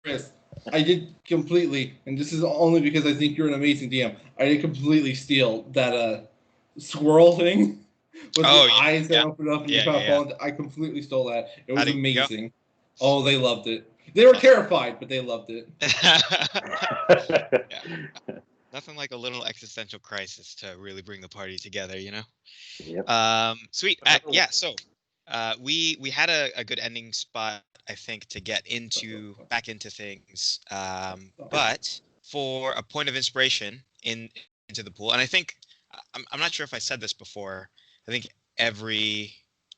Chris, I did completely, and this is only because I think you're an amazing DM. I did completely steal that squirrel thing with the Oh eyes that yeah, open up and you yeah, kind yeah, of yeah. fall. I completely stole that. It How was did it go? amazing. Oh, they loved it. They were terrified, but they loved it. Yeah, nothing like a little existential crisis to really bring the party together, you know. Yep. Sweet. Yeah. So, we had a good ending spot, I think, to get back into things. But for a point of inspiration into the pool, and I think I'm not sure if I said this before. I think every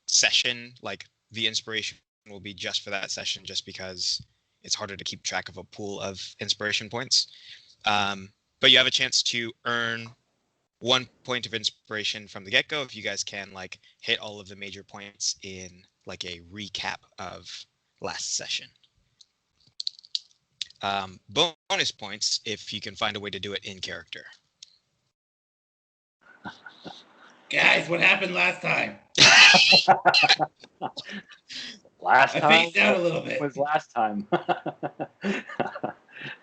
session, like the inspiration will be just for that session, just because it's harder to keep track of a pool of inspiration points. But you have a chance to earn 1 point of inspiration from the get-go if you guys can like hit all of the major points in like a recap of last session. Bonus points if you can find a way to do it in character. Guys, what happened last time? Last I time faked out a little bit. was last time.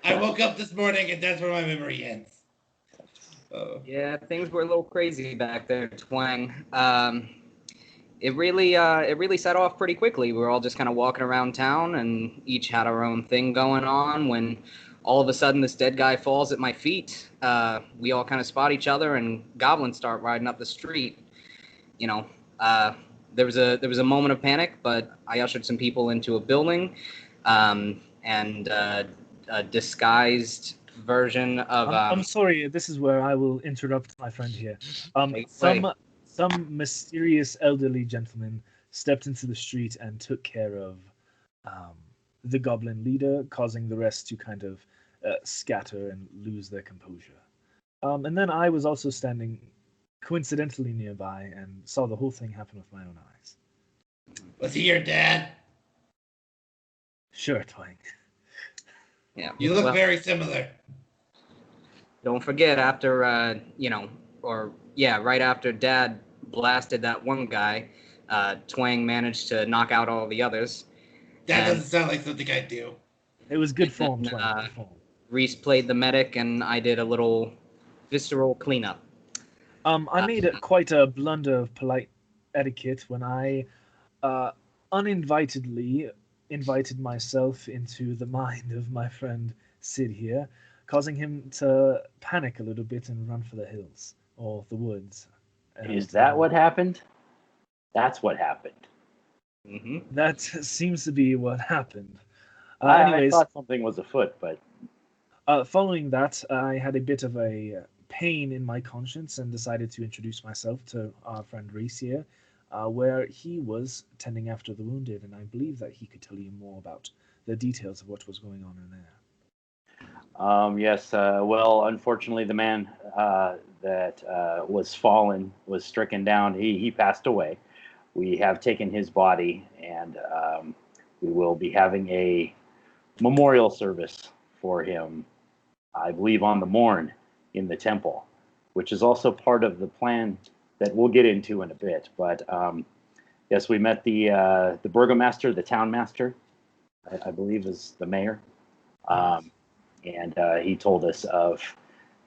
I woke up this morning and that's where my memory ends. Yeah, things were a little crazy back there, Twang. It really set off pretty quickly. We were all just kind of walking around town and each had our own thing going on when all of a sudden this dead guy falls at my feet. We all kind of spot each other and goblins start riding up the street. You know, there was a moment of panic, but I ushered some people into a building, and a disguised version of. I'm sorry. This is where I will interrupt my friend here. Some mysterious elderly gentleman stepped into the street and took care of the goblin leader, causing the rest to kind of scatter and lose their composure. And then I was also standing coincidentally nearby and saw the whole thing happen with my own eyes. Was he your dad? Sure, Twang. Yeah. You look very similar. Don't forget, after right after Dad blasted that one guy, Twang managed to knock out all the others. That doesn't sound like something I'd do. It was good form, Twang. Good form. Reese played the medic, and I did a little visceral cleanup. I made quite a blunder of polite etiquette when I uninvitedly invited myself into the mind of my friend Sid here, causing him to panic a little bit and run for the hills or the woods. Is that what happened? That's what happened. Mm-hmm. That seems to be what happened. I thought something was afoot, but following that, I had a bit of a pain in my conscience and decided to introduce myself to our friend Reese here, where he was tending after the wounded, and I believe that he could tell you more about the details of what was going on in there. Yes. Well, unfortunately, the man that was fallen was stricken down. He passed away. We have taken his body, and we will be having a memorial service for him, I believe, on the morn in the temple, which is also part of the plan that we'll get into in a bit. But yes, we met the burgomaster, the town master, I believe is the mayor. And he told us of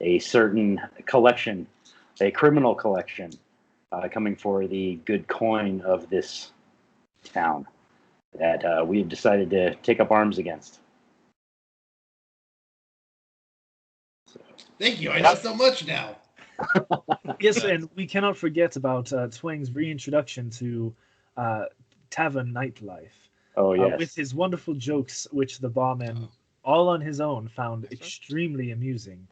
a certain collection, a criminal collection, coming for the good coin of this town that we have decided to take up arms against. Thank you. I know so much now. Yes, and we cannot forget about Twang's reintroduction to tavern nightlife. Oh, yes. With his wonderful jokes, which the barman, all on his own, found extremely amusing.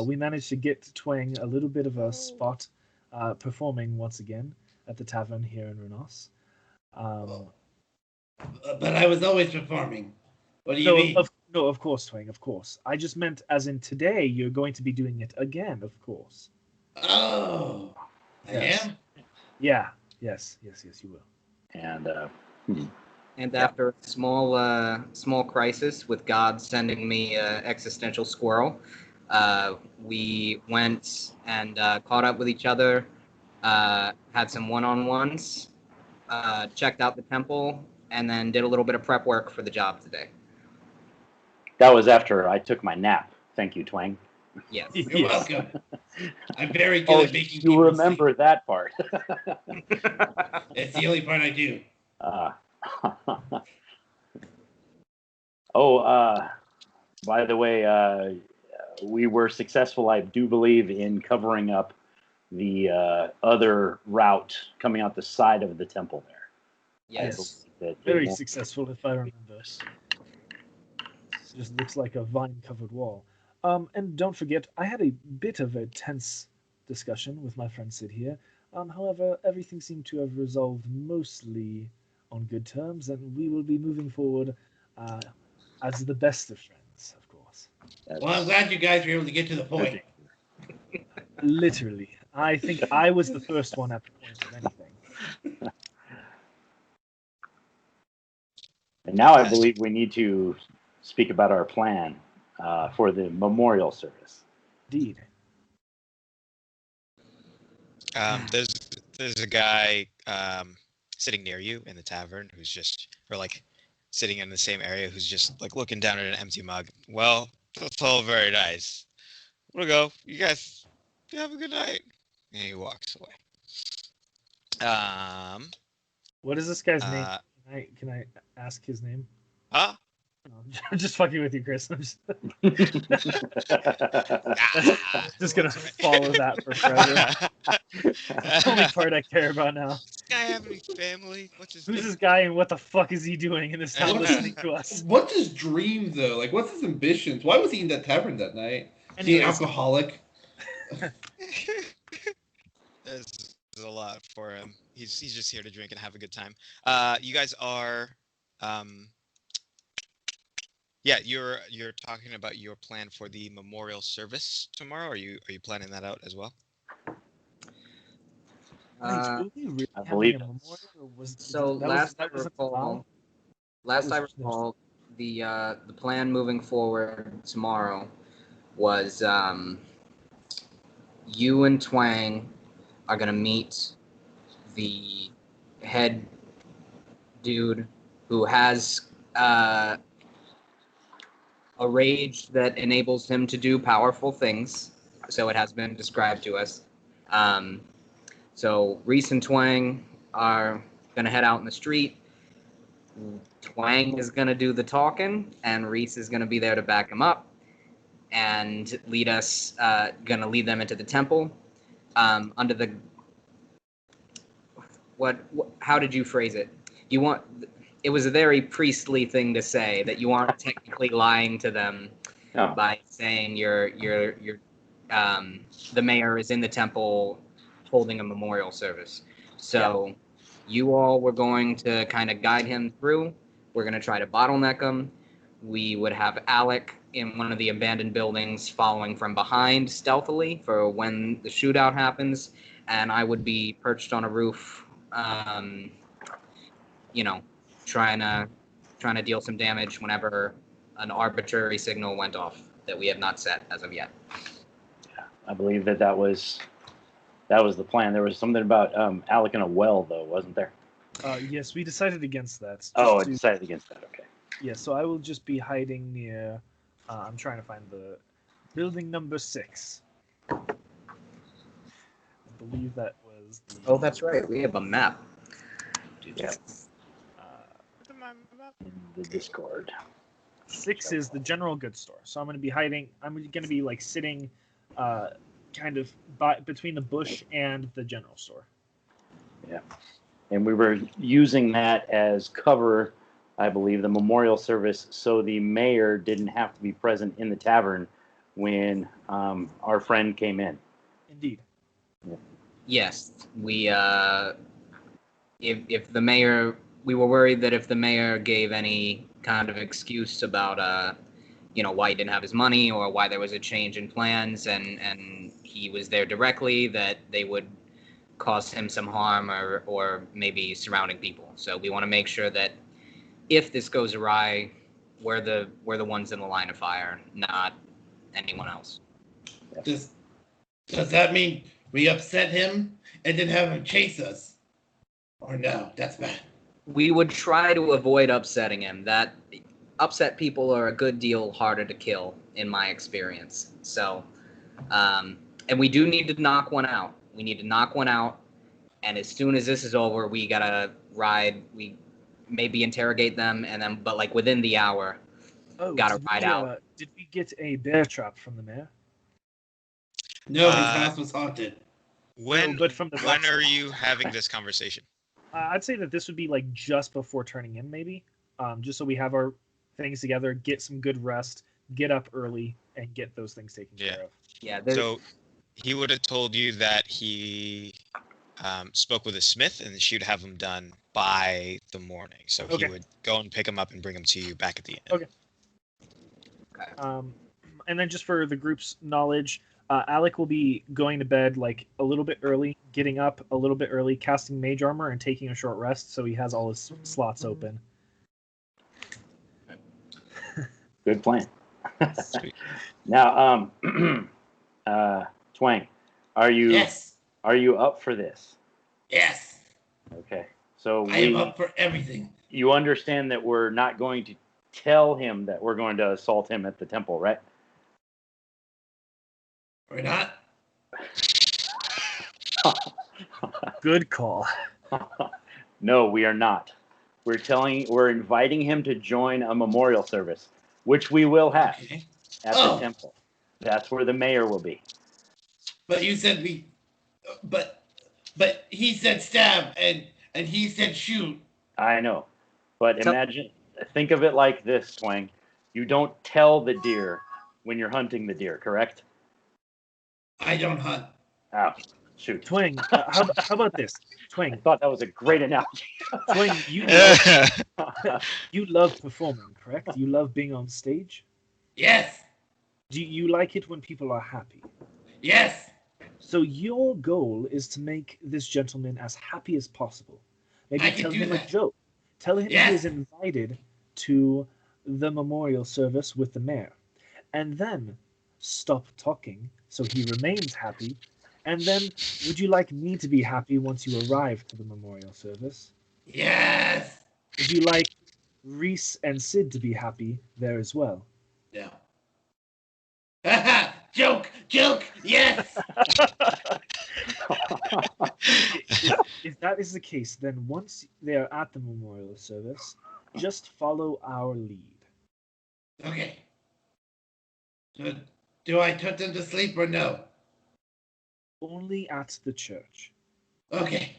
We managed to get Twang a little bit of a spot performing once again at the tavern here in Renas. But I was always performing. What do you mean? No, of course, Twang, of course. I just meant as in today, you're going to be doing it again, of course. Oh, yes. I am? Yeah, yes, you will. And after a small crisis with God sending me an existential squirrel, we went and caught up with each other, had some one-on-ones, checked out the temple, and then did a little bit of prep work for the job today. That was after I took my nap. Thank you, Twang. Yes. You're welcome. I'm very good Oh, at making you people remember that part. sleep. It's the only part I do. By the way, we were successful, I do believe, in covering up the other route coming out the side of the temple there. Yes. Very successful, if I remember. It just looks like a vine-covered wall. And don't forget, I had a bit of a tense discussion with my friend Sid here. However, everything seemed to have resolved mostly on good terms, and we will be moving forward as the best of friends, of course. Well, I'm glad you guys were able to get to the point. Literally. I think I was the first one at the point of anything. And now I believe we need to speak about our plan for the memorial service. Indeed. There's a guy sitting near you in the tavern who's just, or like sitting in the same area, who's just like looking down at an empty mug. Well, that's all very nice. I'm gonna go. You guys have a good night. And he walks away. What is this guy's name? Can I ask his name? Huh? I'm just fucking with you, Chris. I'm just gonna follow that for forever. That's the only part I care about now. Does this guy have any family? Who's this guy and what the fuck is he doing in this town listening to us? What's his dream, though? Like, what's his ambitions? Why was he in that tavern that night? Is he an alcoholic? There's a lot for him. He's just here to drink and have a good time. You guys are, yeah, you're talking about your plan for the memorial service tomorrow. Are you planning that out as well? Were we really I having believe a memorial, or was So last I recall, the plan moving forward tomorrow was you and Twang are gonna meet the head dude who has a rage that enables him to do powerful things. So it has been described to us. So Reese and Twang are gonna head out in the street. Twang is gonna do the talking, and Reese is gonna be there to back him up and lead us. Gonna lead them into the temple. Under the what? How did you phrase it? You want? It was a very priestly thing to say that you aren't technically lying to them by saying the mayor is in the temple holding a memorial service. So you all were going to kind of guide him through. We're going to try to bottleneck him. We would have Alec in one of the abandoned buildings following from behind stealthily for when the shootout happens. And I would be perched on a roof, trying to deal some damage whenever an arbitrary signal went off that we have not set as of yet. Yeah, I believe that was the plan. There was something about Alec in a well, though, wasn't there? Yes, we decided against that. I decided against that. Okay. Yeah, so I will just be hiding near. I'm trying to find the building number 6. I believe that was. Oh, that's right. We have a map. Yeah. In the Discord. 6 is the general goods store. So I'm going to be hiding. I'm going to be like sitting, kind of between the bush and the general store. Yeah, and we were using that as cover, I believe, the memorial service, so the mayor didn't have to be present in the tavern when our friend came in. Indeed. Yeah. Yes, we. If the mayor, we were worried that if the mayor gave any kind of excuse about why he didn't have his money or why there was a change in plans and he was there directly, that they would cause him some harm or maybe surrounding people. So we want to make sure that if this goes awry, we're the ones in the line of fire, not anyone else. Does that mean we upset him and then have him chase us? Or no, that's bad. We would try to avoid upsetting him. That upset people are a good deal harder to kill, in my experience. So, and we do need to knock one out. We need to knock one out, and as soon as this is over, we gotta ride. We maybe interrogate them, and then, but like within the hour, gotta ride out. Did we get a bear trap from the mayor? No, his house was haunted. When but from the when are you having this conversation? I'd say that this would be like just before turning in, maybe. Just so we have our things together, get some good rest, get up early, and get those things taken care of. Yeah. So he would have told you that he spoke with a smith and she would have him done by the morning. So he would go and pick him up and bring him to you back at the end. Okay. And then just for the group's knowledge, Alec will be going to bed like a little bit early, getting up a little bit early, casting mage armor, and taking a short rest so he has all his slots open. Good plan. Now, Twang, are you up for this? Yes. Okay. So I am up for everything. You understand that we're not going to tell him that we're going to assault him at the temple, right? We're not? Good call. No, we are not. We're inviting him to join a memorial service, which we will have at the temple. That's where the mayor will be. But you said but he said stab and he said shoot. I know. But think of it like this, Twang. You don't tell the deer when you're hunting the deer, correct? I don't hunt. Oh, shoot. Twang, how about this? Twang. I thought that was a great analogy. Twang, you love performing, correct? You love being on stage? Yes. Do you like it when people are happy? Yes. So your goal is to make this gentleman as happy as possible. Maybe tell him a joke. Tell him he is invited to the memorial service with the mayor. And then stop talking so he remains happy. And then, would you like me to be happy once you arrive to the memorial service? Yes. Would you like Reese and Sid to be happy there as well? No. Joke, yes. If that is the case, then once they are at the memorial service, just follow our lead. Okay. Do I put them to sleep or no? Only at the church. Okay.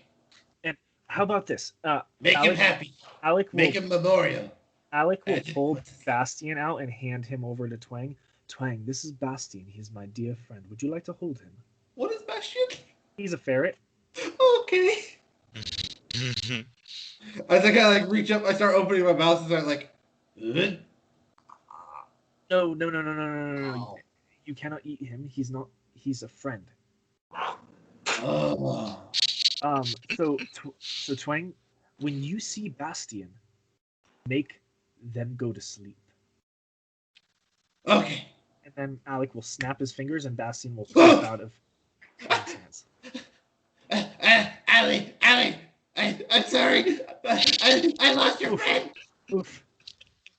And how about this? Make him happy. Make him memorial. Alec will pull Bastian out and hand him over to Twang. Twang, this is Bastian. He's my dear friend. Would you like to hold him? What is Bastian? He's a ferret. Okay. I think I reach up. I start opening my mouth and start like. No. You cannot eat him. He's not. He's a friend. Oh. So Twang, when you see Bastian, make them go to sleep. Okay. And then Alec will snap his fingers and Bastian will pop out of his hands. Ali, I'm sorry. I lost your friend. Poof.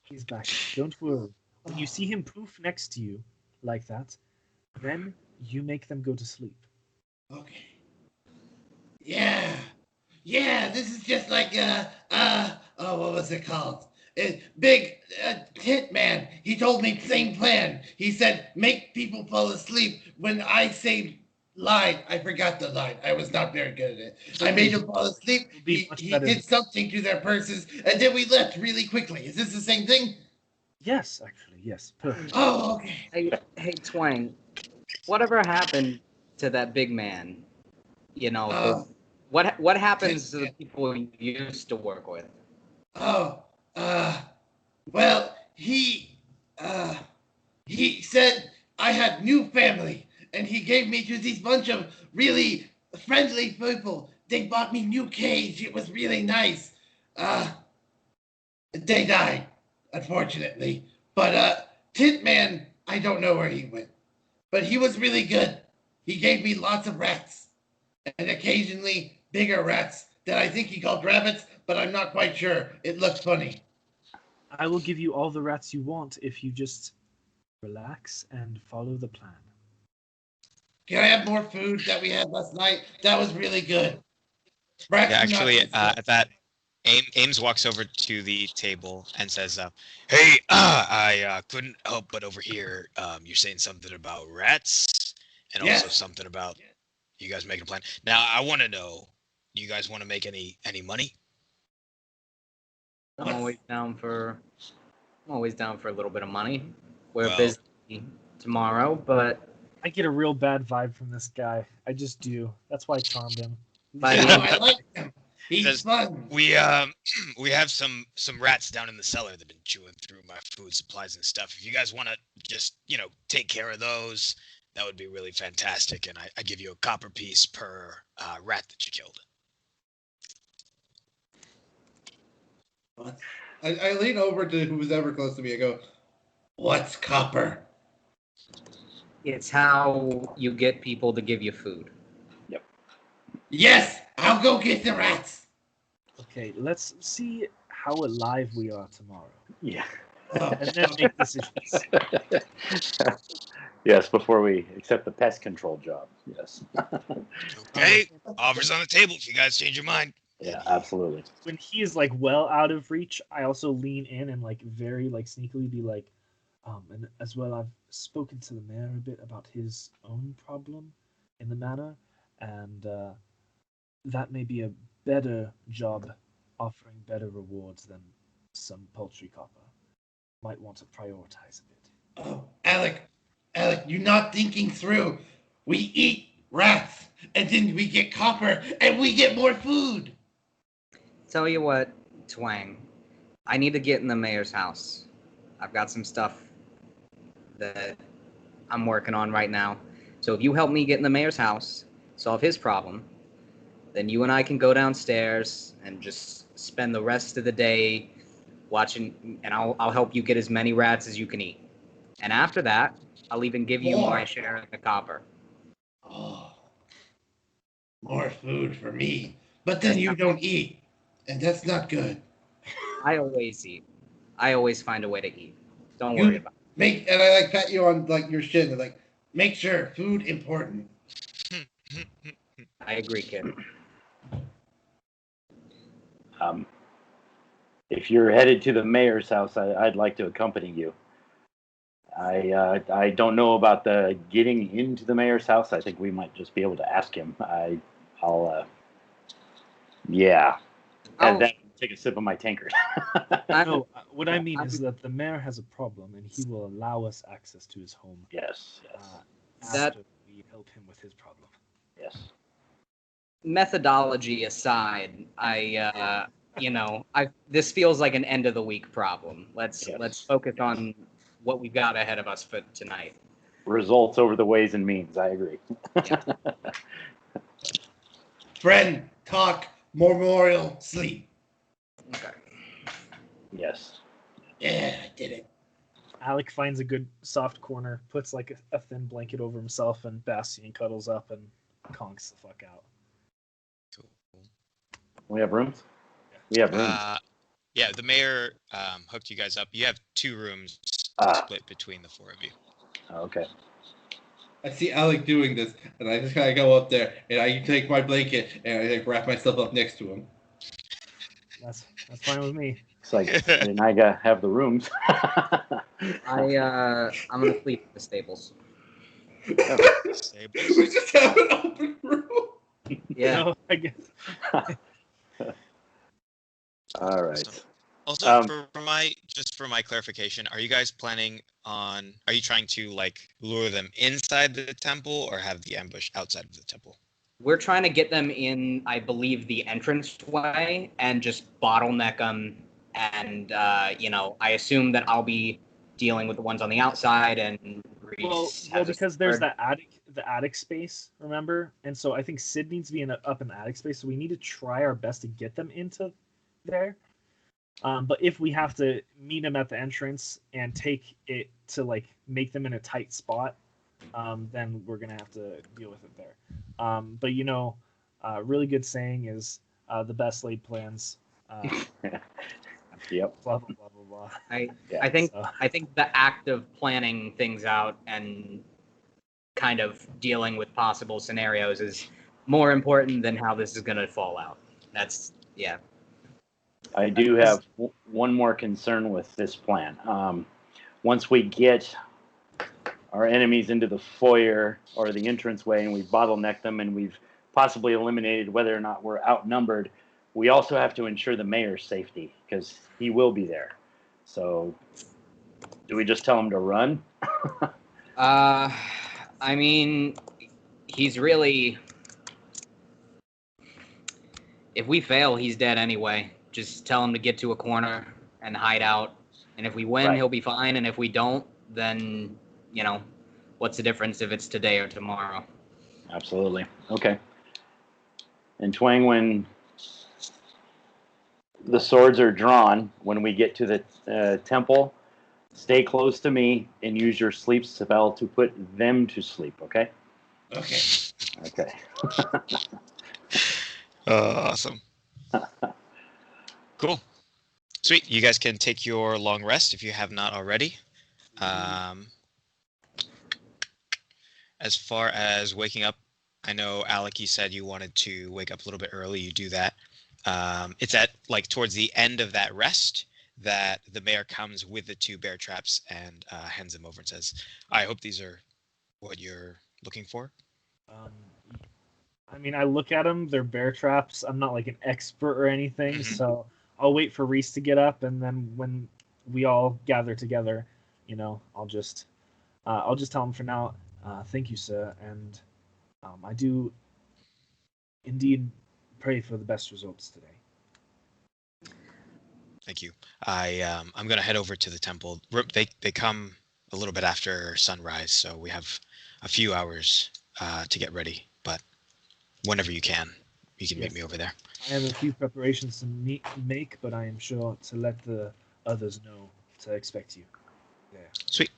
He's back. Don't worry. When you see him poof next to you, like that, then you make them go to sleep. Okay. Yeah, this is just like, what was it called? Big Tit Man. He told me same plan. He said, make people fall asleep. When I say line, I forgot the line. I was not very good at it. I made them fall asleep. He did something to their purses, and then we left really quickly. Is this the same thing? Yes, actually, yes. Perfect. Oh, okay. Hey, Twang, whatever happened to that big man? You know, what happens to the people you used to work with? Well, he said I had new family, and he gave me to these bunch of really friendly people. They bought me new cage. It was really nice. They died, unfortunately. But Tint Man, I don't know where he went. But he was really good. He gave me lots of rats, and occasionally bigger rats that I think he called rabbits, but I'm not quite sure. It looks funny. I will give you all the rats you want if you just relax and follow the plan. Can I have more food that we had last night? That was really good. Rats Yeah, do not actually, taste good. at that, Ames walks over to the table and says, "Hey, I couldn't help but overhear you're saying something about rats, and also Yes. something about you guys making a plan. Now, I want to know, do you guys want to make any money?" I'm always down for a little bit of money. We're Well, busy tomorrow, but I get a real bad vibe from this guy. I just do. That's why I charmed him. by No, the end, I like him. He's Says- fun. we have some rats down in the cellar that've been chewing through my food supplies and stuff. If you guys want to just take care of those, that would be really fantastic. And I give you a copper piece per rat that you killed. What? I lean over to who's ever close to me. I go, "What's copper?" it's how you get people to give you food. Yes, I'll go get the rats. Okay, let's see how alive we are tomorrow, Yeah. and then make decisions. Yes, before we accept the pest control job. Yes. Okay, offers on the table if you guys change your mind. Yeah, absolutely. When he is like well out of reach, I also lean in and like very like sneakily be like, and as well I've spoken to the mayor a bit about his own problem in the manor, and that may be a better job offering better rewards than some paltry copper. Might want to prioritize a bit. Oh, Alec, you're not thinking through. We eat rats, and then we get copper, and we get more food. Tell you what, Twang, I need to get in the mayor's house. I've got some stuff that I'm working on right now. So if you help me get in the mayor's house, solve his problem, then you and I can go downstairs and just spend the rest of the day watching, and I'll help you get as many rats as you can eat. And after that, I'll even give you More. my share of the copper. Oh, more food for me. But then That's you not- don't eat, and that's not good. I always eat. I always find a way to eat. Don't worry You about make, and I like pat you on like your shin, and like make sure food important. it. I agree, kid. If you're headed to the mayor's house, I'd like to accompany you. I don't know about the getting into the mayor's house. I think we might just be able to ask him. I'll yeah. And Oh, then take a sip of my tankard. No, what I mean is that the mayor has a problem, and he will allow us access to his home Yes. after we help him with his problem. Yes. methodology aside, this feels like an end of the week problem. Let's focus on what we've got ahead of us for tonight. Results over the ways and means. I agree. Yeah. Friend, talk, memorial, sleep. Okay. Yes. Yeah, I did it. Alec finds a good soft corner, puts like a thin blanket over himself, and Bastian cuddles up and conks the fuck out. Cool. We have rooms. We have rooms. Yeah, the mayor hooked you guys up. You have 2 rooms split between the 4 of you. Okay. I see Alec doing this, and I just kind of go up there, and I take my blanket, and I like wrap myself up next to him. That's fine with me. It's like and I gotta have the rooms. I'm gonna sleep in the stables. Stables. We just have an open room. Yeah. No, I guess. All right. So, also, for my clarification, are you guys planning on? Are you trying to like lure them inside the temple or have the ambush outside of the temple? We're trying to get them in, I believe, the entranceway and just bottleneck them. And I assume that I'll be dealing with the ones on the outside. And Well, because there's the attic space, remember? And so I think Sid needs to be up in the attic space. So we need to try our best to get them into there. But if we have to meet them at the entrance and take it to like make them in a tight spot, then we're gonna have to deal with it there. But really good saying is the best laid plans. Yep. Blah blah blah blah blah. I Yeah. I think So, I think the act of planning things out and kind of dealing with possible scenarios is more important than how this is going to fall out. That's yeah. I do have one more concern with this plan. Once we get our enemies into the foyer or the entranceway and we've bottlenecked them and we've possibly eliminated whether or not we're outnumbered, we also have to ensure the mayor's safety because he will be there. So, do we just tell him to run? I mean, he's really. If we fail, he's dead anyway. Just tell him to get to a corner and hide out. And if we win, Right. he'll be fine. And if we don't, then, what's the difference if it's today or tomorrow? Absolutely. Okay. And Twang, when the swords are drawn, when we get to the temple, stay close to me and use your sleep spell to put them to sleep, okay? Okay. Okay. Awesome. Cool. Sweet. You guys can take your long rest if you have not already. As far as waking up, I know, Alec, you said you wanted to wake up a little bit early. You do that. It's at towards the end of that rest that the mayor comes with the 2 bear traps and hands them over and says, "I hope these are what you're looking for." I mean, I look at them; they're bear traps. I'm not like an expert or anything, Mhm. so I'll wait for Reese to get up, and then when we all gather together, I'll just tell him for now. Thank you, sir, and I do indeed pray for the best results today. Thank you. I'm gonna head over to the temple. They come a little bit after sunrise, so we have a few hours to get ready. But whenever you can Yes. meet me over there. I have a few preparations to make, but I am sure to let the others know to expect you there. Sweet.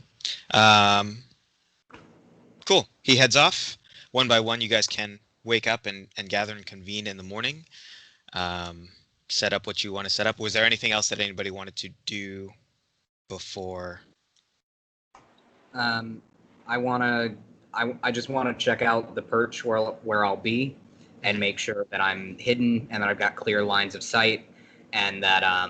Cool. He heads off. One by one, you guys can wake up and gather and convene in the morning. Set up what you want to set up. Was there anything else that anybody wanted to do before? I just want to check out the perch where I'll be and make sure that I'm hidden and that I've got clear lines of sight and that I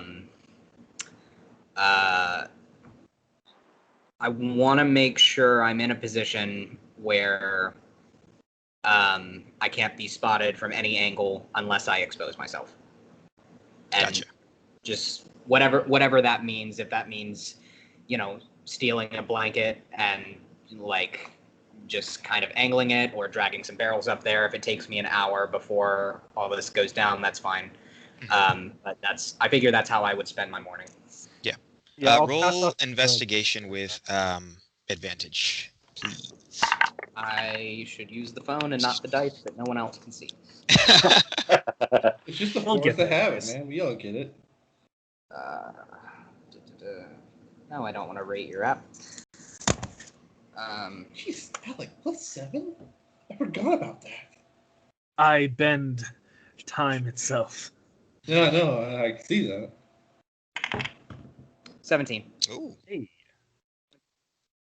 want to make sure I'm in a position where I can't be spotted from any angle unless I expose myself. And Gotcha. just whatever that means. If that means, stealing a blanket and just kind of angling it or dragging some barrels up there. If it takes me an hour before all this goes down, that's fine. But I figure that's how I would spend my morning. Yeah, I'll pass Roll off investigation with advantage, please. I should use the phone and not the dice that no one else can see. It's just the We'll force get of there, habit, guys. man. We all get it. No, I don't want to rate your app. Jeez, Alec, +7? I forgot about that. I bend time itself. Yeah, no, I can see that. 17. Ooh, Hey,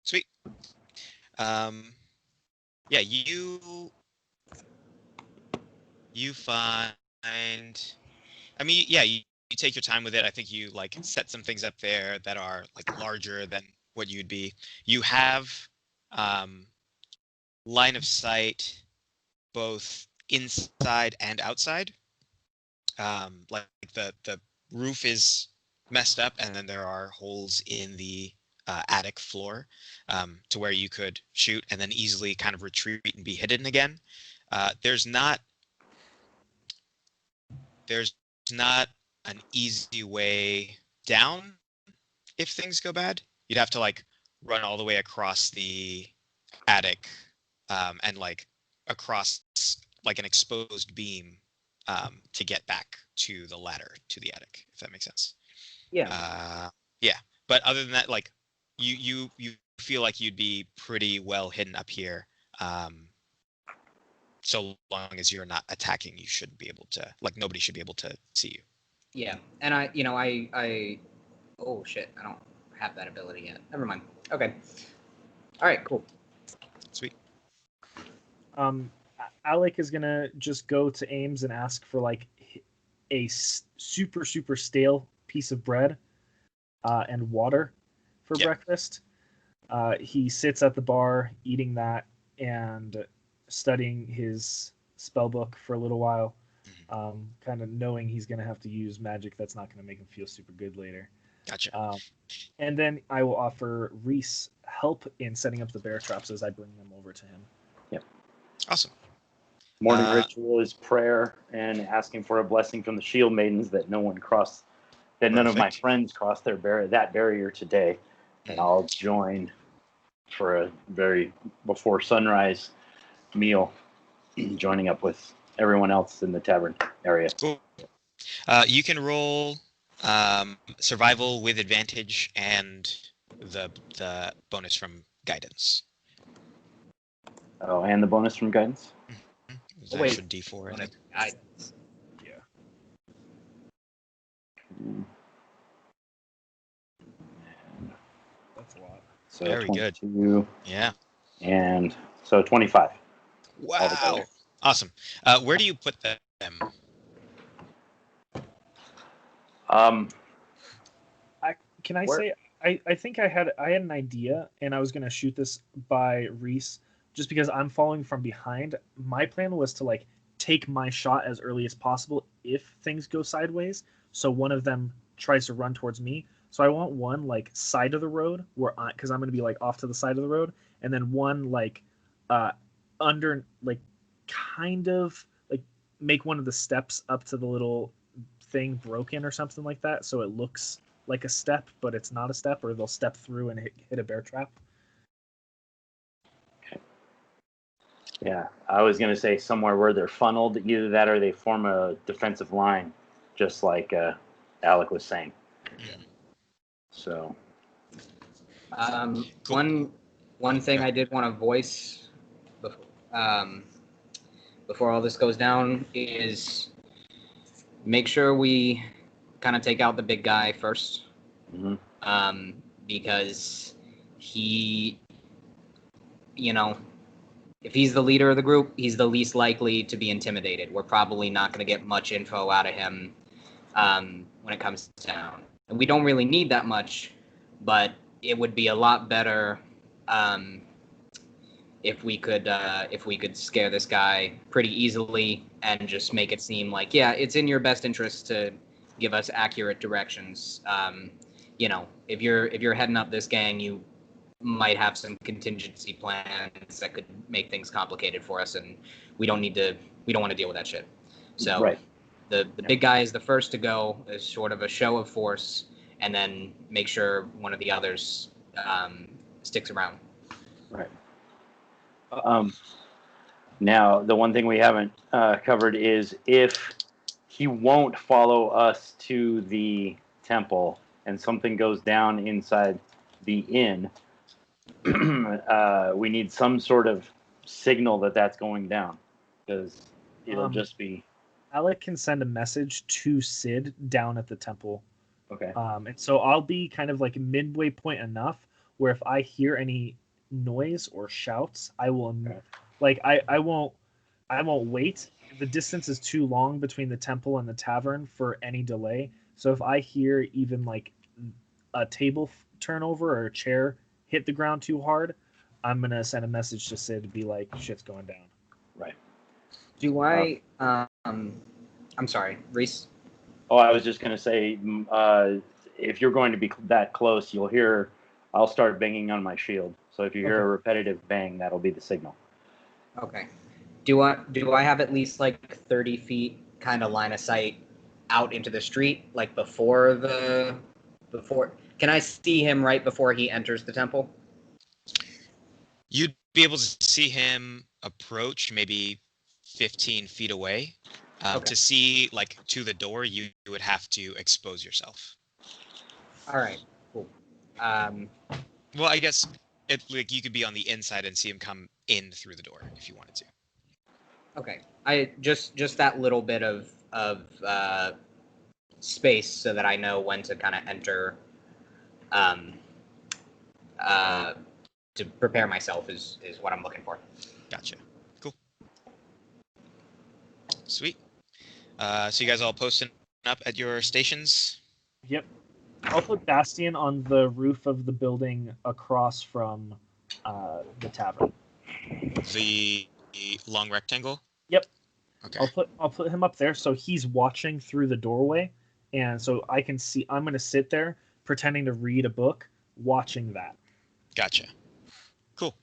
sweet. Yeah, you find. I mean, yeah, you take your time with it. I think you set some things up there that are larger than what you'd be. You have line of sight both inside and outside. Like the roof is messed up, and then there are holes in the attic floor to where you could shoot and then easily kind of retreat and be hidden again. There's not an easy way down if things go bad. You'd have to run all the way across the attic and across an exposed beam to get back to the ladder to the attic, if that makes sense. Yeah. Yeah. But other than that, you feel like you'd be pretty well hidden up here. So long as you're not attacking, you shouldn't be able to nobody should be able to see you. Yeah, and I Oh shit! I don't have that ability yet. Never mind. Okay. All right. Cool. Sweet. Alec is gonna just go to Ames and ask for like a super stale piece of bread and water for breakfast. He sits at the bar eating that and studying his spell book for a little while, kind of knowing he's going to have to use magic that's not going to make him feel super good later. Gotcha. And then I will offer Reese help in setting up the bear traps as I bring them over to him. Yep. Awesome. Morning ritual is prayer and asking for a blessing from the shield maidens that none of my friends cross that barrier today. And I'll join for a very before sunrise meal, joining up with everyone else in the tavern area. Cool. You can roll survival with advantage and the bonus from guidance. Oh, and the bonus from guidance? It's an extra D4. I think. Guidance. Yeah. That's a lot. So Very 22, good. Yeah. And so 25. Wow. Altogether. Awesome. Where do you put them? Can I say I think I had an idea and I was gonna shoot this by Reese just because I'm following from behind. My plan was to like take my shot as early as possible if things go sideways. So one of them tries to run towards me. So I want one like side of the road because I'm gonna be like off to the side of the road, and then one like under like kind of like make one of the steps up to the little thing broken or something like that, so it looks like a step, but it's not a step, or they'll step through and hit a bear trap. Okay. Yeah, I was going to say somewhere where they're funneled, either that or they form a defensive line, just like Alec was saying. Yeah. So, Cool. One thing I did want to voice before all this goes down is make sure we kind of take out the big guy first, because he, if he's the leader of the group, he's the least likely to be intimidated. We're probably not going to get much info out of him when it comes down. And we don't really need that much, but it would be a lot better if we could scare this guy pretty easily and just make it seem like, yeah, it's in your best interest to give us accurate directions. If you're heading up this gang, you might have some contingency plans that could make things complicated for us, and we don't want to deal with that shit. So right. the big guy is the first to go as sort of a show of force, and then make sure one of the others sticks around. Right. Now, the one thing we haven't covered is if he won't follow us to the temple and something goes down inside the inn, we need some sort of signal that that's going down, because it'll just be... Alec can send a message to Sid down at the temple. Okay. And so I'll be kind of like midway point enough where if I hear any noise or shouts, I will like I won't wait. The distance is too long between the temple and the tavern for any delay. So if I hear even like a table turnover or a chair hit the ground too hard, I'm gonna send a message to Sid to be like, shit's going down. Right. Do I? I'm sorry, Reese. Oh, I was just gonna say, if you're going to be that close, you'll hear. I'll start banging on my shield. So if you hear a repetitive bang, that'll be the signal. Okay. Do I have at least like 30 feet kind of line of sight out into the street, like before? Can I see him right before he enters the temple? You'd be able to see him approach maybe 15 feet away. To see like to the door, you would have to expose yourself. All right. Cool. Well, I guess you could be on the inside and see him come in through the door if you wanted to. Okay. I just that little bit of space so that I know when to kind of enter um, uh, to prepare myself is what I'm looking for. Gotcha. Cool. Sweet. So you guys all posting up at your stations? Yep. I'll put Bastion on the roof of the building across from the tavern. The long rectangle? Yep. Okay. I'll put him up there so he's watching through the doorway, and so I can see. I'm gonna sit there pretending to read a book, watching that. Gotcha. Cool.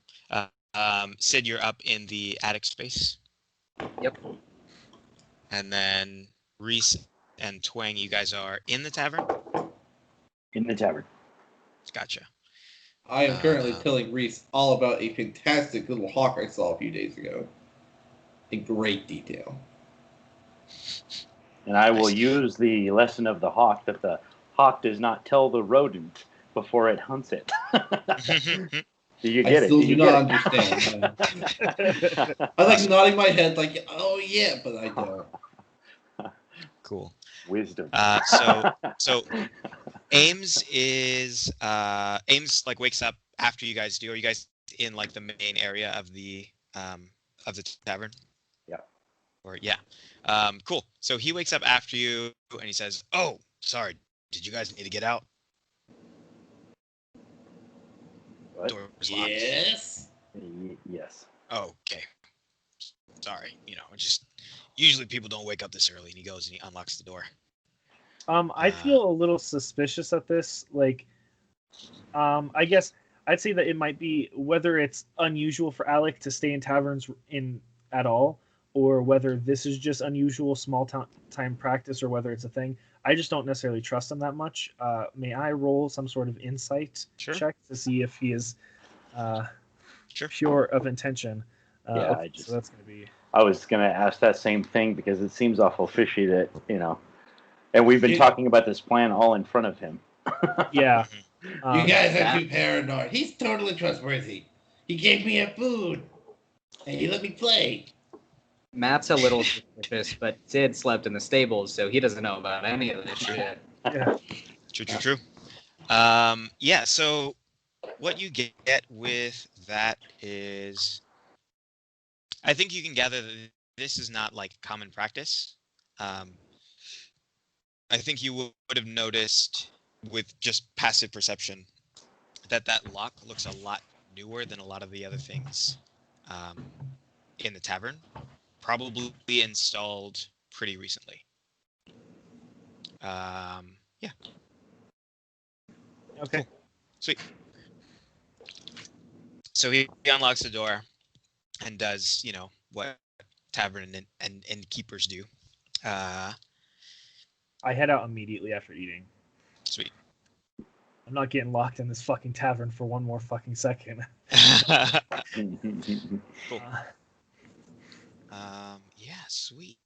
Sid, you're up in the attic space. Yep. And then Reese and Twang, you guys are in the tavern? In the tavern. Gotcha. I am currently telling Reese all about a fantastic little hawk I saw a few days ago. In great detail. And I will Nice. use the lesson of the hawk that the hawk does not tell the rodent before it hunts it. Do you get I it? still Do you do not get understand. it? I like nodding my head like, oh yeah, but I don't. Cool. Wisdom. So Ames like wakes up after you guys do. Are you guys in like the main area of the tavern? Yeah. Or yeah. Cool. So he wakes up after you and he says, "Oh, sorry. Did you guys need to get out?" What? Door's locked. Yes. Yes. Oh, okay. Sorry. Just usually people don't wake up this early. And he goes and he unlocks the door. I feel a little suspicious at this. Like, I guess I'd say that it might be whether it's unusual for Alec to stay in taverns at all, or whether this is just unusual small time practice, or whether it's a thing. I just don't necessarily trust him that much. May I roll some sort of insight check to see if he is pure of intention? Yeah, okay, so that's going to be. I was going to ask that same thing because it seems awful fishy that, and we've been talking about this plan all in front of him. Yeah. You guys are too paranoid. He's totally trustworthy. He gave me a food. And he let me play. Matt's a little suspicious, but Sid slept in the stables, so he doesn't know about any of this shit. Yeah. True. Yeah, so what you get with that is I think you can gather that this is not like common practice. I think you would have noticed with just passive perception that lock looks a lot newer than a lot of the other things in the tavern. Probably installed pretty recently. Yeah. Okay. Cool. Sweet. So he unlocks the door and does, what tavern and innkeepers do. I head out immediately after eating. Sweet. I'm not getting locked in this fucking tavern for one more fucking second. Cool. Yeah, sweet.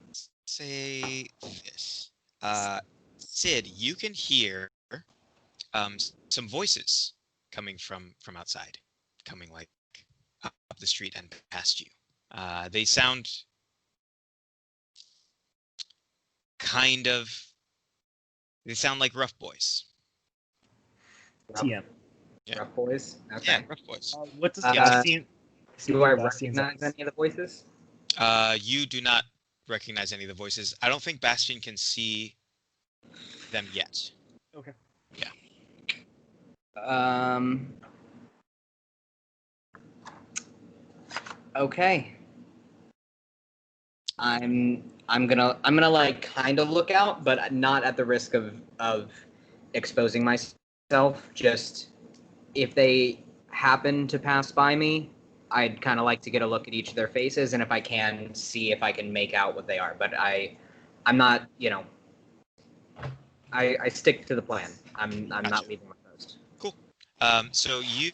Let's say this. Sid, you can hear some voices coming from outside, coming like up the street and past you. They sound they sound like rough boys. TM. Yeah. Rough boys? Okay. Yeah, rough boys. What does Bastion... Do I recognize any of the voices? You do not recognize any of the voices. I don't think Bastion can see them yet. Okay. Yeah. Okay. I'm gonna like kind of look out, but not at the risk of exposing myself. Just if they happen to pass by me, I'd kind of like to get a look at each of their faces, and if I can, see if I can make out what they are. But I'm not, I stick to the plan. I'm not leaving my post. Cool. So you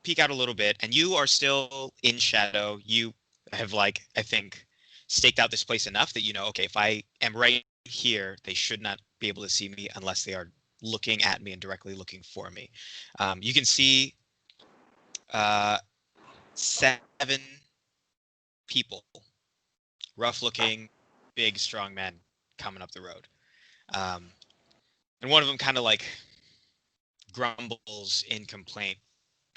peek out a little bit, and you are still in shadow. You have I think staked out this place enough that okay, if I am right here, they should not be able to see me unless they are looking at me and directly looking for me. You can see 7 people, rough looking, big, strong men coming up the road. And one of them kind of like grumbles in complaint.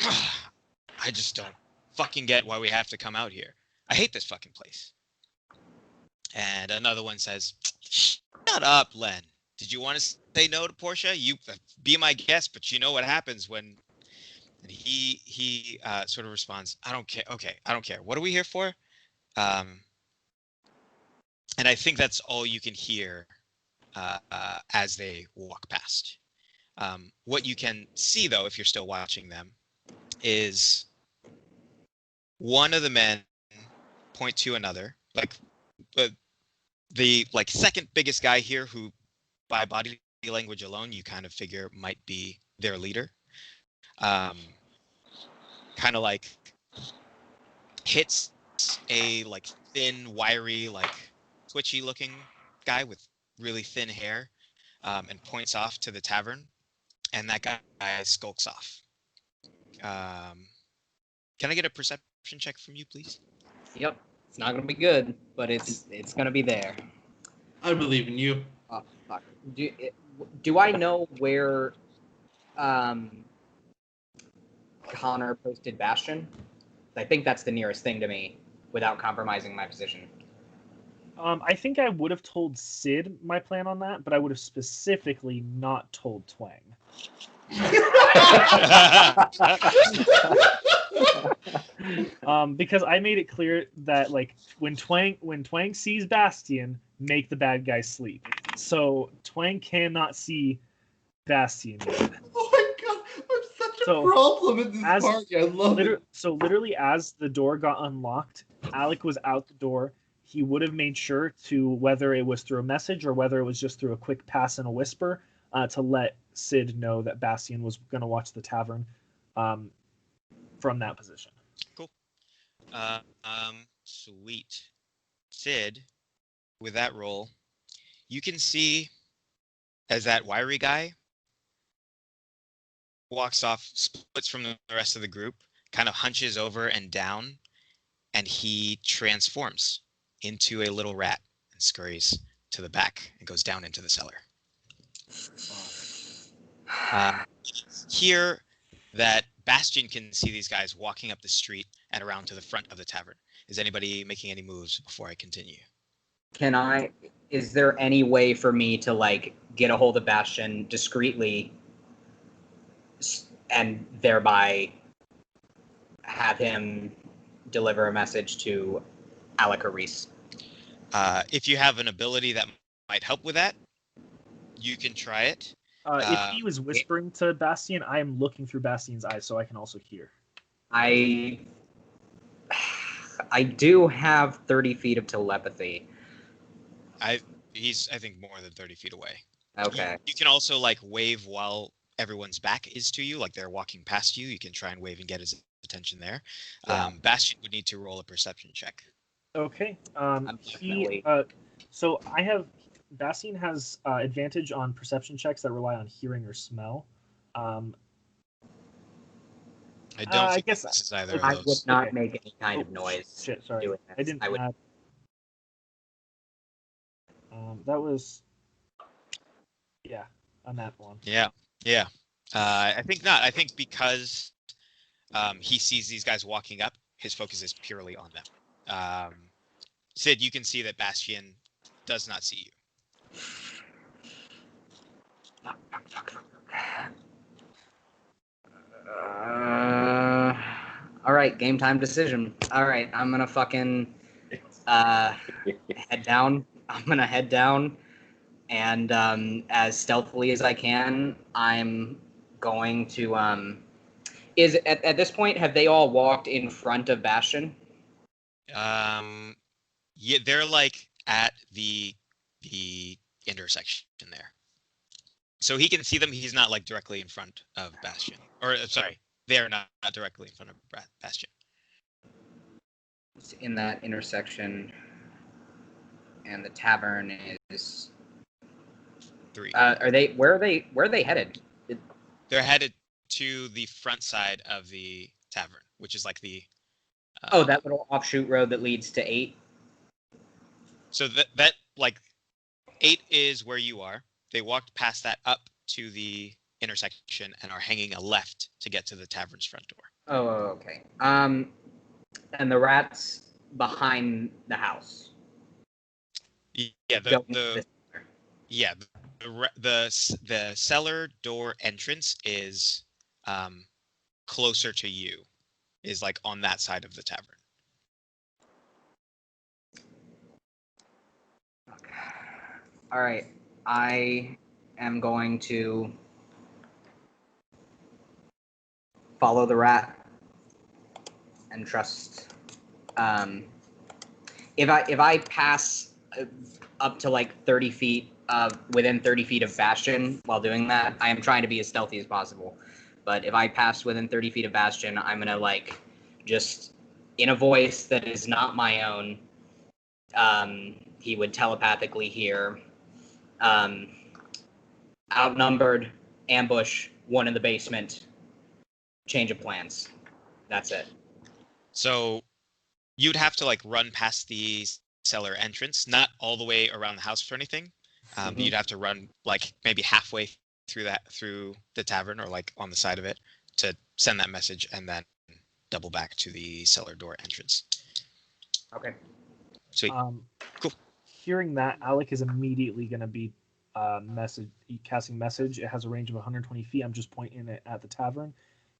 I just don't fucking get why we have to come out here. I hate this fucking place. And another one says, "Shut up, Len. Did you want to say no to Portia? You be my guest, but you know what happens when." And he sort of responds, "I don't care. Okay, I don't care. What are we here for?" And I think that's all you can hear as they walk past. What you can see, though, if you're still watching them, is one of the men point to another, like the like second biggest guy here, who by body language alone you kind of figure might be their leader. Kind of like hits a like thin, wiry, like twitchy looking guy with really thin hair, and points off to the tavern, and that guy skulks off. Can I get a perception check from you, please? Yep. It's not gonna be good, but it's gonna be there. I believe in you. Oh, fuck. Do I know where Connor posted Bastion? I think that's the nearest thing to me without compromising my position. I think I would have told Sid my plan on that, but I would have specifically not told Twang. Because I made it clear that like when Twang sees Bastion, make the bad guy sleep. So Twang cannot see Bastion yet. Oh my god, I'm such a problem in this party. I love it. So literally, as the door got unlocked, Alec was out the door. He would have made sure to, whether it was through a message or whether it was just through a quick pass and a whisper, to let Sid know that Bastion was going to watch the tavern from that position. Cool. Sweet. Sid, with that roll, you can see as that wiry guy walks off, splits from the rest of the group, kind of hunches over and down, and he transforms into a little rat and scurries to the back and goes down into the cellar. Here, that Bastion can see these guys walking up the street and around to the front of the tavern. Is anybody making any moves before I continue? Is there any way for me to like get a hold of Bastion discreetly and thereby have him deliver a message to Alec or Reese? If you have an ability that might help with that, you can try it. If he was whispering to Bastion, I am looking through Bastion's eyes so I can also hear. I do have 30 feet of telepathy. He's I think more than 30 feet away. Okay. You can also like wave while everyone's back is to you, like they're walking past you. You can try and wave and get his attention there. Yeah. Bastion would need to roll a perception check. Okay. So I have Bastion has advantage on perception checks that rely on hearing or smell. I don't think guess this is either of I those. would not make any kind of noise. Shit, sorry. Doing this. I didn't. I would. That was. Yeah, on that one. Yeah. I think not. I think because he sees these guys walking up, his focus is purely on them. Sid, you can see that Bastion does not see you. All right, game time decision. All right, I'm gonna fucking head down. I'm gonna head down, and as stealthily as I can, I'm going to. Is at this point, have they all walked in front of Bastion? Yeah, they're like at the intersection there, so he can see them. He's not like directly in front of Bastion, or sorry, they are not directly in front of Bastion. It's in that intersection, and the tavern is 3. Where are they headed? They're headed to the front side of the tavern, which is like the. That little offshoot road that leads to 8. So that like 8 is where you are. walked past that up to the intersection and are hanging a left to get to the tavern's front door. Oh, okay. And the rat's behind the house. Yeah, the cellar door entrance is closer to you, is like on that side of the tavern. Okay. All right. I am going to follow the rat and trust. If I pass up to like 30 feet within 30 feet of Bastion while doing that, I am trying to be as stealthy as possible. But if I pass within 30 feet of Bastion, I'm gonna like just in a voice that is not my own. He would telepathically hear. Outnumbered, ambush, one in the basement, change of plans. That's it. So you'd have to like run past the cellar entrance, not all the way around the house or anything. You'd have to run like maybe halfway through the tavern or like on the side of it to send that message and then double back to the cellar door entrance. Okay. Sweet. Cool. Hearing that, Alec is immediately going to be casting message. It has a range of 120 feet. I'm just pointing it at the tavern.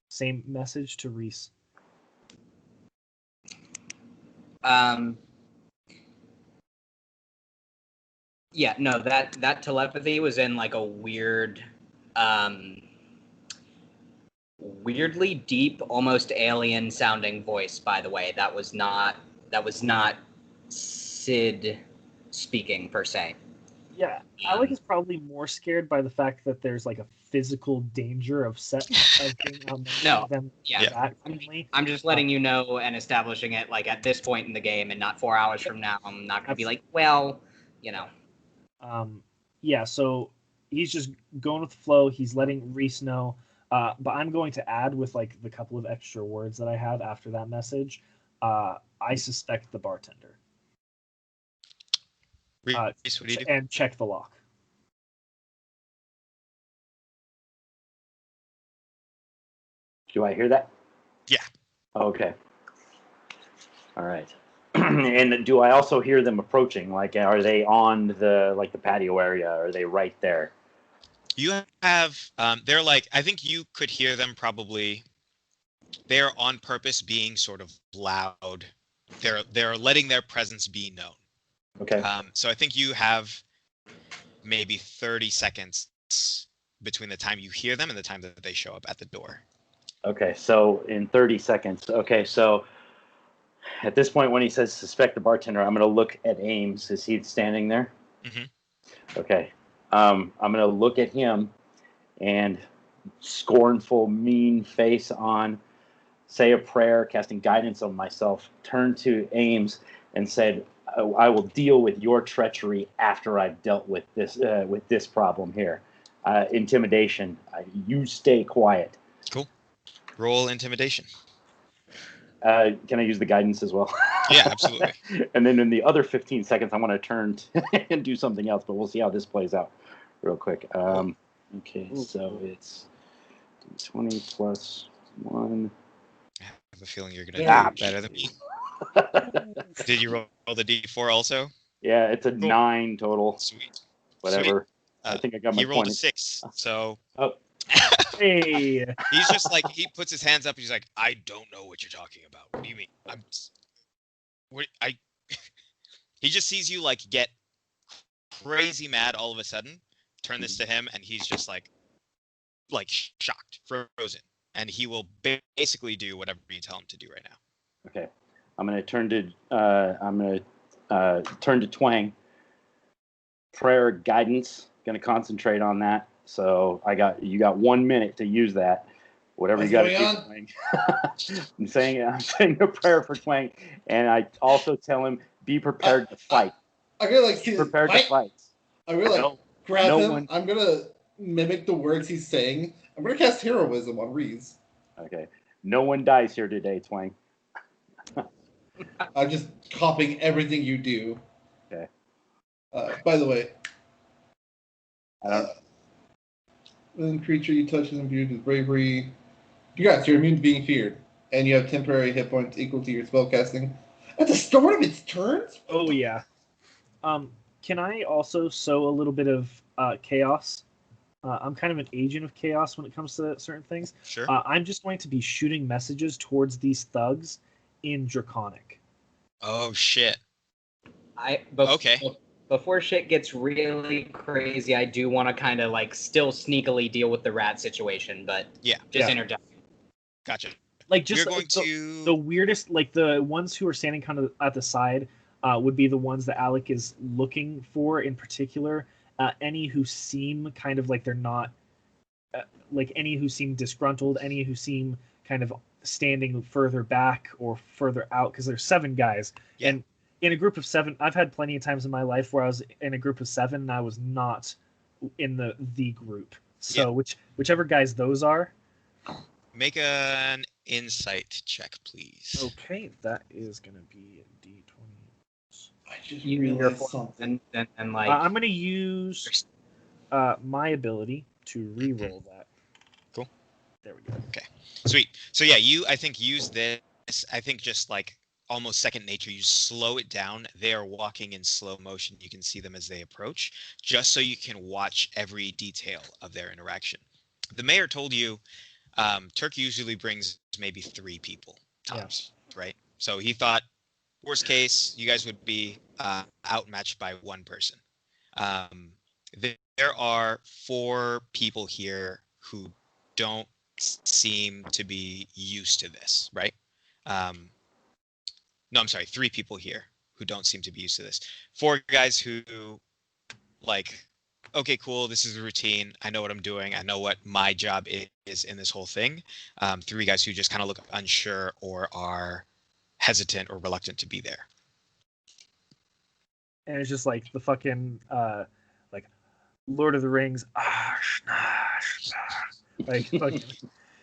Same message to Reese. Yeah, no, that telepathy was in like a weird, weirdly deep, almost alien sounding voice, by the way. That was not Sid speaking per se. Yeah, Alec is probably more scared by the fact that there's like a physical danger of being outnumbered than that friendly. I'm just letting you know and establishing it like at this point in the game and not 4 hours from now. I'm not going to be like, well, you know. Yeah, so he's just going with the flow. He's letting Reese know. But I'm going to add with like the couple of extra words that I have after that message. I suspect the bartender. Reese, what do you do? And check the lock. Do I hear that? Yeah. Okay. All right. And do I also hear them approaching? Like, are they on the patio area? Are they right there? You have they're like, I think you could hear them probably. They're on purpose being sort of loud. They're letting their presence be known. Okay. So I think you have maybe 30 seconds between the time you hear them and the time that they show up at the door. Okay, so in 30 seconds. Okay, so at this point when he says suspect the bartender, I'm going to look at Ames. Is he standing there? Mm-hmm. Okay. I'm going to look at him and scornful, mean face on, say a prayer, casting guidance on myself, turn to Ames and said, I will deal with your treachery after I've dealt with this problem here. Intimidation. You stay quiet. Cool. Roll intimidation. Can I use the guidance as well? Yeah, absolutely. And then in the other 15 seconds, I want to turn and do something else, but we'll see how this plays out real quick. Okay, so it's 20 plus 1. I have a feeling you're going to do better than me. Did you roll the D4 also? Yeah, it's a 9 total. Sweet. Whatever. I think I got my He rolled 20. a 6, so... Oh. Hey. He's just like, he puts his hands up, he's like, I don't know what you're talking about. What do you mean? He just sees you like get crazy mad all of a sudden, turn this to him, and he's just like shocked, frozen. And he will basically do whatever you tell him to do right now. Okay. I'm going to turn to Twang. Prayer guidance. Going to concentrate on that. So you got 1 minute to use that. Whatever you got to do, Twang. I'm saying a prayer for Twang, and I also tell him be prepared to fight. I'm gonna like be prepared to fight. I'm gonna like grab him. I'm gonna mimic the words he's saying. I'm gonna cast heroism on Reese. Okay. No one dies here today, Twang. I'm just copying everything you do. Okay. By the way, I don't. When creature you touch is imbued with bravery. Congrats, you're immune to being feared, and you have temporary hit points equal to your spellcasting at the start of its turns. Oh yeah. Can I also sow a little bit of chaos? I'm kind of an agent of chaos when it comes to certain things. Sure. I'm just going to be shooting messages towards these thugs in Draconic. Oh shit. Okay. Okay. Before shit gets really crazy, I do want to kind of like still sneakily deal with the rat situation, but Yeah. just Yeah. interject. Gotcha. Like just We're going the to. weirdest, like the ones who are standing kind of at the side would be the ones that Alec is looking for in particular. Any who seem kind of like they're not, like any who seem disgruntled, any who seem kind of standing further back or further out, because there's 7 guys. Yeah. And in a group of 7, I've had plenty of times in my life where I was in a group of 7 and I was not in the group. So whichever guys those are. Make an insight check, please. Okay, that is gonna be a D20. I just You realized something. and like I'm gonna use my ability to re-roll that. Cool. There we go. Okay. Sweet. So yeah, you I think use this. I think just like almost second nature. You slow it down. They are walking in slow motion. You can see them as they approach, just so you can watch every detail of their interaction. The mayor told you Turk usually brings maybe 3 people tops, right? So he thought, worst case, you guys would be outmatched by 1 person. There are 4 people here who don't seem to be used to this, right? No, I'm sorry, 3 people here who don't seem to be used to this. 4 guys who, like, okay, cool, this is a routine. I know what I'm doing. I know what my job is in this whole thing. 3 guys who just kind of look unsure or are hesitant or reluctant to be there. And it's just like the fucking like Lord of the Rings, like fucking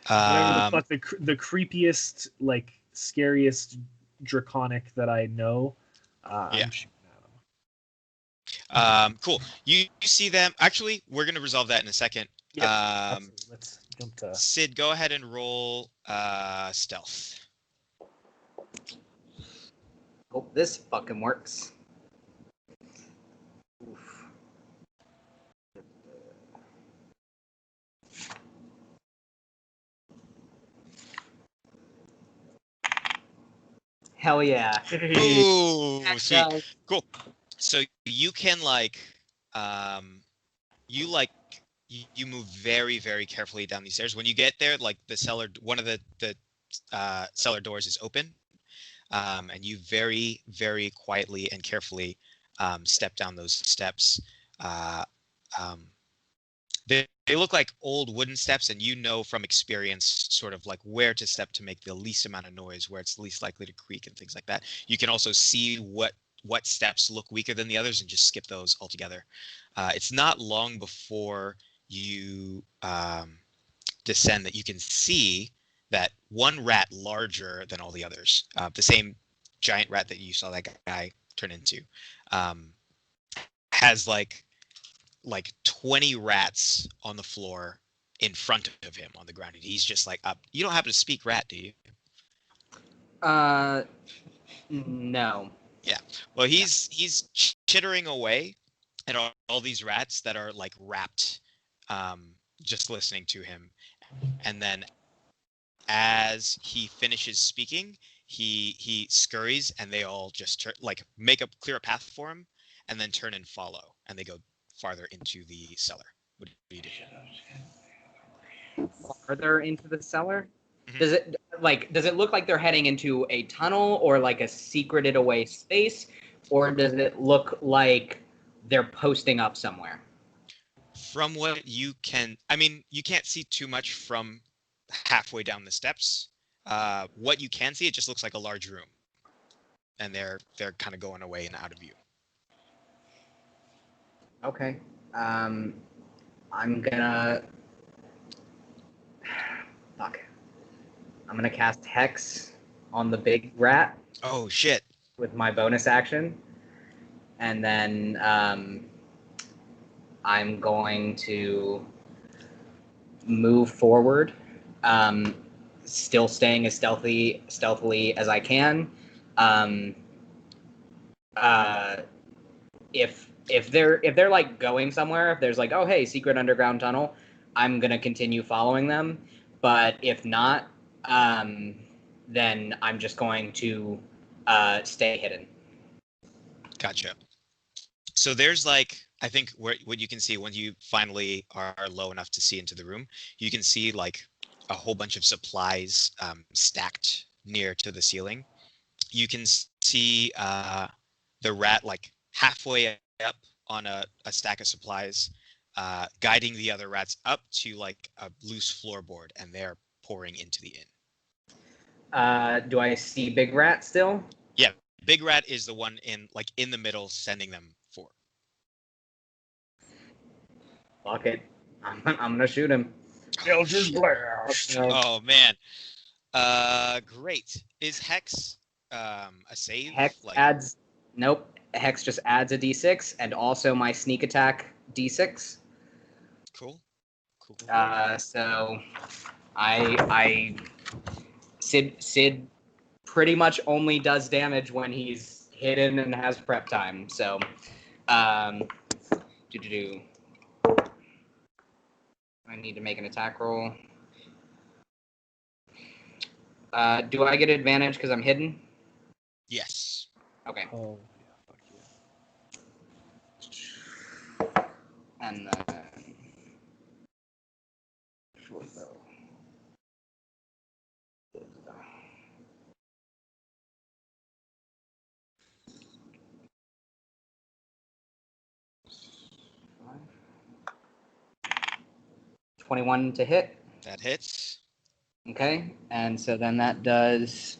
whatever the fuck the creepiest, like scariest Draconic that I know. I'm shooting at them. Cool. You see them. Actually, we're gonna resolve that in a second. Yep, let's don't. Sid, go ahead and roll stealth. hope this fucking works. Oof. Hell yeah. Ooh, sweet. Guys. Cool. So you can like, you move very, very carefully down these stairs. When you get there, like the cellar, one of the cellar doors is open, and you very, very quietly and carefully step down those steps. They look like old wooden steps, and you know from experience sort of like where to step to make the least amount of noise, where it's least likely to creak and things like that. You can also see what steps look weaker than the others and just skip those altogether. It's not long before you descend that you can see that one rat larger than all the others, the same giant rat that you saw that guy turn into, has like 20 rats on the floor in front of him on the ground, and he's just like up. You don't happen to speak rat, do you? No. Yeah. Well, he's chittering away at all these rats that are like wrapped, just listening to him. And then as he finishes speaking, he scurries, and they all just make clear a path for him, and then turn and follow, and they go farther into the cellar. What do you do? Farther into the cellar? Mhm. Does it look like they're heading into a tunnel or like a secreted away space, or does it look like they're posting up somewhere? From what you can, I mean, you can't see too much from halfway down the steps. What you can see, it just looks like a large room, and they're kind of going away and out of view. Okay. I'm gonna. Fuck. I'm gonna cast Hex on the big rat Oh shit! with my bonus action, and then I'm going to move forward, still staying as stealthily as I can. If they're like going somewhere, if there's like, oh hey, secret underground tunnel, I'm gonna continue following them. But if not, then I'm just going to stay hidden. Gotcha. So there's like, I think what you can see when you finally are low enough to see into the room, you can see like a whole bunch of supplies stacked near to the ceiling. You can see the rat like halfway up on a stack of supplies, guiding the other rats up to like a loose floorboard, and they're pouring into the inn. Do I see Big Rat still? Yeah, Big Rat is the one in the middle, sending them forward. Fuck it. I'm gonna shoot him. Eldritch Blast. Oh man. Great. Is Hex a save? Hex adds. Nope. Hex just adds a d6 and also my sneak attack d6. Cool. So Sid pretty much only does damage when he's hidden and has prep time. So I need to make an attack roll. Do I get advantage because I'm hidden? Yes. Okay. Oh, yeah, fuck yeah. And then short bow. 21 to hit. That hits. Okay, and so then that does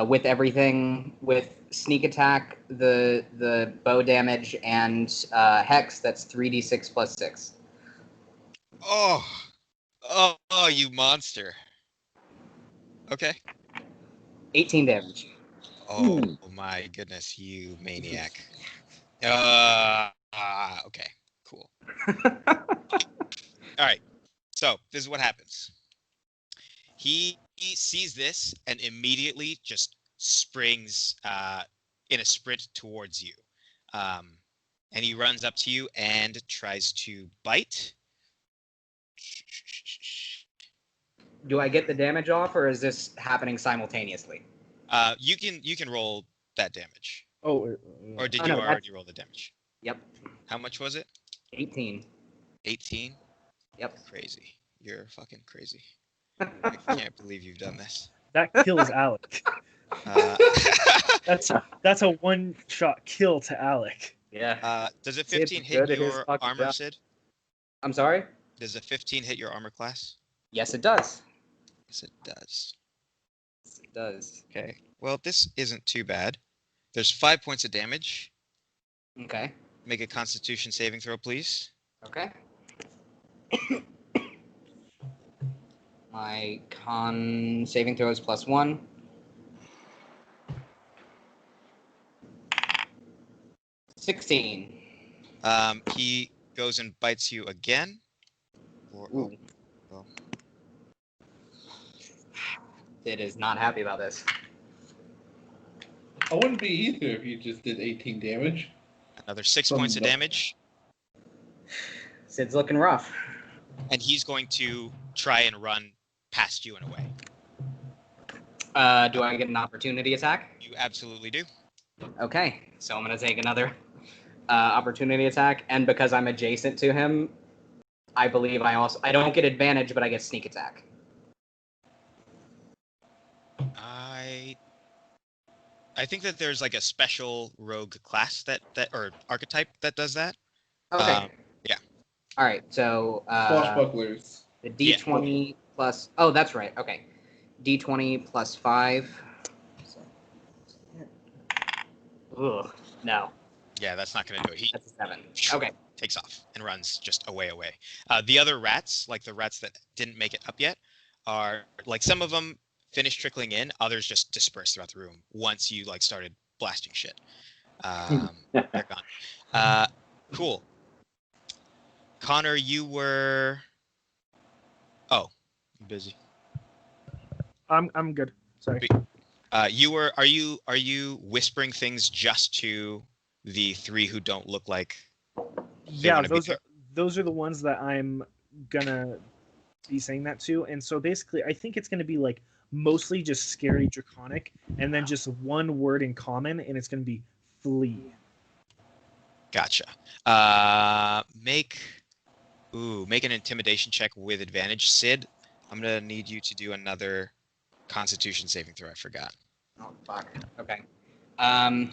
with everything, with sneak attack, the bow damage, and hex. That's 3d6 plus 6. Oh, you monster. Okay. 18 damage. Oh my goodness, you maniac. Okay, cool. All right. So this is what happens. He sees this and immediately just springs in a sprint towards you. And he runs up to you and tries to bite. Do I get the damage off, or is this happening simultaneously? You can roll that damage. Oh, Or did Oh, you no, already roll the damage? Yep. How much was it? 18. 18? Yep. Crazy. You're fucking crazy. I can't believe you've done this. that kills Alec. That's a one-shot kill to Alec. Yeah. Does a Sid's 15 hit good at his your fucking armor, job. Sid? I'm sorry? Does a 15 hit your armor class? Yes, it does. Yes, it does. Yes, it does. Okay. Well, this isn't too bad. There's 5 points of damage. Okay. Make a Constitution saving throw, please. Okay. My con saving throw is +1. 16. He goes and bites you again. Ooh. Well. Sid is not happy about this. I wouldn't be either if you just did 18 damage. Another 6 points of damage. Sid's looking rough. And he's going to try and run past you and away. Do I get an opportunity attack? You absolutely do. Okay, so I'm going to take another opportunity attack, and because I'm adjacent to him, I believe I don't get advantage, but I get sneak attack. I think that there's like a special rogue class that or archetype that does that. Okay. Yeah. All right, so Swashbucklers. the D20 plus... Oh, that's right. Okay. D20 plus 5. Ugh, no. Yeah, that's not going to do it. That's a 7. Okay. Takes off and runs just away. The other rats, like the rats that didn't make it up yet, are like some of them finish trickling in, others just disperse throughout the room once you like started blasting shit. They're gone. Cool. Connor, you were. Oh, I'm busy. I'm good. Sorry. You were. Are you whispering things just to the three who don't look like they Yeah, want to be there? those are the ones that I'm gonna be saying that to. And so basically, I think it's gonna be like mostly just scary draconic, and then just one word in common, and it's gonna be flee. Gotcha. Make an intimidation check with advantage. Sid, I'm gonna need you to do another Constitution saving throw. I forgot. Oh fuck. Okay. I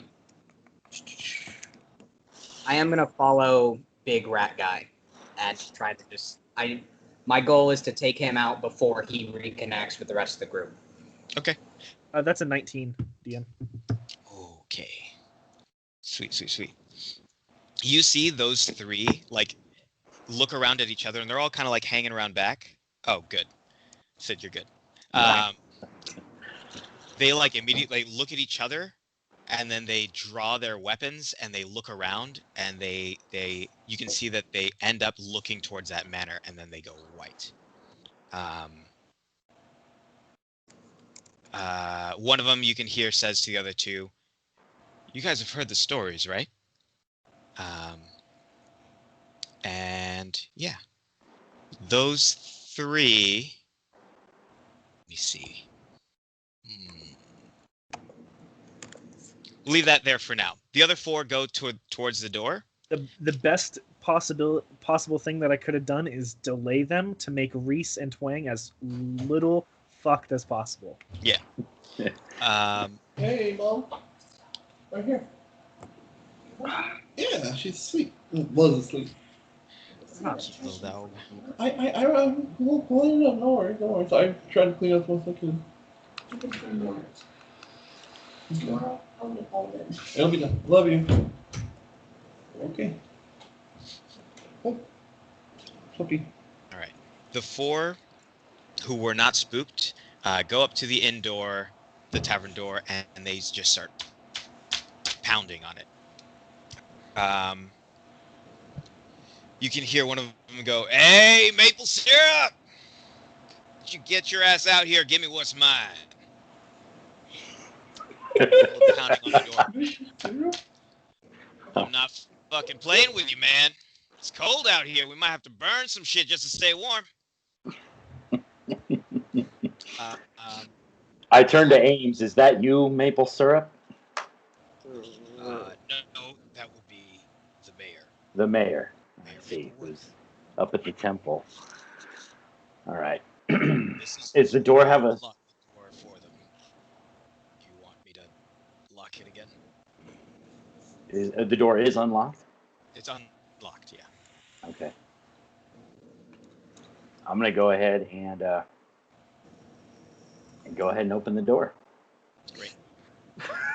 am gonna follow Big Rat Guy and try to just. My goal is to take him out before he reconnects with the rest of the group. Okay. That's a 19, DM. Okay. Sweet. You see those three like look around at each other, and they're all kind of like hanging around back. Oh, good. Sid, you're good. They like immediately look at each other, and then they draw their weapons and they look around, and they you can see that they end up looking towards that manor, and then they go white. One of them you can hear says to the other two, "You guys have heard the stories, right?" And yeah, those three. Let me see. Leave that there for now. The other four go towards the door. The best possible thing that I could have done is delay them to make Reese and Twang as little fucked as possible. Yeah. Hey, Mom. Right here. Yeah, she's asleep. Was asleep. Little dog. We'll clean it up. No worries. I tried to clean up once I could. It'll be done. Love you. Okay. Oh. Puppy. All right. The four who were not spooked go up to the inn door, the tavern door, and they just start pounding on it. You can hear one of them go, "Hey, maple syrup! Did you get your ass out here? Give me what's mine." Pounding on the door. I'm not fucking playing with you, man. It's cold out here. We might have to burn some shit just to stay warm. I turn to Ames. Is that you, maple syrup? No, that would be the mayor. The mayor. Mayor I see. Maplewood. Who's up at the temple. All right. Is the door have a... Lock the door for them. Do you want me to lock it again? The door is unlocked? It's unlocked, yeah. Okay. I'm going to go ahead and go ahead and open the door. Great.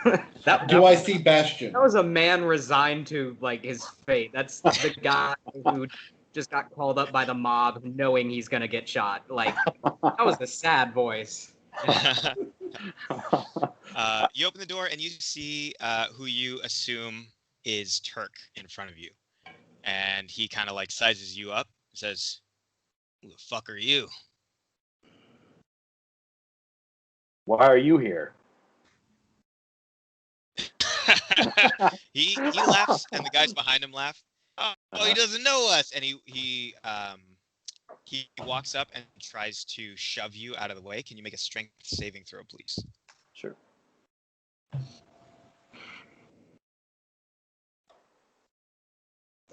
I see Bastion? That was a man resigned to like his fate. That's the guy who just got called up by the mob, knowing he's gonna get shot. Like that was a sad voice. You open the door and you see who you assume is Turk in front of you, and he kind of like sizes you up and says, "Who the fuck are you?" Why are you here? he laughs, and the guys behind him laugh. Oh, he doesn't know us, and he walks up and tries to shove you out of the way. Can you make a strength saving throw, please? Sure.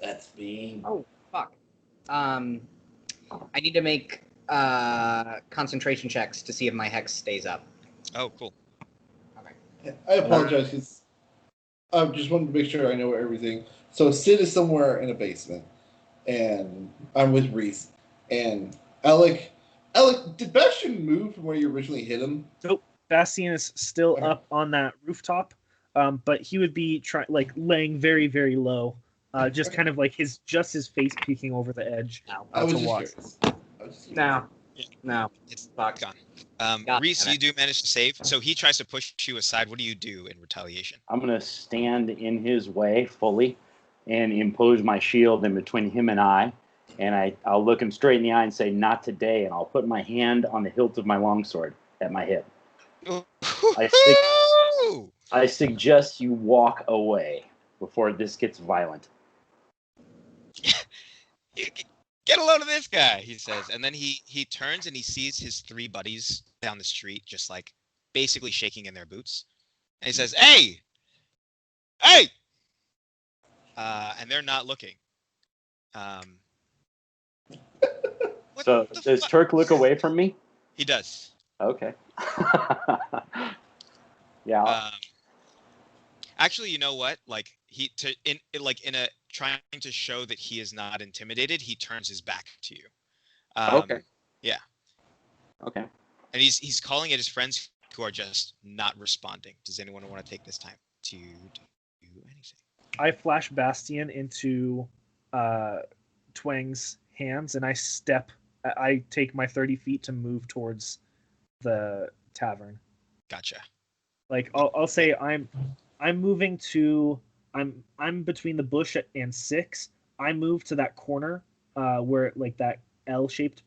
That's mean. Oh fuck. I need to make concentration checks to see if my hex stays up. Oh, cool. Okay. I apologize because I just wanted to make sure I know everything. So Sid is somewhere in a basement, and I'm with Reese. And Alec, did Bastion move from where you originally hit him? Nope. Bastian is still up on that rooftop, but he would be laying very, very low, just kind of like his face peeking over the edge. I was to just watch. curious. No. Yeah. No. It's Fuck. gone. God Reese, damn you do manage to save. So he tries to push you aside. What do you do in retaliation? I'm going to stand in his way fully and impose my shield in between him and I. And I'll look him straight in the eye and say, "Not today." And I'll put my hand on the hilt of my longsword at my hip. I suggest you walk away before this gets violent. Get a load of this guy, he says. And then he turns and he sees his 3 buddies down the street just like basically shaking in their boots. And he says, "Hey! Hey!" And they're not looking. So does Turk look away from me? He does. Okay. Yeah. Actually, you know what? Like in a trying to show that he is not intimidated, he turns his back to you. Okay. Yeah. Okay. And he's calling at his friends who are just not responding. Does anyone want to take this time to do anything? I flash Bastion into Twang's hands, and I take my 30 feet to move towards the tavern. Gotcha. Like I'll say I'm moving to I'm between the bush and 6. I move to that corner where like that L-shaped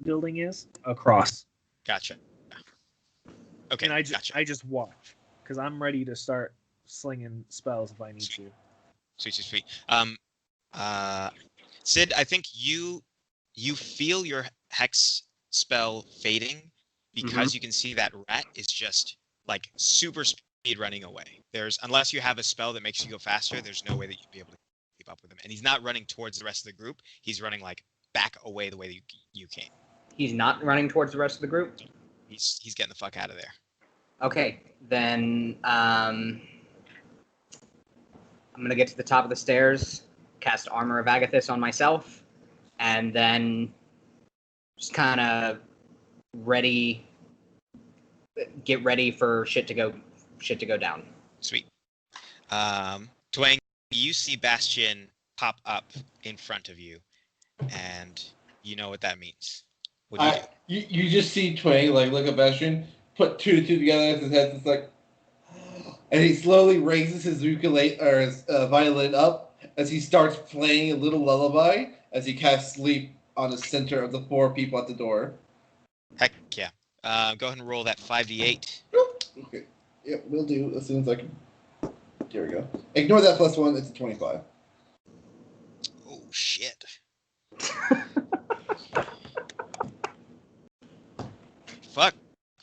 building is across. Gotcha. Okay. And I gotcha. just watch because I'm ready to start slinging spells if I need to. Sweet. Sid, I think you feel your hex spell fading because you can see that rat is just like super speed running away. Unless you have a spell that makes you go faster, there's no way that you'd be able to keep up with him. And he's not running towards the rest of the group. He's running like back away the way that you came. He's not running towards the rest of the group? He's getting the fuck out of there. Okay, then I'm gonna get to the top of the stairs, cast Armor of Agathis on myself, and then just kind of get ready for shit to go down. Sweet. Twang, you see Bastion pop up in front of you, and you know what that means. What do you do? You just see Twang like look at Bastion, put 2 to 2 together as his head. It's like, and he slowly raises his ukulele or his violin up as he starts playing a little lullaby as he casts sleep on the center of the 4 people at the door. Heck yeah. Go ahead and roll that 5d8. Okay. Yep, we'll do as soon as I can. Here we go. Ignore that +1. It's a 25. Oh shit. Fuck,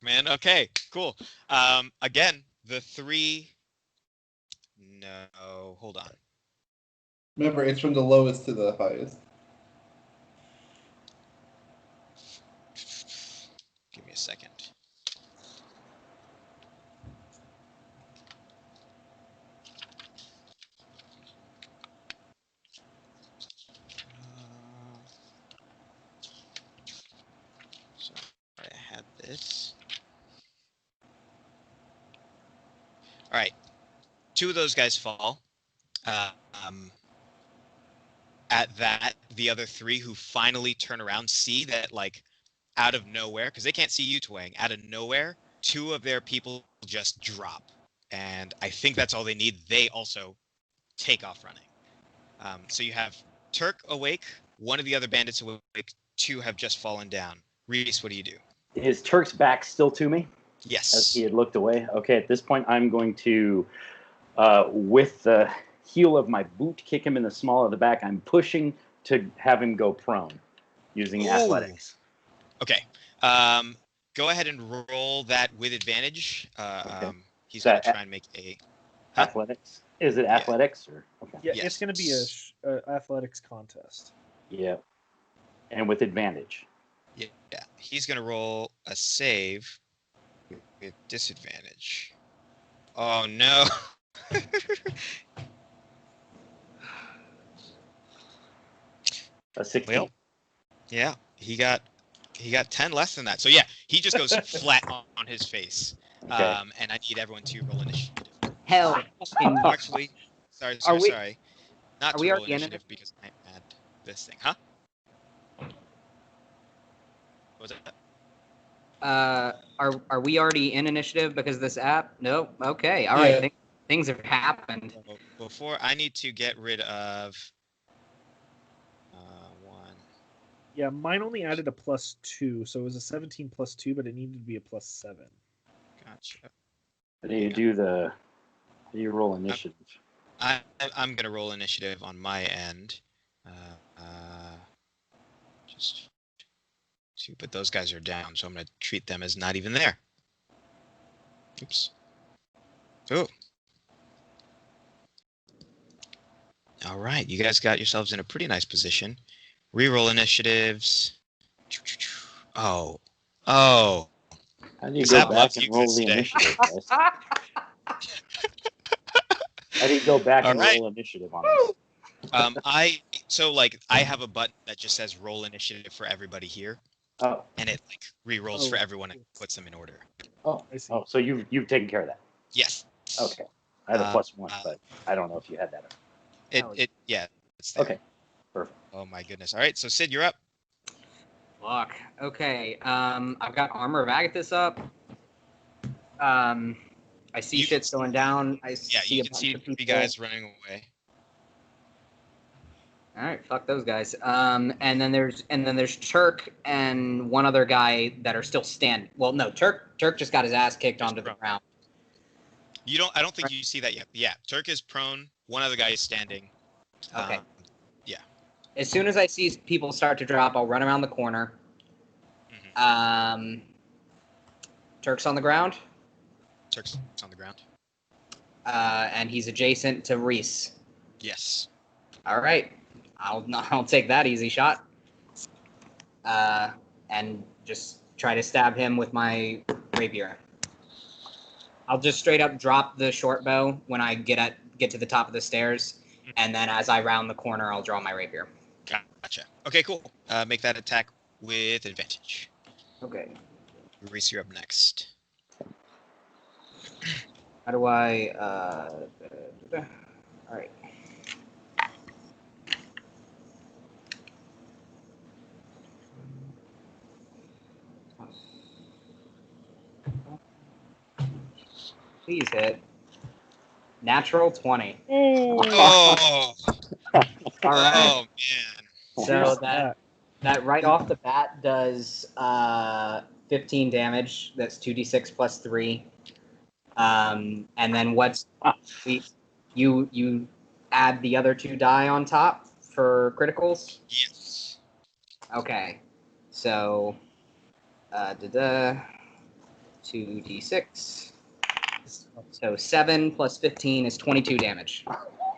man. Okay, cool. Again, the 3. No, hold on. Remember, it's from the lowest to the highest. Give me a second. Sorry, I had this. All right, 2 of those guys fall. At that, the other 3 who finally turn around see that, like, out of nowhere, because they can't see you, Twang, out of nowhere, 2 of their people just drop. And I think that's all they need. They also take off running. So you have Turk awake, 1 of the other bandits awake, 2 have just fallen down. Reese, what do you do? Is Turk's back still to me? Yes. As he had looked away? Okay, at this point, I'm going to, with the heel of my boot, kick him in the small of the back. I'm pushing to have him go prone using athletics. Okay. Go ahead and roll that with advantage. Okay. He's going to try and make a... Athletics? Is it athletics? Or okay. Yeah, Yes. It's going to be a athletics contest. Yeah. And with advantage. Yeah. He's going to roll a save with disadvantage. Oh, no. A 16. Well, yeah, he got 10 less than that. So yeah, he just goes flat on his face. Okay. And I need everyone to roll initiative. Hell, Actually, sorry. Not are to we roll already in initiative because I had this thing. Huh? What was that? are we already in initiative because of this app? No. Okay. All right. Things have happened. So before I need to get rid of one. Yeah, mine only added a +2, so it was a 17 +2, but it needed to be a +7. Gotcha. How do you do the? How do you roll initiative? I'm gonna roll initiative on my end. Just two, but those guys are down, so I'm gonna treat them as not even there. Oops. Oh. All right, you guys got yourselves in a pretty nice position. Reroll initiatives. Oh. How do you Is go that back love and you roll could the say? initiative, guys? How do you go back All and right. roll initiative on this? I have a button that just says roll initiative for everybody here, Oh, and it like re-rolls for Oh, everyone and puts them in order. I see. oh, so you've taken care of that. Yes. Okay, I had a +1, uh, but I don't know if you had that. It's there. Okay, perfect. Oh my goodness. All right, so Sid, you're up. Fuck. Okay. I've got Armor of Agathis up. I see You shit's going down. I Yeah, see you a can bunch see of people. three guys running away. All right, fuck those guys. And then there's Turk and one other guy that are still standing. Well, no, Turk just got his ass kicked onto the ground. I don't think you see that yet. Yeah, Turk is prone. One other guy is standing. Okay. Yeah. As soon as I see people start to drop, I'll run around the corner. Mm-hmm. Turk's on the ground. Turk's on the ground. And he's adjacent to Reese. Yes. All right, I'll take that easy shot. And just try to stab him with my rapier. I'll just straight up drop the short bow when I get to the top of the stairs, and then as I round the corner, I'll draw my rapier. Gotcha. Okay, cool. Make that attack with advantage. Okay. Reese, you're up next. How do I? All right. Please hit. Natural 20. Oh. All right. Oh man. So that right off the bat does 15 damage. That's 2d6 plus 3. And then you add the other 2 die on top for criticals? Yes. Okay. So 2d6. So 7 plus 15 is 22 damage.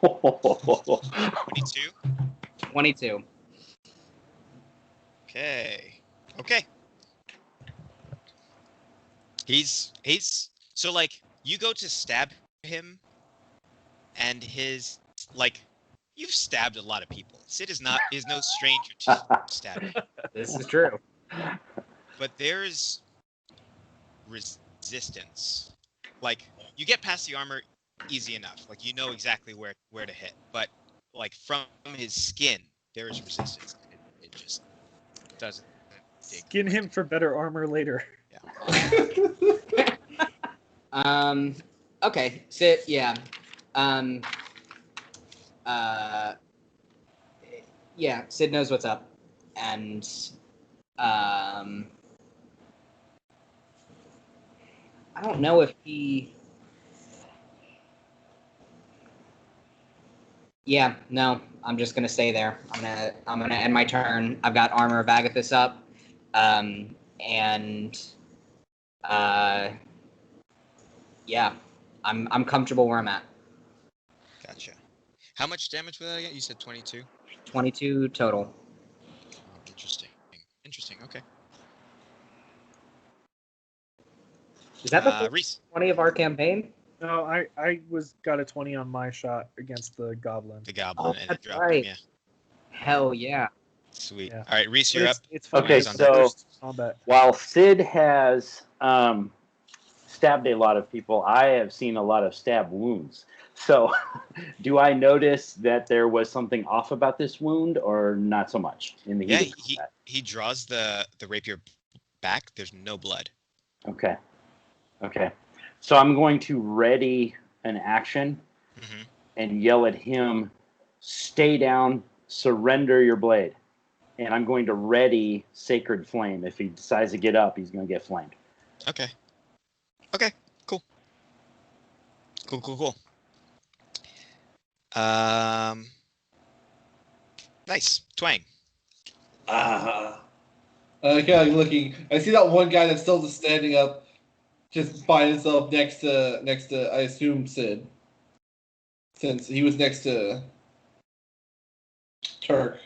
22. 22. Okay. He's so like you go to stab him, and his like you've stabbed a lot of people. Sid is no stranger to stabbing. This is true. But there's resistance. Like you get past the armor easy enough. Like you know exactly where to hit. But like from his skin, there is resistance. It just doesn't dig. Skin him for better armor later. Yeah. Okay. Sit. Yeah. Yeah. Sid knows what's up, and I don't know if he. Yeah. No. I'm just gonna stay there. I'm gonna end my turn. I've got Armor of Agathis up, and yeah, I'm comfortable where I'm at. Gotcha. How much damage did I get? You said 22? 22 total. Oh, interesting. Okay. Is that the first Reese? 20 of our campaign? No, I got a 20 on my shot against the goblin. The goblin, and it That's dropped right. him, yeah. Hell yeah. Sweet. Yeah. All right, Reese, But you're up. it's fine. Okay, It's my so- first combat. While Sid has stabbed a lot of people, I have seen a lot of stab wounds. So, do I notice that there was something off about this wound, or not so much in the heat of combat? He draws the rapier back. There's no blood. Okay. So I'm going to ready an action Mhm. and yell at him, "Stay down, surrender your blade." And I'm going to ready Sacred Flame. If he decides to get up, he's going to get flamed. Okay. Okay. Cool. Cool. Nice. Twang. Ah. I kind of looking. I see that one guy that's still just standing up, just by himself next to I assume Sid, since he was next to Turk.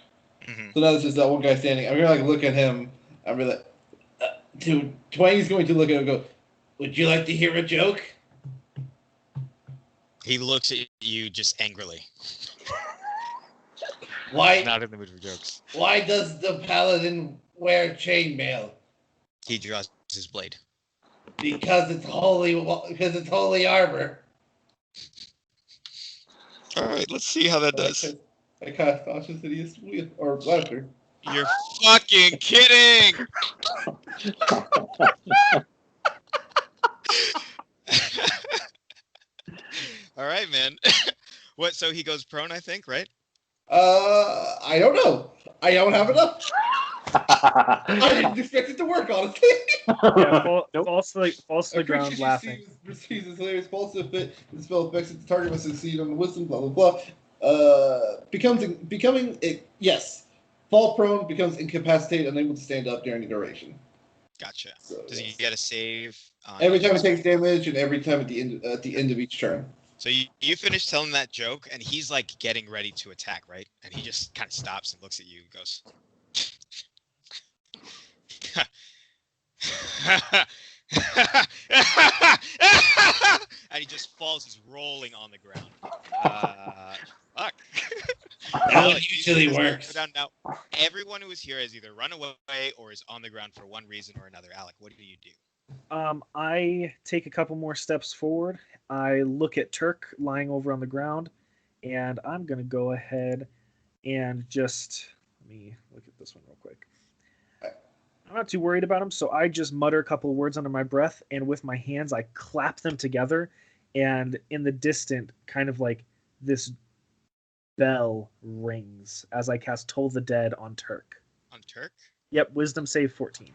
Hmm. So now there's just that one guy standing. I'm gonna like look at him. I'm really, dude. Twang's going to look at him and go, "Would you like to hear a joke?" He looks at you just angrily. Why? Not in the mood for jokes. Why does the paladin wear chainmail? He draws his blade. Because it's holy. Because it's holy armor. All right, let's see how that does. I cast cautious hideous wheel or laughter. You're fucking kidding! All right, man. What? So he goes prone, I think, right? I don't know. I don't have enough. I didn't expect it to work, honestly. Yeah, Nope. falls to the ground laughing. Receives this hilarious false to fit. The spell affects its target must succeed on the wisdom. Blah blah blah. Becoming yes. Fall prone, becomes incapacitated, unable to stand up during the duration. Gotcha. So, Does he yes. get a save? On Every time it takes damage, and every time at the end of each turn. So you finish telling that joke, and he's like getting ready to attack, right? And he just kind of stops and looks at you and goes, and he just falls. He's rolling on the ground. Fuck. That one usually works. Now, everyone who is here has either run away or is on the ground for one reason or another. Alec, what do you do? I take a couple more steps forward. I look at Turk lying over on the ground, and I'm gonna go ahead and just let me look at this one real quick. I'm not too worried about him, so I just mutter a couple of words under my breath, and with my hands I clap them together, and in the distant, kind of like this bell rings as I cast Toll the Dead on Turk. On Turk? Yep, Wisdom save 14.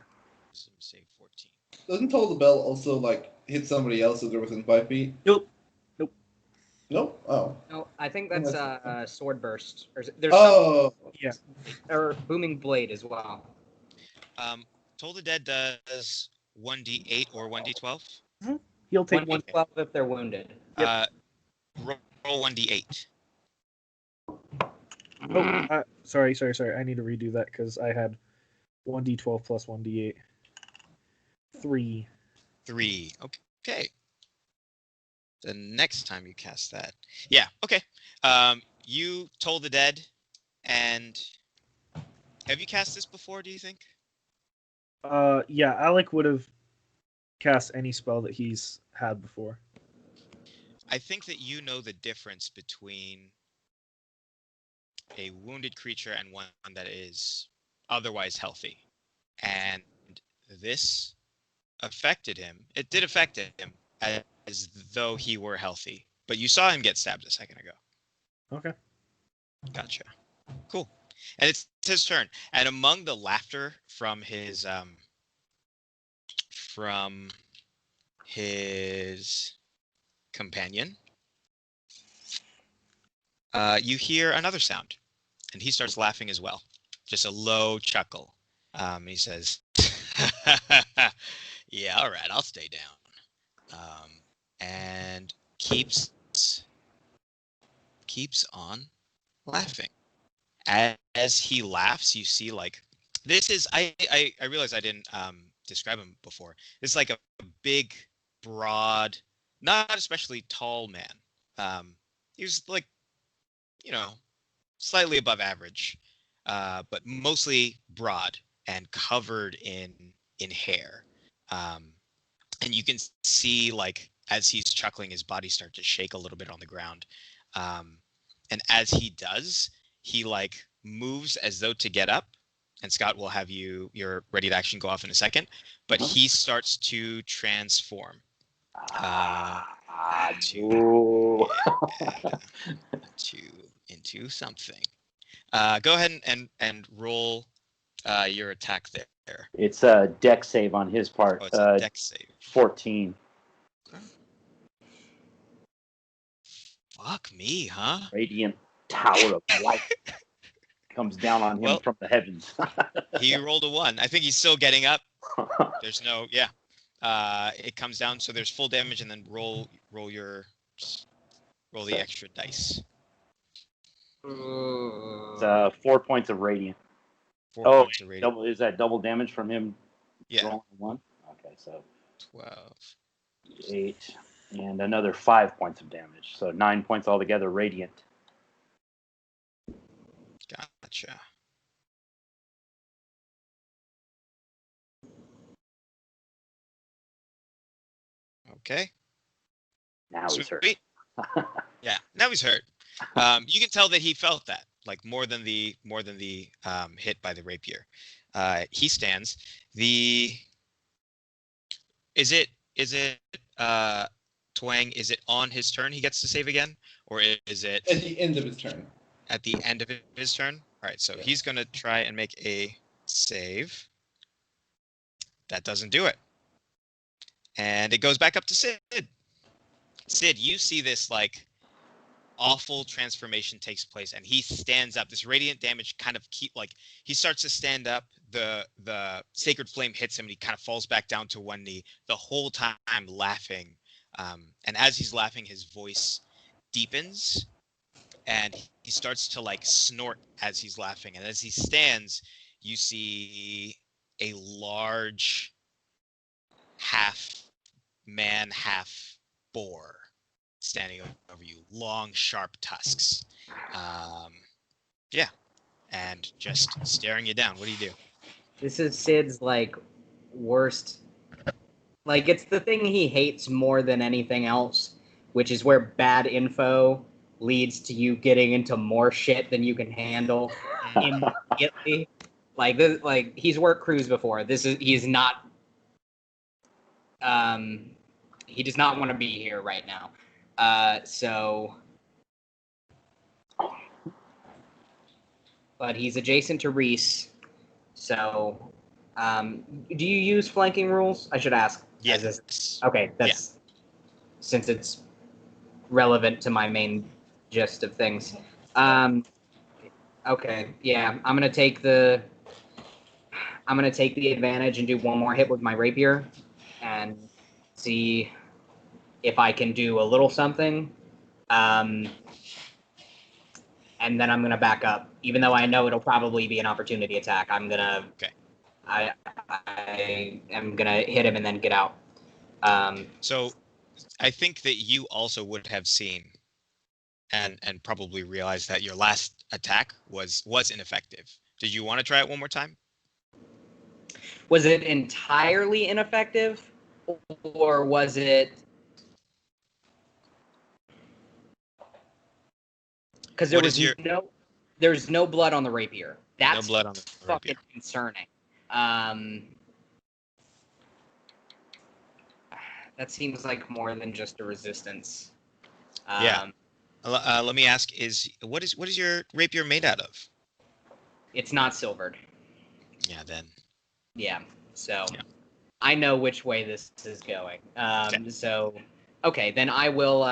Wisdom save 14. Doesn't Toll the Bell also like hit somebody else if they're within 5 feet? Nope. Nope. Oh. No, I think that's sword burst. Or there's Yeah. or booming blade as well. Toll the Dead does 1d8 or 1d12. He'll take 1d12 if they're wounded. Yep. Roll 1d8. Oh, sorry. I need to redo that because I had 1d12 plus 1d8. 3. 3. Okay. The next time you cast that. Yeah, okay. You Toll the Dead, and have you cast this before, do you think? Yeah, Alec would have cast any spell that he's had before. I think that you know the difference between a wounded creature and one that is otherwise healthy. And this affected him. It did affect him as though he were healthy. But you saw him get stabbed a second ago. Okay. Gotcha. Cool. And it's his turn. And among the laughter from his companion, you hear another sound, and he starts laughing as well. Just a low chuckle. He says, "Yeah, all right, I'll stay down," and keeps on laughing. As he laughs, you see like this is I realize I didn't describe him before. It's like a big, broad, not especially tall man. He was like, slightly above average, but mostly broad and covered in hair. And you can see like as he's chuckling, his body start to shake a little bit on the ground. And as he does, he like moves as though to get up. And Scott will have your ready to action go off in a second, but he starts to transform. Ooh. into something. Go ahead and roll your attack there. It's a deck save on his part. Oh, it's a deck save. 14. Okay. Fuck me, huh? Radiant tower of light comes down on him from the heavens. He rolled a 1. I think he's still getting up. There's no, it comes down, so there's full damage, and then roll the extra dice. It's 4 points of radiant. 4 points of radiant. Is that double damage from him? Yeah. Rolling 1. Okay, so 12. 8 and another 5 points of damage. So 9 points altogether radiant. Gotcha. Okay. Now he's hurt. Yeah, now he's hurt. You can tell that he felt that, like more than the hit by the rapier. He stands. Is it Twang? Is it on his turn he gets to save again, or is it at the end of his turn? At the end of his turn. All right, so he's gonna try and make a save. That doesn't do it, and it goes back up to Sid. Sid, you see this like awful transformation takes place, and he stands up. This radiant damage kind of he starts to stand up. The sacred flame hits him, and he kind of falls back down to one knee, the whole time laughing. And as he's laughing, his voice deepens, and he starts to like snort as he's laughing. And as he stands, you see a large half man, half boar standing over you, long, sharp tusks. And just staring you down. What do you do? This is Sid's like worst. Like it's the thing he hates more than anything else, which is where bad info leads to you getting into more shit than you can handle immediately. Like this, like he's worked crews before. He's not. He does not want to be here right now. But he's adjacent to Reese. So, do you use flanking rules? I should ask. Yes. Okay, since it's relevant to my main gist of things. Okay, yeah, I'm gonna take the advantage and do one more hit with my rapier, and see if I can do a little something. And then I'm gonna back up, even though I know it'll probably be an opportunity attack. I'm gonna. Okay. I am gonna hit him and then get out. So, I think that you also would have seen, and probably realized that your last attack was ineffective. Did you want to try it one more time? Was it entirely ineffective, or was it? Because there's no blood on the rapier. That's no blood on the fucking rapier. Concerning. That seems like more than just a resistance. Let me ask: what is your rapier made out of? It's not silvered. Yeah, then. Yeah. So, I know which way this is going. Okay. So, okay, then I will.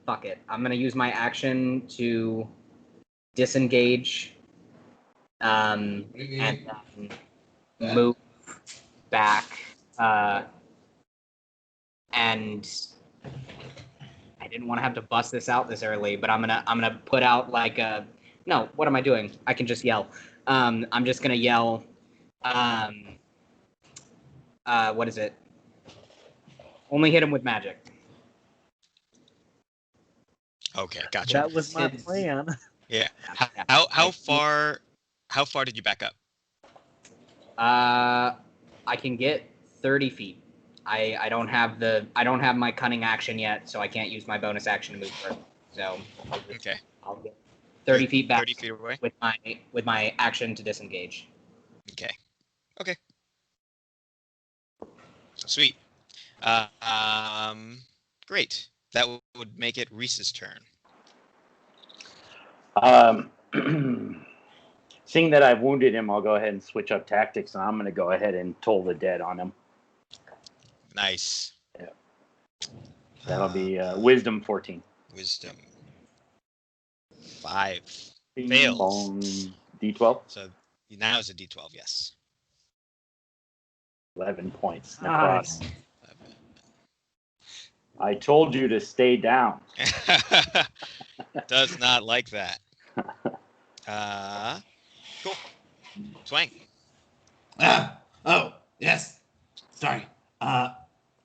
Fuck it. I'm gonna use my action to disengage. And then move back. And I didn't want to have to bust this out this early, but I'm gonna put out like a. No, what am I doing? I can just yell. I'm just gonna yell. What is it? Only hit him with magic. Okay, gotcha. That was my plan. Yeah. How far did you back up? I can get 30 feet. I don't have my cunning action yet, so I can't use my bonus action to move further. So I'll get 30 feet back 30 feet away with my action to disengage. Okay. Sweet. Great. That would make it Reese's turn. Seeing that I've wounded him, I'll go ahead and switch up tactics, and I'm going to go ahead and toll the dead on him. Nice. Yeah. That'll be Wisdom 14. Wisdom 5. Bing Fails. bong. D12. So now it's a D12. Yes. 11 points. Nice. Necrotic. I told you to stay down. Does not like that. Cool. Twang. Oh, yes. Sorry. I'm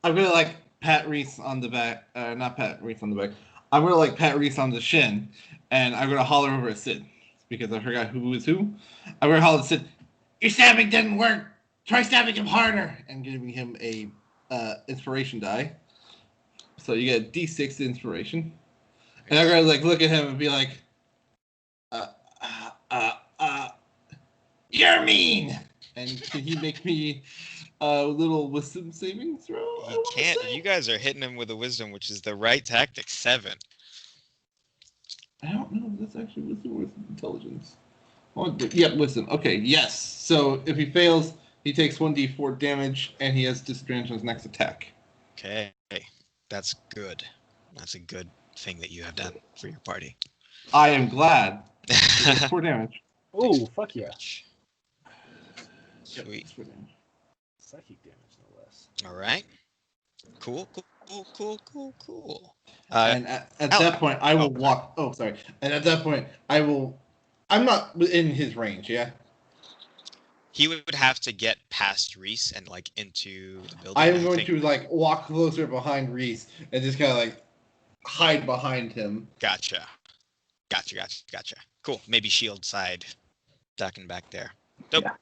gonna like pat Reese on the back. Not pat Reese on the back. I'm gonna like pat Reese on the shin, and I'm gonna holler over at Sid because I forgot who was who. I'm gonna holler at Sid. Your stabbing didn't work. Try stabbing him harder, and giving him a inspiration die. So you get a D6 inspiration, and I'm gonna like look at him and be like, you're mean. And can he make me a little wisdom saving throw? He can't. You guys are hitting him with a wisdom, which is the right tactic. 7. I don't know if that's actually wisdom or intelligence. Yeah, wisdom. Okay, yes. So if he fails, he takes 1d4 damage, and he has disadvantage on his next attack. Okay. That's good. That's a good thing that you have done for your party. I am glad. He takes 4 damage. Oh, fuck yeah. Sweet. Yep, 4 damage. Psychic damage, no less. All right. Cool. And at that point, I will walk. Oh, sorry. And at that point, I'm not in his range, yeah? He would have to get past Reese and like into the building. I'm going to like walk closer behind Reese and just kind of like hide behind him. Gotcha. Cool. Maybe shield side, ducking back there. Dope. Yeah.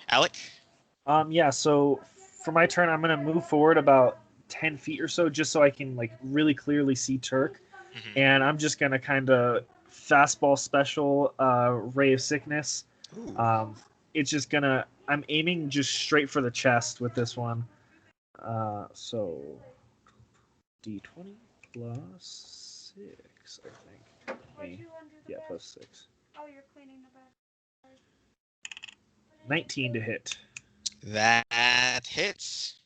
Alec? Yeah, so for my turn, I'm going to move forward about 10 feet or so just so I can like really clearly see Turk. Mm-hmm. And I'm just going to kind of fastball special Ray of Sickness. It's just going to... I'm aiming just straight for the chest with this one. So D20 plus 6, I think. Yeah, plus 6. Oh, you're cleaning the back. 19 to hit. That hits.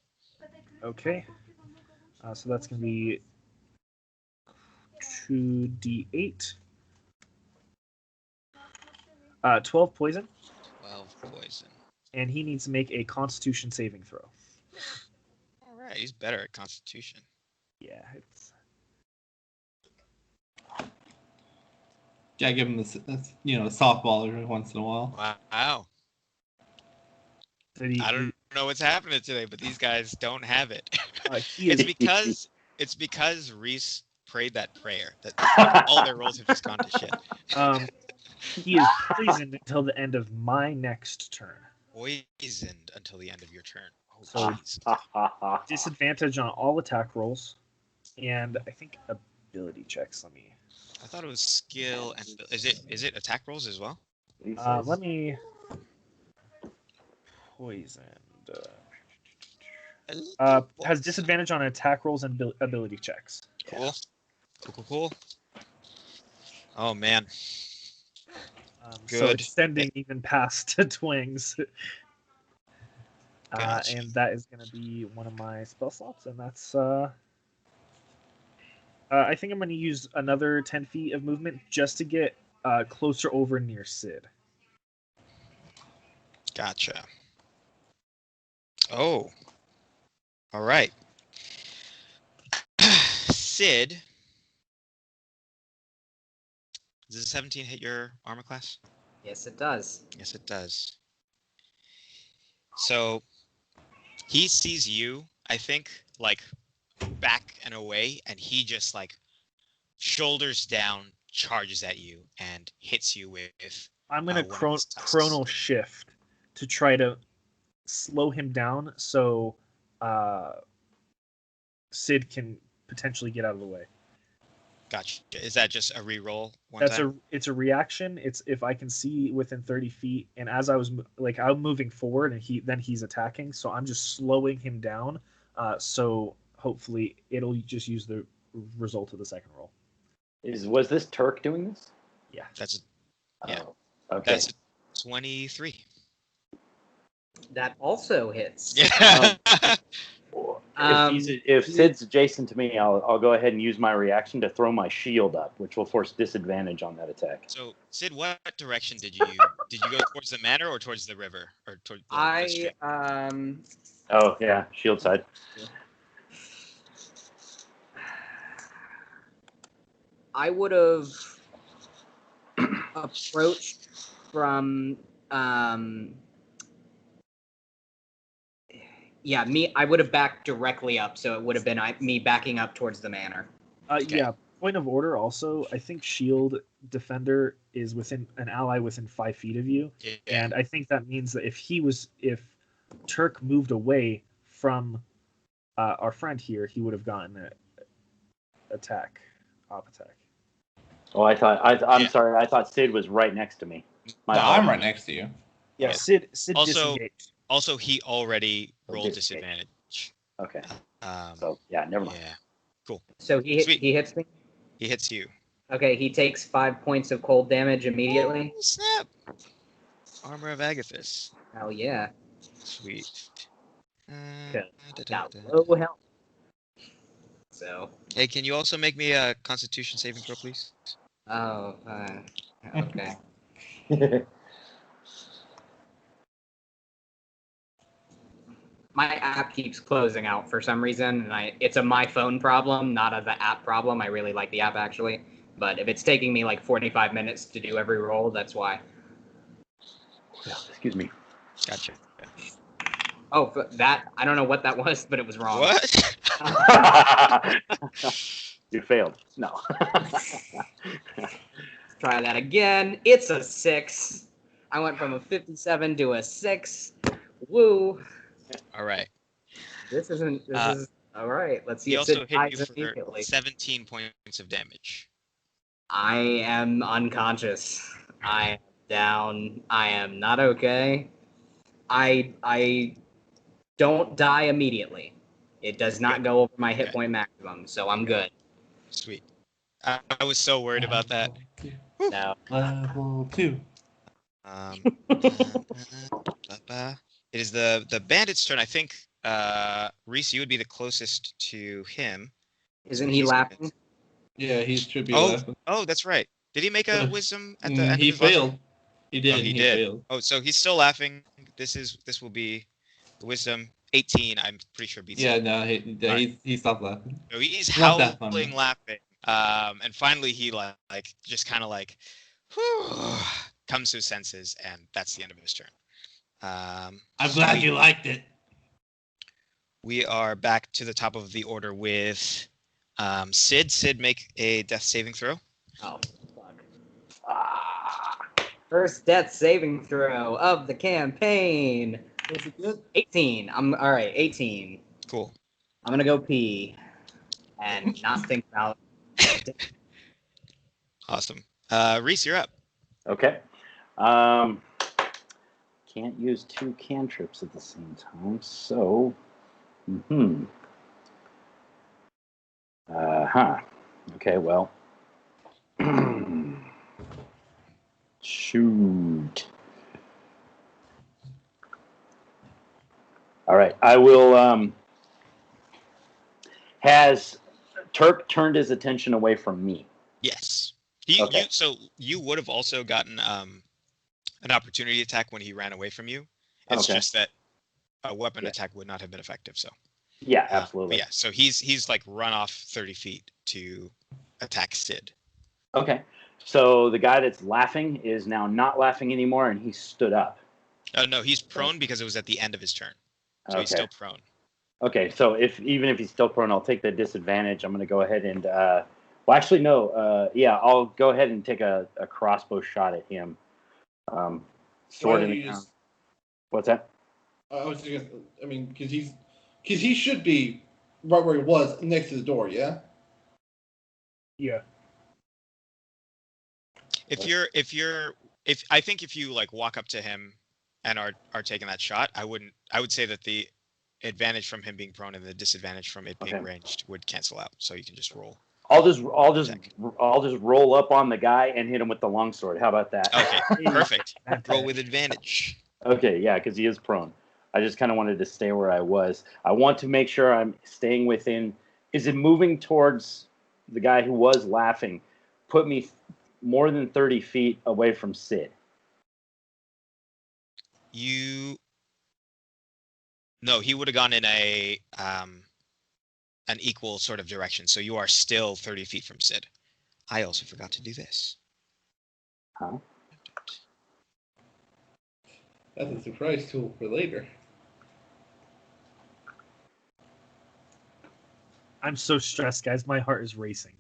Okay. So that's going to be 2d8. 12 poison. 12 poison. And he needs to make a Constitution saving throw. All right, he's better at Constitution. Yeah, it's... Yeah, give him this, a softball every once in a while. Wow. I don't know what's happening today, but these guys don't have it. It's because Reese prayed that prayer that all their rolls have just gone to shit. He is poisoned until the end of my next turn. Poisoned until the end of your turn. Oh, So- jeez. Disadvantage on all attack rolls, and I think ability checks. Let me. I thought it was skill and is it attack rolls as well? Let me. Poisoned. Has disadvantage on attack rolls and ability checks. Cool. Oh man. So Good. extending even past to Twings. Gotcha. And that is going to be one of my spell slots, and that's... I think I'm going to use another 10 feet of movement just to get closer over near Sid. Gotcha. Oh. All right. Sid. Does a 17 hit your armor class? Yes, it does. Yes, it does. So he sees you, I think, like back and away, and he just like shoulders down, charges at you, and hits you with. I'm going to one of his tusks. chronal shift to try to slow him down so Sid can potentially get out of the way. Gotcha. Is that just a re-roll? It's a reaction. It's if I can see within 30 feet, and as I'm moving forward, and he's attacking, so I'm just slowing him down So hopefully it'll just use the result of the second roll. Was this Turk doing this? Yeah. That's yeah. Oh, okay. That's 23. That also hits. Yeah. If Sid's adjacent to me, I'll go ahead and use my reaction to throw my shield up, which will force disadvantage on that attack. So Sid, what direction did you go towards the manor or towards the river or toward the stream? Oh yeah, shield side. I would have approached from I would have backed directly up, so it would have been me backing up towards the manor. Okay. Yeah. Point of order. Also, I think shield defender is within an ally within 5 feet of you, and I think that means that if Turk moved away from our friend here, he would have gotten an op attack. Oh, I'm sorry. I thought Sid was right next to me. I'm right next to you. Yeah, Sid Also, disengaged. Also, he already rolled disadvantage. Okay. So yeah, never mind. Yeah. Cool. So he hits me. He hits you. Okay, he takes 5 points of cold damage immediately. Oh, snap! Armor of Agathis. Hell yeah. Sweet. Got low health. So. Hey, can you also make me a Constitution saving throw, please? Oh, okay. My app keeps closing out for some reason, and it's a my phone problem, not the app problem. I really like the app actually, but if it's taking me like 45 minutes to do every roll, that's why. Excuse me. Gotcha. Oh, that I don't know what that was, but it was wrong. What? You failed. No. Try that again. It's a 6. I went from a 57 to a 6. Woo. All right. This is all right. Let's see. He if also it hit you dies for immediately. 17 points of damage. I am unconscious. I am down. I am not okay. I don't die immediately. It does not go over my hit point maximum, so I'm good. Sweet. I was so worried about that. No. Level 2. It is the bandit's turn. I think Reese, you would be the closest to him. Isn't he laughing? Yeah, he should be laughing. Oh, that's right. Did he make a wisdom at the end? He of his failed. last... He did. Oh, he did. Failed. Oh, so he's still laughing. This will be the wisdom 18. I'm pretty sure beats. Yeah, no, he stopped laughing. No, he's howling, laughing. And finally he like just kind of like comes to his senses, and that's the end of his turn. I'm glad you liked it. We are back to the top of the order with Sid. Sid, make a death saving throw. Oh, fuck. First death saving throw of the campaign. Was it good? 18. I'm all right. 18. Cool. I'm gonna go pee and not think about it. Awesome. Reese, you're up. Okay. Can't use 2 cantrips at the same time, so. Okay, well. Shoot. All right, I will. Has Turk turned his attention away from me? Yes. Okay. So you would have also gotten an opportunity attack when he ran away from you. It's just that a weapon attack would not have been effective. So. Yeah, absolutely. Yeah, so he's like run off 30 feet to attack Sid. Okay, so the guy that's laughing is now not laughing anymore, and he stood up. Oh no, he's prone because it was at the end of his turn, so he's still prone. Okay, so even if he's still prone, I'll take the disadvantage. I'm going to go ahead and well, actually no. I'll go ahead and take a crossbow shot at him. Sword in the ground. What's that? I was just, I mean, because he should be right where he was next to the door. Yeah. Yeah. If I think if you like walk up to him and are taking that shot, I would say that advantage from him being prone and the disadvantage from it being Okay. ranged would cancel out. So you can just roll. I'll just Check. roll up on the guy and hit him with the longsword. How about that? Okay, perfect. Fantastic. Roll with advantage. Okay, yeah, because he is prone. I just kind of wanted to stay where I was. I want to make sure I'm staying within. Is it moving towards the guy who was laughing? Put me more than 30 feet away from Sid. No, he would have gone in an equal sort of direction. So you are still 30 feet from Sid. I also forgot to do this. Huh? That's a surprise tool for later. I'm so stressed, guys. My heart is racing.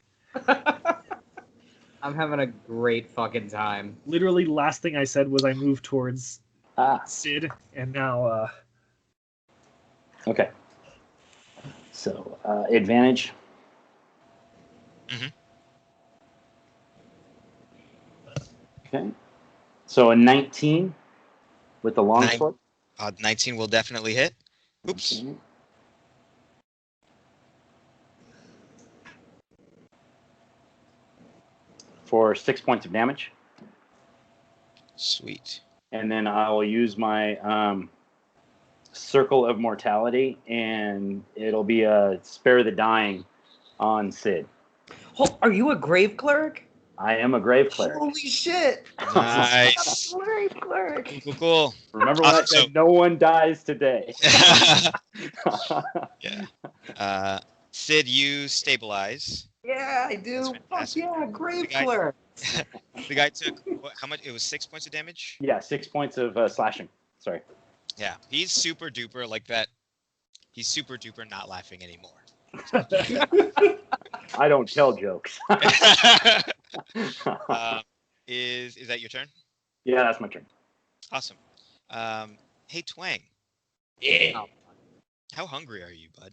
I'm having a great fucking time. Literally, last thing I said was I moved towards Ah, Sid, and now okay. So, advantage. Mhm. Okay. So a 19 with the longsword. 19 will definitely hit. Oops. Okay. For 6 points of damage. Sweet. And then I will use my Circle of Mortality, and it'll be a Spare the Dying on Sid. Oh, are you a grave cleric? I am a grave cleric. Holy shit! Nice. Grave cleric. Cool. Remember when I Awesome, said no one dies today? Yeah. Sid, you stabilize. Yeah, I That's do. Fuck fantastic. yeah, grave The guy- cleric. The guy took how much? It was 6 points of damage. Yeah, 6 points of slashing. Sorry. Yeah, he's super duper like that. He's super duper not laughing anymore. I don't tell jokes. Is that your turn? Yeah, that's my turn. Awesome. Hey Twang, Yeah. how hungry are you, bud?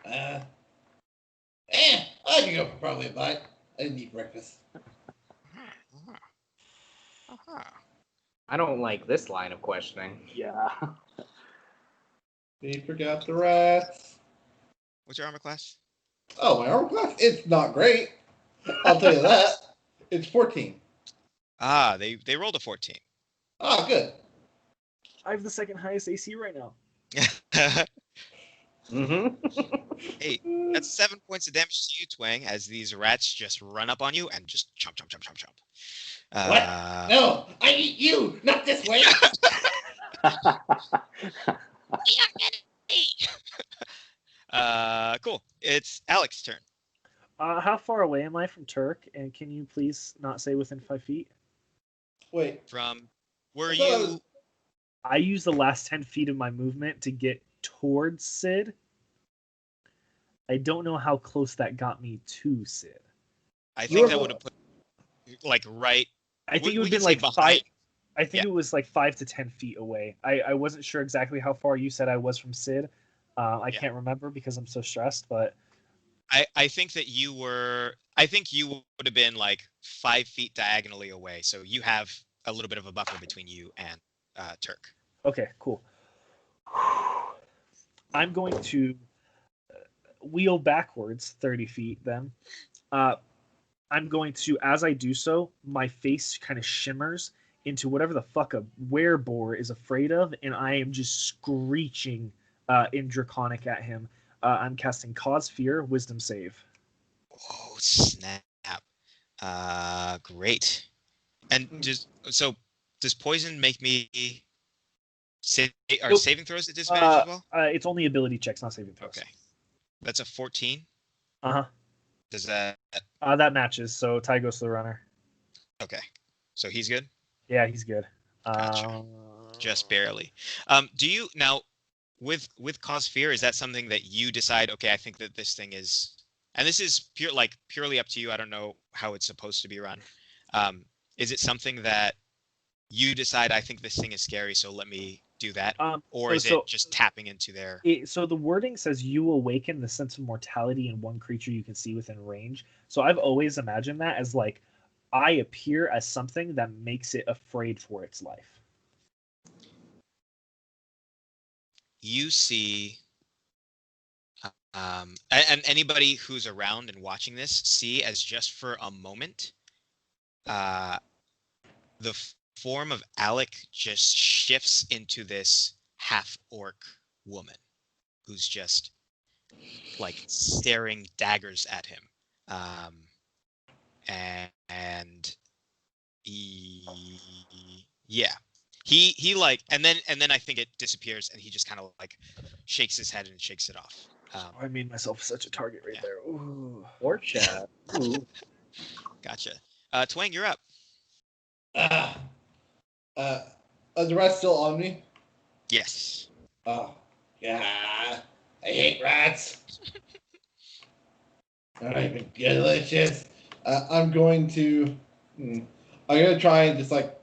I can go for probably a bite. I didn't eat breakfast. I don't like this line of questioning. Yeah. He forgot the rats. What's your armor class? Oh, my armor class? It's not great. I'll tell you that. It's 14. Ah, they rolled a 14. Ah, good. I have the second highest AC right now. Mm-hmm. Hey, that's 7 points of damage to you, Twang, as these rats just run up on you and just chomp, chomp, chomp, chomp, chomp. What? No, I eat you, not this way. Cool. It's Alex's turn. How far away am I from Turk? And can you please not say within 5 feet? Wait. From were I thought I you? was- I use the last 10 feet of my movement to get towards Sid. I don't know how close that got me to Sid. I think that would have put like right. I think it we would have been can say like behind. 5. I think it was like 5 to 10 feet away. I wasn't sure exactly how far you said I was from Sid. I Yeah. can't remember because I'm so stressed, but I think that you were. I think you would have been like 5 feet diagonally away. So you have a little bit of a buffer between you and Turk. okay, cool. I'm going to wheel backwards 30 feet then. I'm going to, as I do so, my face kind of shimmers into whatever the fuck a werebore is afraid of, and I am just screeching in Draconic at him. I'm casting Cause Fear, Wisdom Save. Oh snap! Great. And just so, does poison make me are Nope. saving throws at disadvantage as well? It's only ability checks, not saving throws. Okay, that's a 14. Uh-huh. Does that? That matches, so Ty goes to the runner. Okay, so he's good. Yeah, he's good. Gotcha. Just barely. Do you now with cause fear? Is that something that you decide? Okay, I think that this thing is, and this is purely up to you. I don't know how it's supposed to be run. Is it something that you decide? I think this thing is scary, so let me do that, or is it just tapping into their? So the wording says you awaken the sense of mortality in one creature you can see within range. So I've always imagined that as like I appear as something that makes it afraid for its life. You see And anybody who's around and watching this see as just for a moment, the form of Alec just shifts into this half-orc woman who's just like staring daggers at him. And yeah, he like, and then I think it disappears, and he just kind of like shakes his head and shakes it off. I made myself such a target right there. Ooh. Orcha. Ooh. Gotcha. Twang, you're up. Ah. Are the rats still on me? Yes. Oh, yeah. I hate rats. All right, but delicious. I'm going to. I'm gonna try and just like.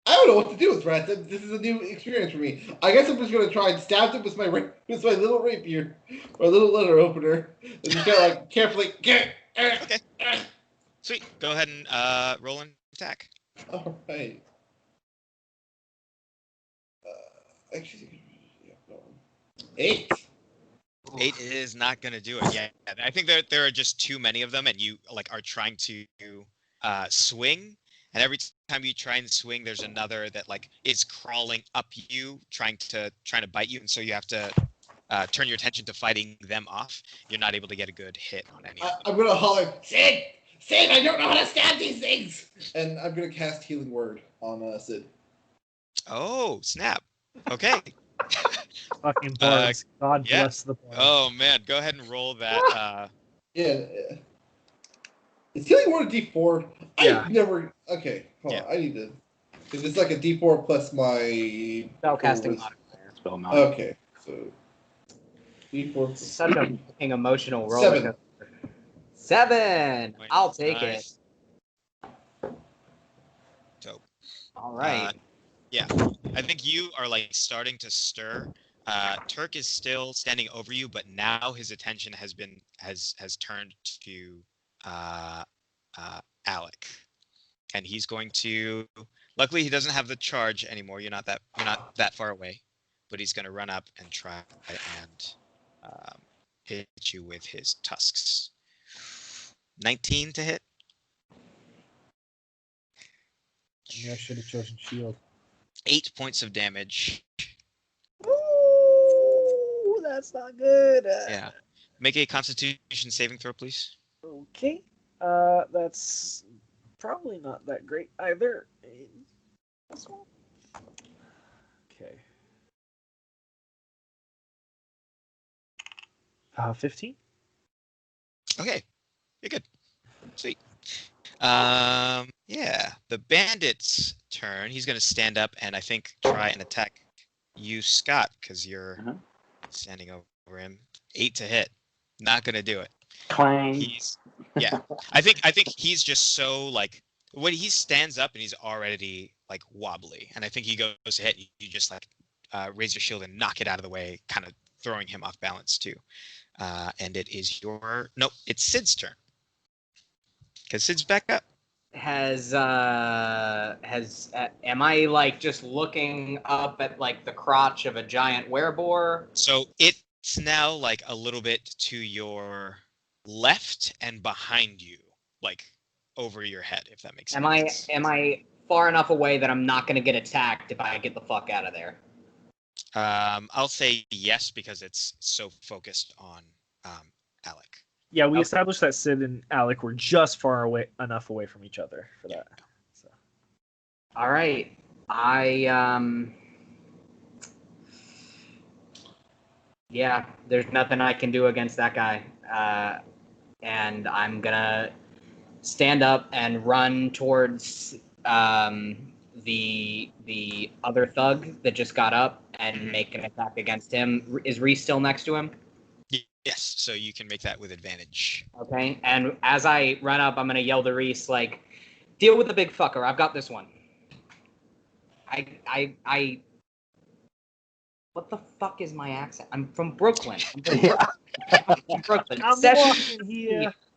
I don't know what to do with rats. This is a new experience for me. I guess I'm just gonna try and stab them with my little rapier, or little letter opener, and just kind of like carefully. Okay. Sweet. Go ahead and roll an attack. All right. Actually, yeah, no. 8. 8 is not gonna do it. Yeah, I think there are just too many of them, and you like are trying to swing, and every time you try and swing, there's another that like is crawling up you, trying to bite you, and so you have to turn your attention to fighting them off. You're not able to get a good hit on any of them. I'm gonna holler, Sid! Sid, I don't know how to stab these things! And I'm gonna cast Healing Word on Sid. Oh, snap. Okay. Fucking bards. God yeah. bless the bards. Oh man, go ahead and roll that. Yeah. Is Healing Word a D4? Yeah. I never. Okay, hold on. I need to. Because it's like a D4 plus my. Spellcasting modifier. Spell modifier. Okay, so. D4. Such a fucking emotional roller 7. coaster. 7. I'll take it. Dope. All right. Yeah, I think you are like starting to stir. Turk is still standing over you, but now his attention has turned to Alec, and he's going to. Luckily, he doesn't have the charge anymore. You're not that far away, but he's going to run up and try and hit you with his tusks. 19 to hit. Maybe I should have chosen shield. 8 points of damage. Ooh, that's not good. Yeah. Make a Constitution saving throw, please. Okay. That's probably not that great either. This one. Okay. 15. Okay, you're good. Sweet. Yeah, the bandit's turn. He's gonna stand up and I think try and attack you, Scott, because you're standing over him. 8 to hit. Not gonna do it. Clang. I think he's just so like when he stands up and he's already like wobbly, and I think he goes to hit. You just like raise your shield and knock it out of the way, kind of throwing him off balance too. And it is it's Sid's turn. Because Sid's back up. Am I like just looking up at like the crotch of a giant wereboar? So it's now like a little bit to your left and behind you, like over your head, if that makes sense. Am I far enough away that I'm not going to get attacked if I get the fuck out of there? I'll say yes because it's so focused on Alec. Yeah, we established that Sid and Alec were just far enough away from each other for that. So. All right, yeah, there's nothing I can do against that guy, and I'm gonna stand up and run towards the other thug that just got up and make an attack against him. Is Reese still next to him? Yes, so you can make that with advantage. Okay, and as I run up, I'm gonna yell to Reese, like, deal with the big fucker. I've got this one. What the fuck is my accent? I'm from Brooklyn. I'm from Brooklyn.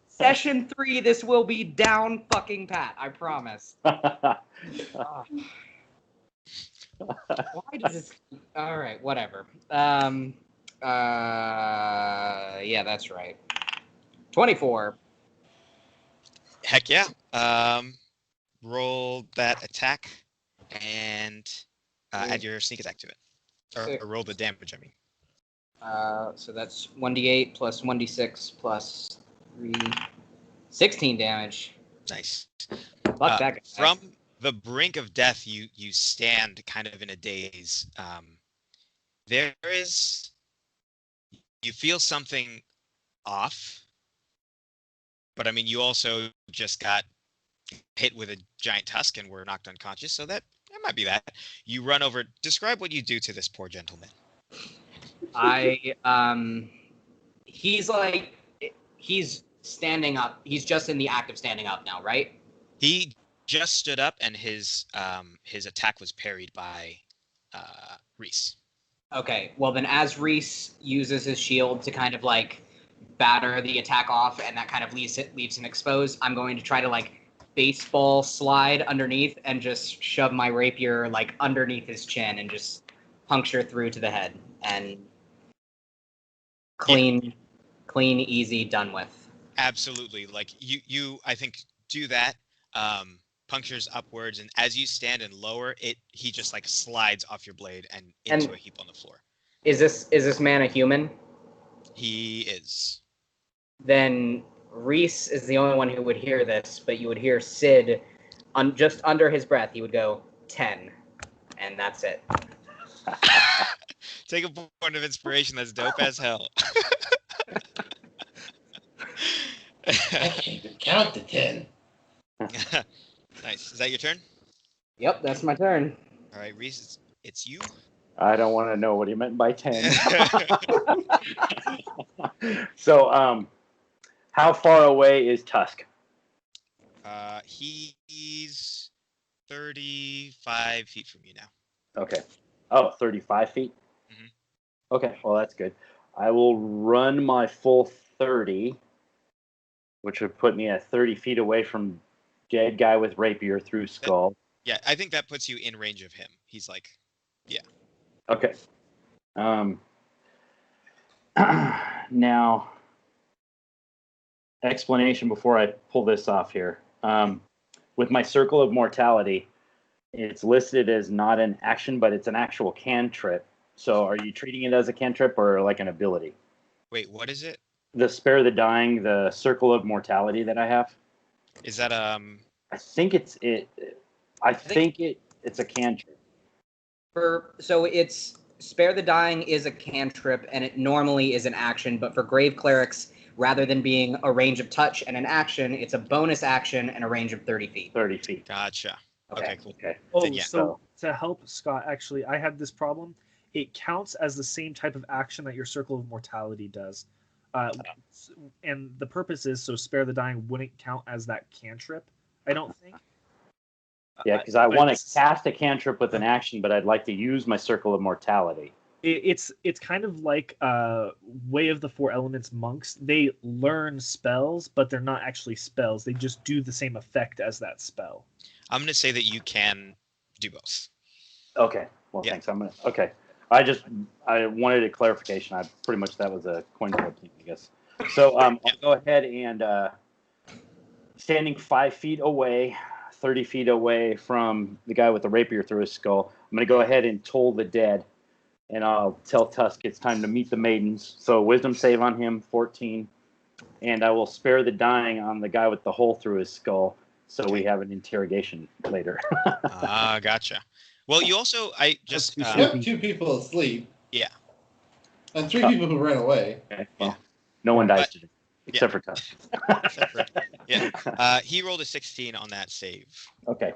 Session 3, this will be down fucking pat. I promise. Why does this? All right, whatever. Yeah, that's right. 24. Heck yeah. Roll that attack and add your sneak attack to it. Or roll the damage, I mean. So that's 1d8 plus 1d6 plus 3. 16 damage. Nice. Fuck that guy. From the brink of death, you stand kind of in a daze. There is... You feel something off, but I mean, you also just got hit with a giant tusk and were knocked unconscious, so that might be that. You run over. Describe what you do to this poor gentleman. He's standing up. He's just in the act of standing up now, right? He just stood up, and his attack was parried by Reese. Okay, well then as Reese uses his shield to kind of like batter the attack off and that kind of leaves him exposed, I'm going to try to like baseball slide underneath and just shove my rapier like underneath his chin and just puncture through to the head and clean, easy, done with. Absolutely. Like you I think do that. Punctures upwards, and as you stand and lower it, he just like slides off your blade and into a heap on the floor. Is this man a human? He is. Then Reese is the only one who would hear this, but you would hear Sid just under his breath. He would go 10, and that's it. Take a point of inspiration. That's dope as hell. I can't even count to 10. Nice. Is that your turn? Yep, that's my turn. All right, Reese, it's you. I don't want to know what he meant by 10. So, how far away is Tusk? He's 35 feet from you now. Okay. Oh, 35 feet? Mhm. Okay, well, that's good. I will run my full 30, which would put me at 30 feet away from dead guy with rapier through skull. Yeah, I think that puts you in range of him. He's like, yeah. Okay. Now, explanation before I pull this off here. With my Circle of Mortality, it's listed as not an action, but it's an actual cantrip. So are you treating it as a cantrip or like an ability? Wait, what is it? The Spare the Dying, the Circle of Mortality that I have. Is that I think it's a cantrip. So it's Spare the Dying is a cantrip, and it normally is an action, but for Grave Clerics, rather than being a range of touch and an action, it's a bonus action and a range of 30 feet. 30 feet. Gotcha. Okay, cool. Okay. Oh, Then, yeah. so to help Scott, actually, I had this problem. It counts as the same type of action that your Circle of Mortality does. And the purpose is so Spare the Dying wouldn't count as that cantrip, I don't think. Yeah, because I want to cast a cantrip with an action, but I'd like to use my Circle of Mortality. It's kind of like Way of the Four Elements monks. They learn spells, but they're not actually spells. They just do the same effect as that spell. I'm going to say that you can do both. Okay. Well, Yeah. thanks. Okay. I wanted a clarification. That was a coin flip thing, I guess. So I'll go ahead and standing 5 feet away, 30 feet away from the guy with the rapier through his skull, I'm going to go ahead and toll the dead, and I'll tell Tusk it's time to meet the maidens. So wisdom save on him, 14, and I will spare the dying on the guy with the hole through his skull, so we have an interrogation later. Gotcha. Well, you also, I just... You have 2 people asleep. Yeah. And 3 people who ran away. Okay, well, no one dies today, except for Tusk. Yeah. He rolled a 16 on that save. Okay.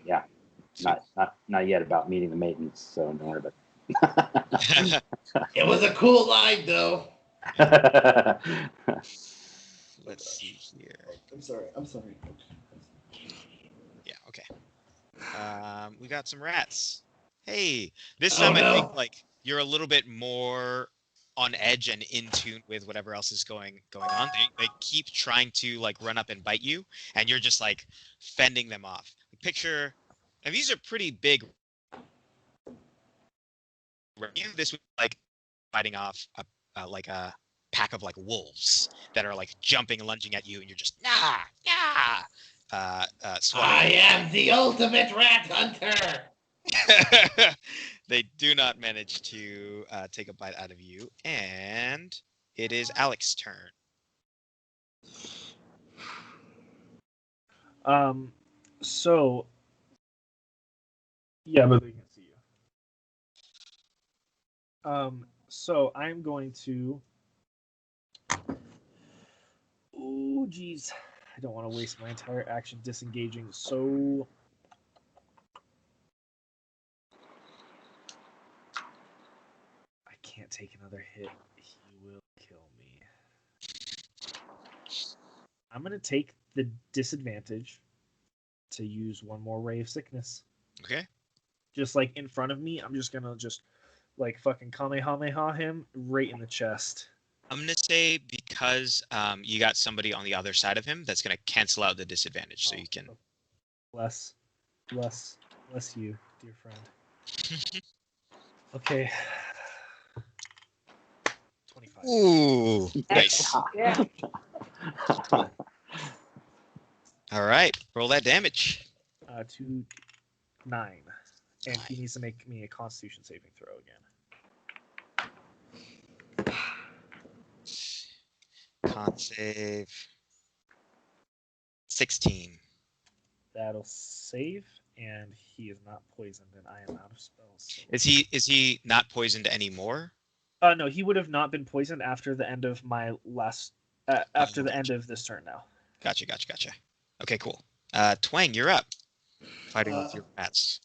Yeah. Not yet about meeting the maidens, so don't worry about it. It was a cool line, though. Let's see here. I'm sorry. Yeah, okay. We got some rats. Hey, this time I think like you're a little bit more on edge and in tune with whatever else is going on. They keep trying to like run up and bite you, and you're just like fending them off. Picture And these are pretty big. This was like fighting off like a pack of like wolves that are like jumping and lunging at you, and you're just swatting. I am the ultimate rat hunter. They do not manage to take a bite out of you, and it is Alex's turn. So yeah, but they can see you. So I'm going to. Oh, geez, I don't want to waste my entire action disengaging. So I can't take another hit. He will kill me. I'm gonna take the disadvantage to use one more ray of sickness. Okay. Just like in front of me, I'm just gonna like fucking Kamehameha him right in the chest. I'm gonna say because you got somebody on the other side of him that's gonna cancel out the disadvantage, so you can. Bless you, dear friend. Okay. 25. Ooh, nice. Yeah. All right, roll that damage. 2, 9, and he needs to make me a Constitution saving throw again. Con save. 16. That'll save, and he is not poisoned, and I am out of spells. So. Is he not poisoned anymore? No, he would have not been poisoned after the end of my last. After the end of this turn now. Gotcha. Okay, cool. Twang, you're up. Fighting with your rats.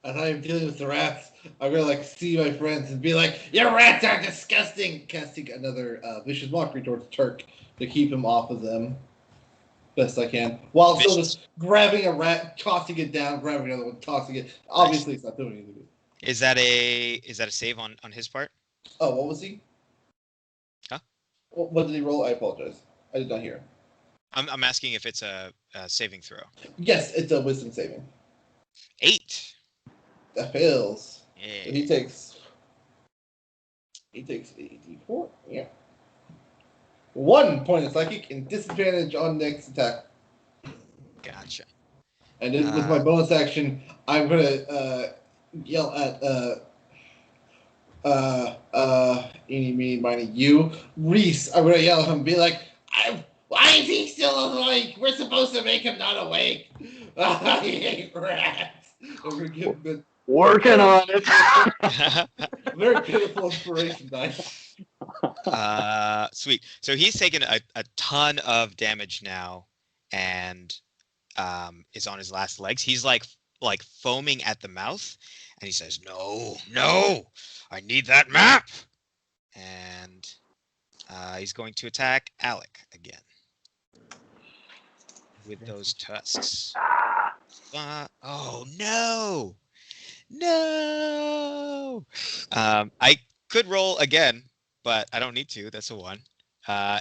As I am dealing with the rats, I'm gonna like see my friends and be like, "Your rats are disgusting!" Casting another vicious mockery towards Turk to keep him off of them best I can, while still just grabbing a rat, tossing it down, grabbing another one, tossing it. Obviously, it's not doing anything. Is that a save on his part? Oh, what was he? Huh? What did he roll? I apologize. I did not hear. I'm asking if it's a saving throw. Yes, it's a wisdom saving. 8. That fails. Yeah. So he takes 84. Yeah. 1 point of psychic and disadvantage on next attack. Gotcha. And then with my bonus action, I'm gonna yell at eeny, meeny, miny, you, Reese. I'm gonna yell at him, and be like, "Why is he still awake? We're supposed to make him not awake. I hate rats." I'm gonna give him Working on it. a very pitiful inspiration dice. Sweet. So he's taken a ton of damage now, and is on his last legs. He's like foaming at the mouth, and he says, "No, I need that map." And he's going to attack Alec again with those tusks. Oh no! I could roll again, but I don't need to. That's a 1. Yeah.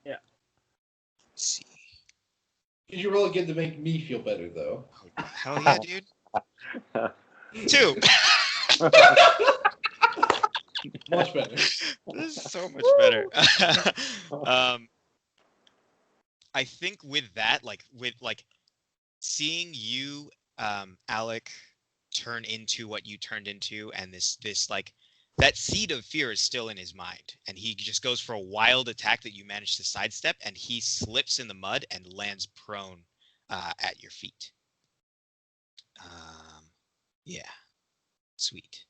Let's see. Did you roll again to make me feel better, though? Oh, hell yeah, dude. 2. Much better. This is so much better. I think with that, with seeing you, Alec, turn into what you turned into, and this that seed of fear is still in his mind, and he just goes for a wild attack that you manage to sidestep, and he slips in the mud and lands prone at your feet. Yeah, sweet.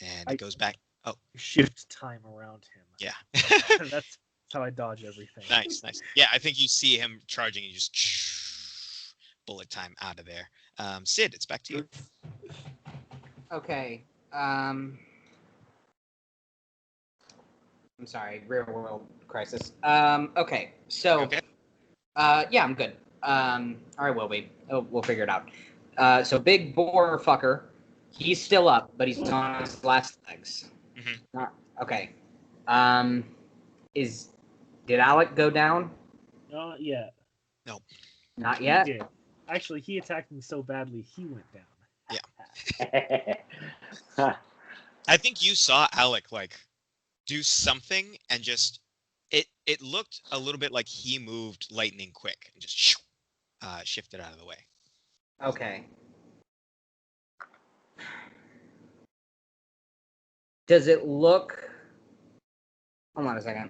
And it goes back. Oh, shift time around him. Yeah. That's how I dodge everything. Nice. Yeah, I think you see him charging, and you just bullet time out of there. Sid, it's back to you. Okay. I'm sorry, real world crisis. Okay, so Okay. yeah, I'm good. All right, we'll figure it out. So big boar fucker, he's still up, but he's on his last legs. Mm-hmm. Okay. Did Alec go down? Not yet. No. Not yet. He did. Actually, he attacked me so badly he went down. I think you saw Alec like do something and just it looked a little bit like he moved lightning quick and just shifted out of the way. Okay. Does it look? Hold on a second.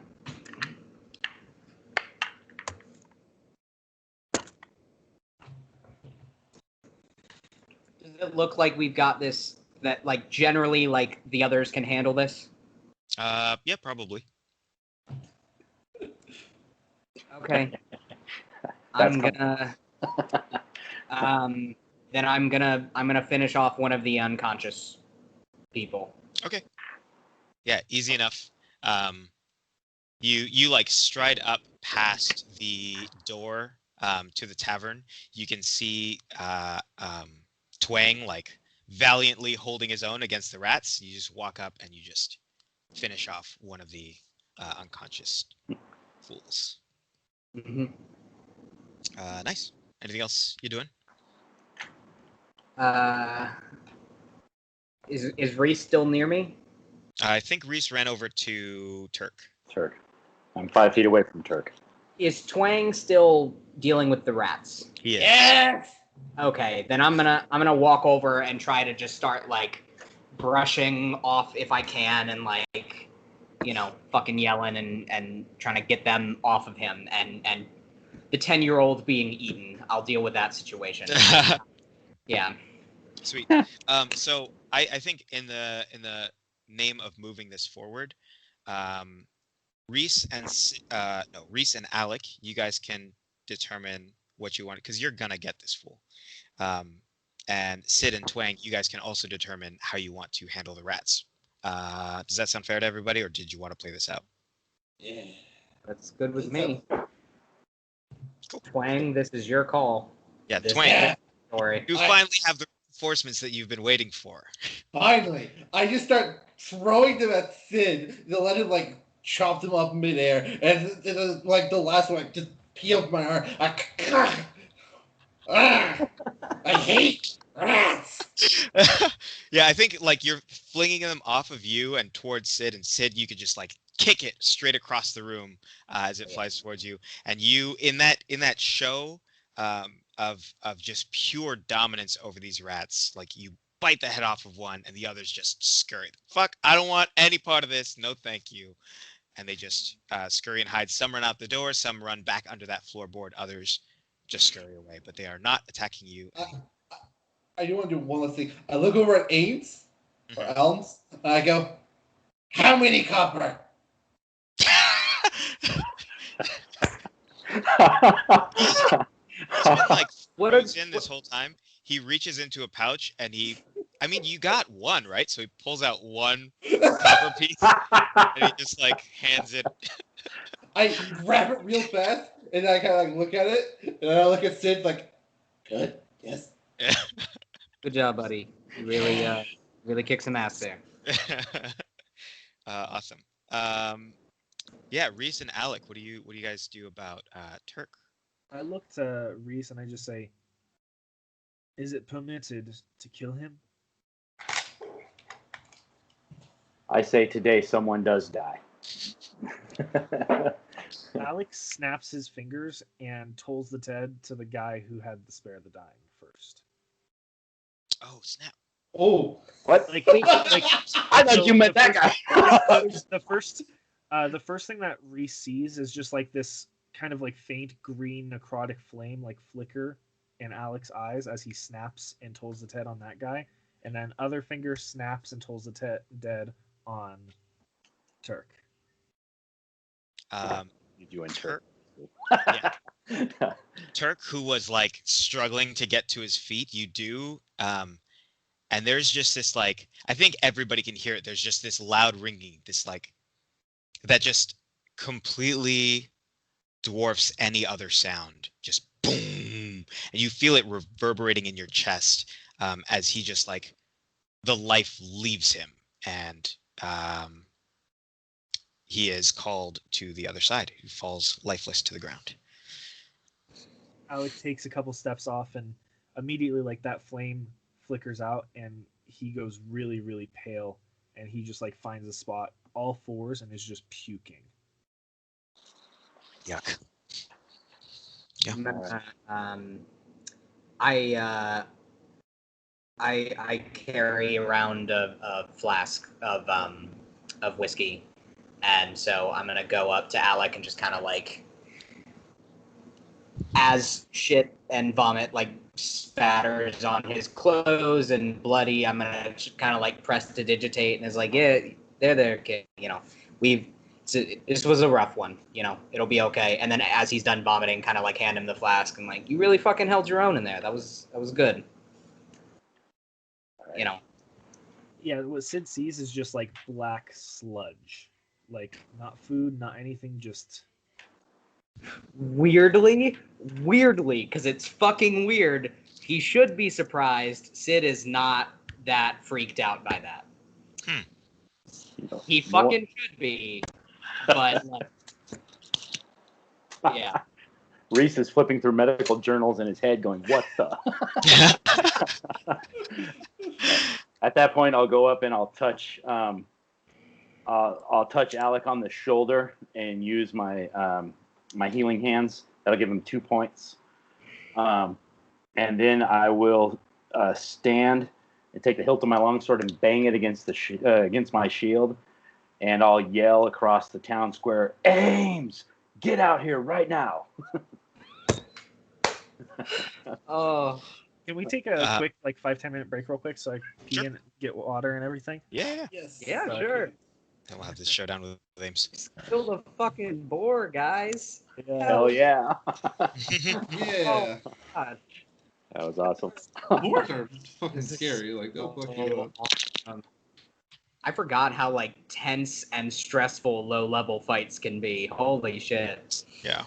Does it look like we've got this? That like generally like the others can handle this? Yeah, probably. Okay. That's I'm gonna. Then I'm gonna finish off one of the unconscious people. Okay. Yeah, easy enough. You like stride up past the door to the tavern. You can see Twang like valiantly holding his own against the rats. You just walk up and you just finish off one of the unconscious fools. Mm-hmm. Nice. Anything else you're doing? Is Reese still near me? I think Reese ran over to Turk. Turk. I'm 5 feet away from Turk. Is Twang still dealing with the rats? He is. Yes. Okay, then I'm gonna walk over and try to just start like brushing off if I can and like fucking yelling and trying to get them off of him and the 10-year-old being eaten. I'll deal with that situation. Yeah. Sweet. So I think in the name of moving this forward, Reese and Alec, you guys can determine what you want because you're gonna get this fool. And Sid and Twang, you guys can also determine how you want to handle the rats. Does that sound fair to everybody, or did you want to play this out? Yeah. That's good with me. Cool. Twang, this is your call. Yeah, This Twang, Yeah. story. you finally have the reinforcements that you've been waiting for. Finally, I just start throwing them at Sid to let him like chop them up midair, and like the last one, I just peel up my arm. I hate rats. Yeah, I think like you're flinging them off of you and towards Sid, and Sid, you could just like kick it straight across the room as it flies towards you. And you in that show of just pure dominance over these rats, like you bite the head off of one, and the others just scurry. Fuck! I don't want any part of this. No, thank you. And they just scurry and hide. Some run out the door. Some run back under that floorboard. Others just scurry away. But they are not attacking you anymore. I do want to do one last thing. I look over at Ames or Mhm. Elms, and I go, "How many copper?" He's been like What are- frozen this whole time. He reaches into a pouch and you got one, right? So he pulls out one copper piece and he just like hands it. I grab it real fast, and I kind of like look at it, and I look at Sid like, "Good, yes." Good job, buddy. You really kick some ass there. Awesome. Yeah, Reese and Alec, what do you guys do about Turk? I look to Reese and I just say, "Is it permitted to kill him?" I say today someone does die. Alex snaps his fingers and tolls the Ted to the guy who had the spare the dying first. Oh snap! Oh, What? Like, I thought so you meant the that guy. the first thing that Reese sees is just like this kind of like faint green necrotic flame like flicker in Alex's eyes as he snaps and tolls the Ted on that guy, and then other finger snaps and tolls the dead on Turk. You and Turk, Turk. yeah. Turk, who was like struggling to get to his feet, you do. And there's just this like, I think everybody can hear it. There's just this loud ringing, this like, that just completely dwarfs any other sound. Just boom, and you feel it reverberating in your chest as he just like, the life leaves him, and he is called to the other side. He falls lifeless to the ground. Alec takes a couple steps off, and immediately, like, that flame flickers out, and he goes really, really pale, and he just like finds a spot, all fours, and is just puking. Yuck. Yeah. I carry around a flask of whiskey, and so I'm gonna go up to Alec and just kind of like, as shit and vomit like spatters on his clothes and bloody, I'm gonna kind of like press to digitate, and it's like, yeah, there, kid. This was a rough one. It'll be okay. And then as he's done vomiting, kind of like hand him the flask and like, you really fucking held your own in there. That was good. Yeah, what Sid sees is just like black sludge, like not food, not anything, just Weirdly, because it's fucking weird. He should be surprised. Sid is not that freaked out by that. He fucking should be, but like, yeah. Reese is flipping through medical journals in his head, going, "What the?" At that point, I'll go up and I'll touch Alec on the shoulder and use my my healing hands. That'll give him 2 points. And then I will stand and take the hilt of my longsword and bang it against against my shield, and I'll yell across the town square, "Ames, get out here right now!" Oh. Can we take a quick, like, 5-10 minute break real quick so I pee and get water and everything? Yeah. Yes. Yeah, sure. Then we'll have this showdown with Ames. Kill the fucking boar, guys. Hell yeah! Yeah. Oh, God. That was awesome. Boars are fucking scary. Like, they'll fuck you up. I forgot how like tense and stressful low-level fights can be. Holy shit. Yeah.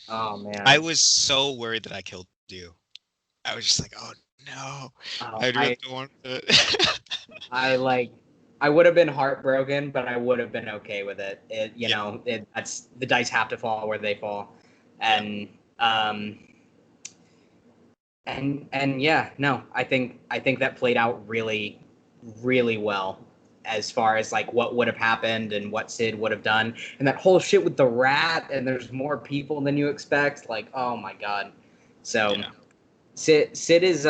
Oh man. I was so worried that I killed you. I was just like, oh no. I really don't want it. I would have been heartbroken, but I would have been okay with it. That's the dice have to fall where they fall, and yeah, no, I think that played out really, really well as far as like what would have happened and what Sid would have done, and that whole shit with the rat, and there's more people than you expect. Like, oh my god, so. Yeah. Sid is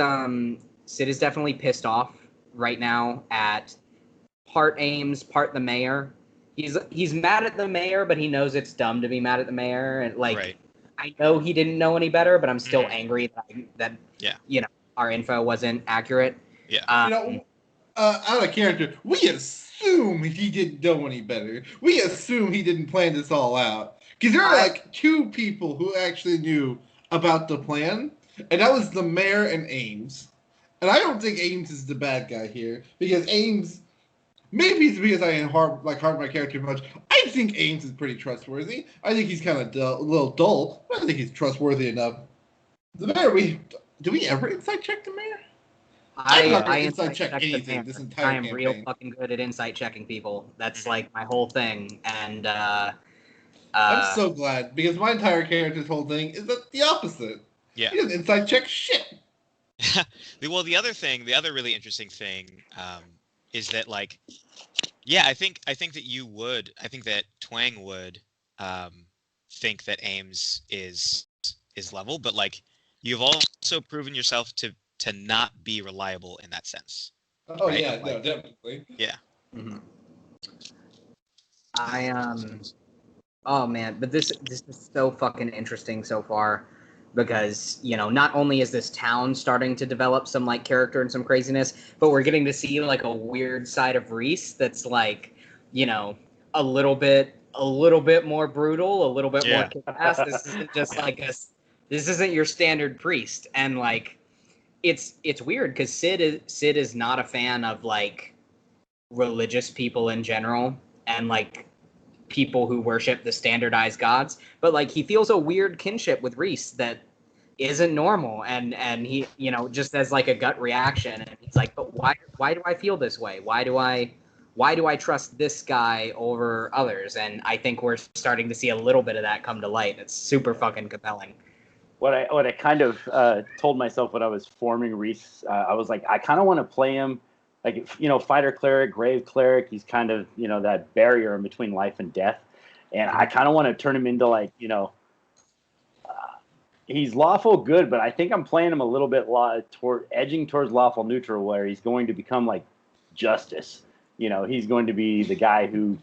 definitely pissed off right now at part Ames, part the mayor. He's mad at the mayor, but he knows it's dumb to be mad at the mayor. And like, Right. I know he didn't know any better, but I'm still angry that our info wasn't accurate. Yeah. Out of character, we assume he didn't know any better. We assume he didn't plan this all out. Because there are like 2 people who actually knew about the plan. And that was the mayor and Ames. And I don't think Ames is the bad guy here. Because Ames, maybe it's because I hard my character much. I think Ames is pretty trustworthy. I think he's kind of a little dull, but I think he's trustworthy enough. The mayor, do we ever insight check the mayor? I insight check anything this entire I am campaign. real fucking good at insight checking people. That's like my whole thing. And I'm so glad, because my entire character's whole thing is the opposite. Yeah. He doesn't inside check shit. Well, the other really interesting thing is that, like, yeah, I think that Twang would think that Ames is level, but like, you've also proven yourself to not be reliable in that sense. Oh right? yeah, Like, no, definitely. Yeah. Mm-hmm. Oh man, but this is so fucking interesting so far, because not only is this town starting to develop some like character and some craziness, but we're getting to see like a weird side of Reese that's like a little bit more brutal, a little bit more kick-ass. This isn't just like this isn't your standard priest, and like it's weird because Sid is not a fan of like religious people in general, and like people who worship the standardized gods, but like he feels a weird kinship with Reese that isn't normal, and he just as like a gut reaction, and he's like, but why do I feel this way? Why do I trust this guy over others? And I think we're starting to see a little bit of that come to light. It's super fucking compelling. what I kind of told myself when I was forming Reese, I was like, I kind of want to play him like, fighter cleric, grave cleric. He's kind of, that barrier in between life and death. And I kind of want to turn him into like, he's lawful good, but I think I'm playing him a little bit edging towards lawful neutral, where he's going to become like justice. He's going to be the guy who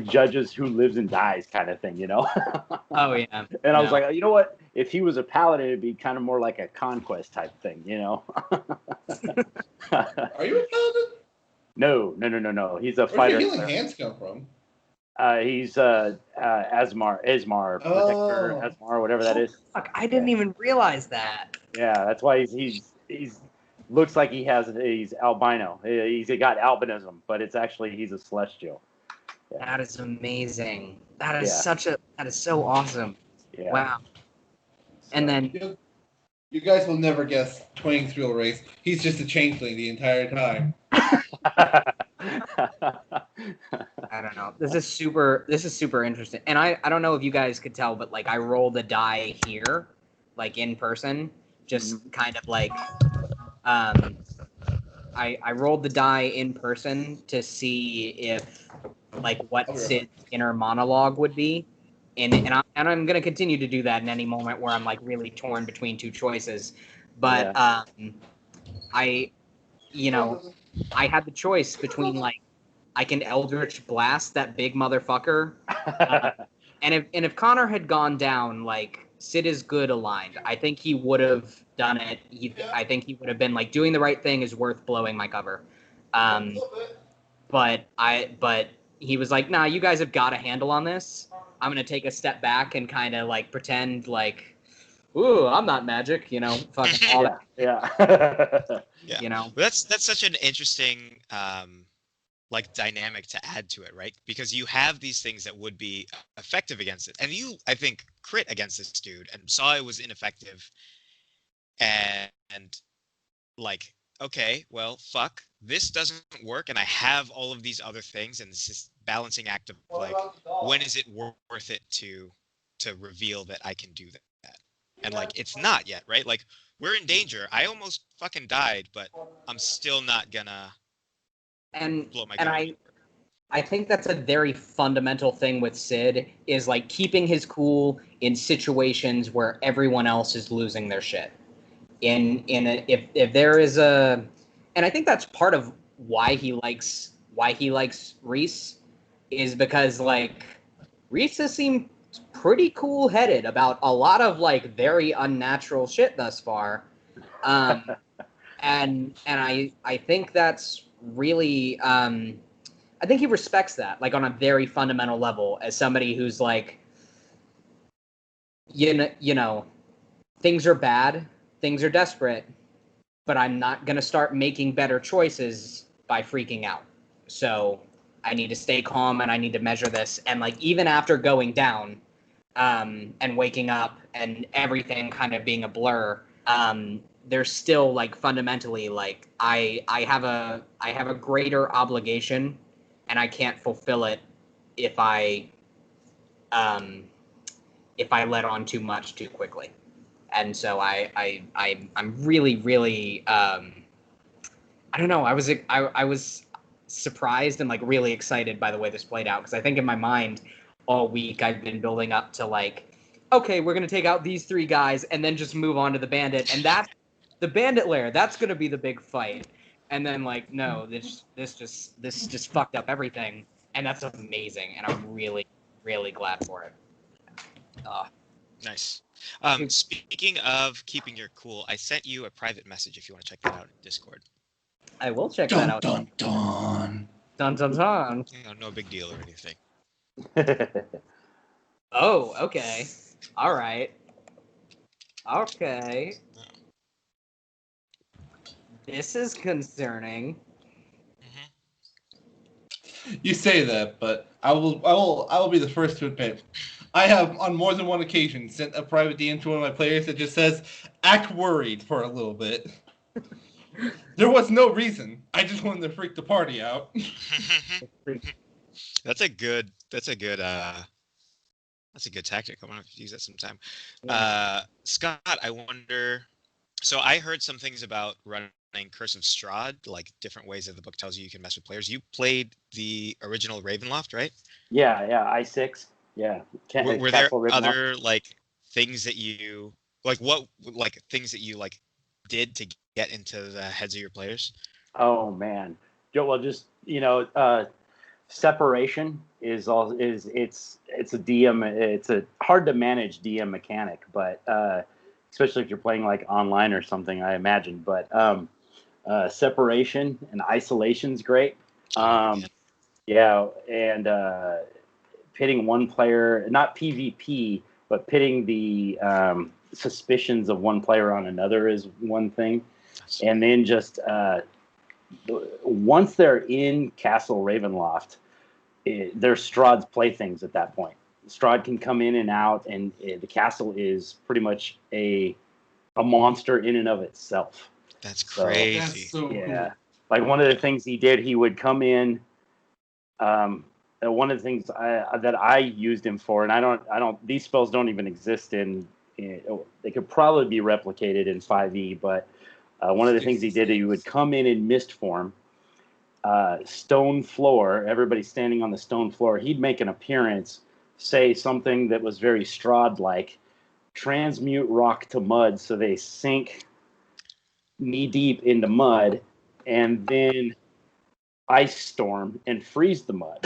judges who lives and dies, kind of thing. Oh yeah. And I was like, you know what? If he was a paladin, it'd be kind of more like a conquest type thing. Are you a paladin? No. He's a Where's fighter. your healing hands come from? He's Asmar, Protector, Asmar, whatever that is. Fuck, I didn't even realize that. Yeah, that's why he's looks like he's albino. He's got albinism, but it's actually he's a celestial. Yeah. That is amazing. That is that is so awesome. Yeah. Wow. And then you guys will never guess Twang's real race. He's just a changeling the entire time. I don't know. This is super interesting. And I don't know if you guys could tell, but like I rolled a die here, like in person, just kind of like I rolled the die in person to see if like what Sid's inner monologue would be. And I'm gonna continue to do that in any moment where I'm like really torn between two choices. But I had the choice between like I can Eldritch Blast that big motherfucker, and if Connor had gone down, like Sid is good aligned, I think he would have done it. I think he would have been like doing the right thing is worth blowing my cover, but he was like, nah, you guys have got a handle on this. I'm gonna take a step back and kind of like pretend like, ooh, I'm not magic, fucking all that. Yeah. That's such an interesting like dynamic to add to it, right? Because you have these things that would be effective against it, and you, I think, crit against this dude and saw it was ineffective, and like, okay, well, fuck, this doesn't work, and I have all of these other things, and it's this balancing act of like, when is it worth it to reveal that I can do that? And like, it's not yet, right? Like, we're in danger. I almost fucking died, but I'm still not gonna blow my cover. I think that's a very fundamental thing with Sid is like keeping his cool in situations where everyone else is losing their shit. If there is and I think that's part of why he likes Reese is because like Reese has seemed pretty cool headed about a lot of like very unnatural shit thus far. And I think that's really I think he respects that like on a very fundamental level as somebody who's like you know things are bad, things are desperate, but I'm not going to start making better choices by freaking out. So I need to stay calm and I need to measure this. And like even after going down and waking up and everything kind of being a blur, there's still like fundamentally like I have a greater obligation and I can't fulfill it if I let on too much too quickly. And so I'm really I don't know, I was surprised and like really excited by the way this played out because I think in my mind all week I've been building up to like, okay, we're gonna take out these three guys and then just move on to the bandit, and that's the bandit lair. That's gonna be the big fight. And then like, no, this just fucked up everything, and that's amazing, and I'm really glad for it. Nice. Speaking of keeping your cool, I sent you a private message if you want to check that out in Discord. I will check that out. Dun dun. Dun dun dun. No big deal or anything. Oh, okay. All right. Okay. This is concerning. You say that, but I will be the first to admit. I have, on more than one occasion, sent a private DM to one of my players that just says, act worried for a little bit. There was no reason. I just wanted to freak the party out. That's a good That's a good tactic. I want to use that sometime. Yeah. Scott, I wonder. So I heard some things about running Curse of Strahd, like different ways that the book tells you can mess with players. You played the original Ravenloft, right? Yeah, I6. Yeah, Were there Castle Ravenloft. other like things that you like? What like things that you like did to get into the heads of your players? Oh man, well, just separation is all is it's a DM. It's a hard to manage DM mechanic, but especially if you're playing like online or something, I imagine. But separation and isolation's great. Oh Um, man, yeah, and pitting one player, not PvP, but pitting the suspicions of one player on another is one thing. that's And then just once they're in Castle Ravenloft, they're Strahd's playthings at that point. Strahd can come in and out, and the castle is pretty much a monster in and of itself. that's So That's crazy. so yeah, cool. like one of the Yeah. things he did, he would come in. One of the things that I used him for, and I don't. These spells don't even exist they could probably be replicated in 5e, but one of the things he did, he would come in mist form, stone floor, everybody standing on the stone floor. He'd make an appearance, say something that was very Strahd like, transmute rock to mud so they sink knee deep into mud, and then ice storm and freeze the mud.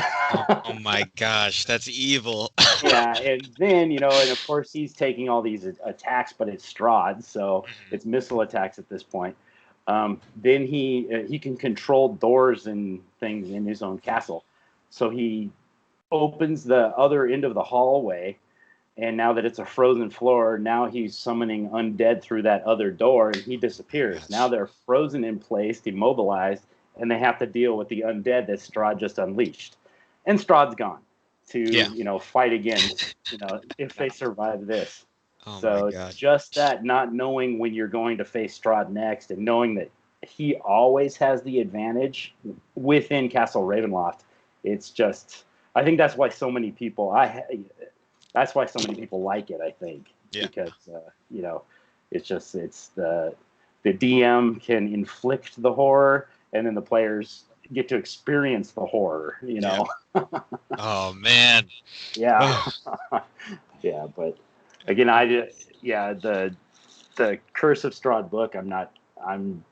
Oh my gosh, that's evil. Yeah, and then and of course he's taking all these attacks, but it's Strahd, so Mhm. it's missile attacks at this point. Then he can control doors and things in his own castle, so he opens the other end of the hallway, and now that it's a frozen floor, now he's summoning undead through that other door, and he disappears. Now Gosh. they're frozen in place, immobilized, and they have to deal with the undead that Strahd just unleashed. And Strahd's gone to, Yeah. fight again, if they survive this. Oh my So god. just that not knowing when you're going to face Strahd next and knowing that he always has the advantage within Castle Ravenloft, it's just I think that's why so many people that's why so many people like it, I think, Yeah. because it's the DM can inflict the horror, and then the players get to experience the horror. Yeah. Oh man. Yeah, Ugh. yeah. But again, the Curse of Strahd book. I'm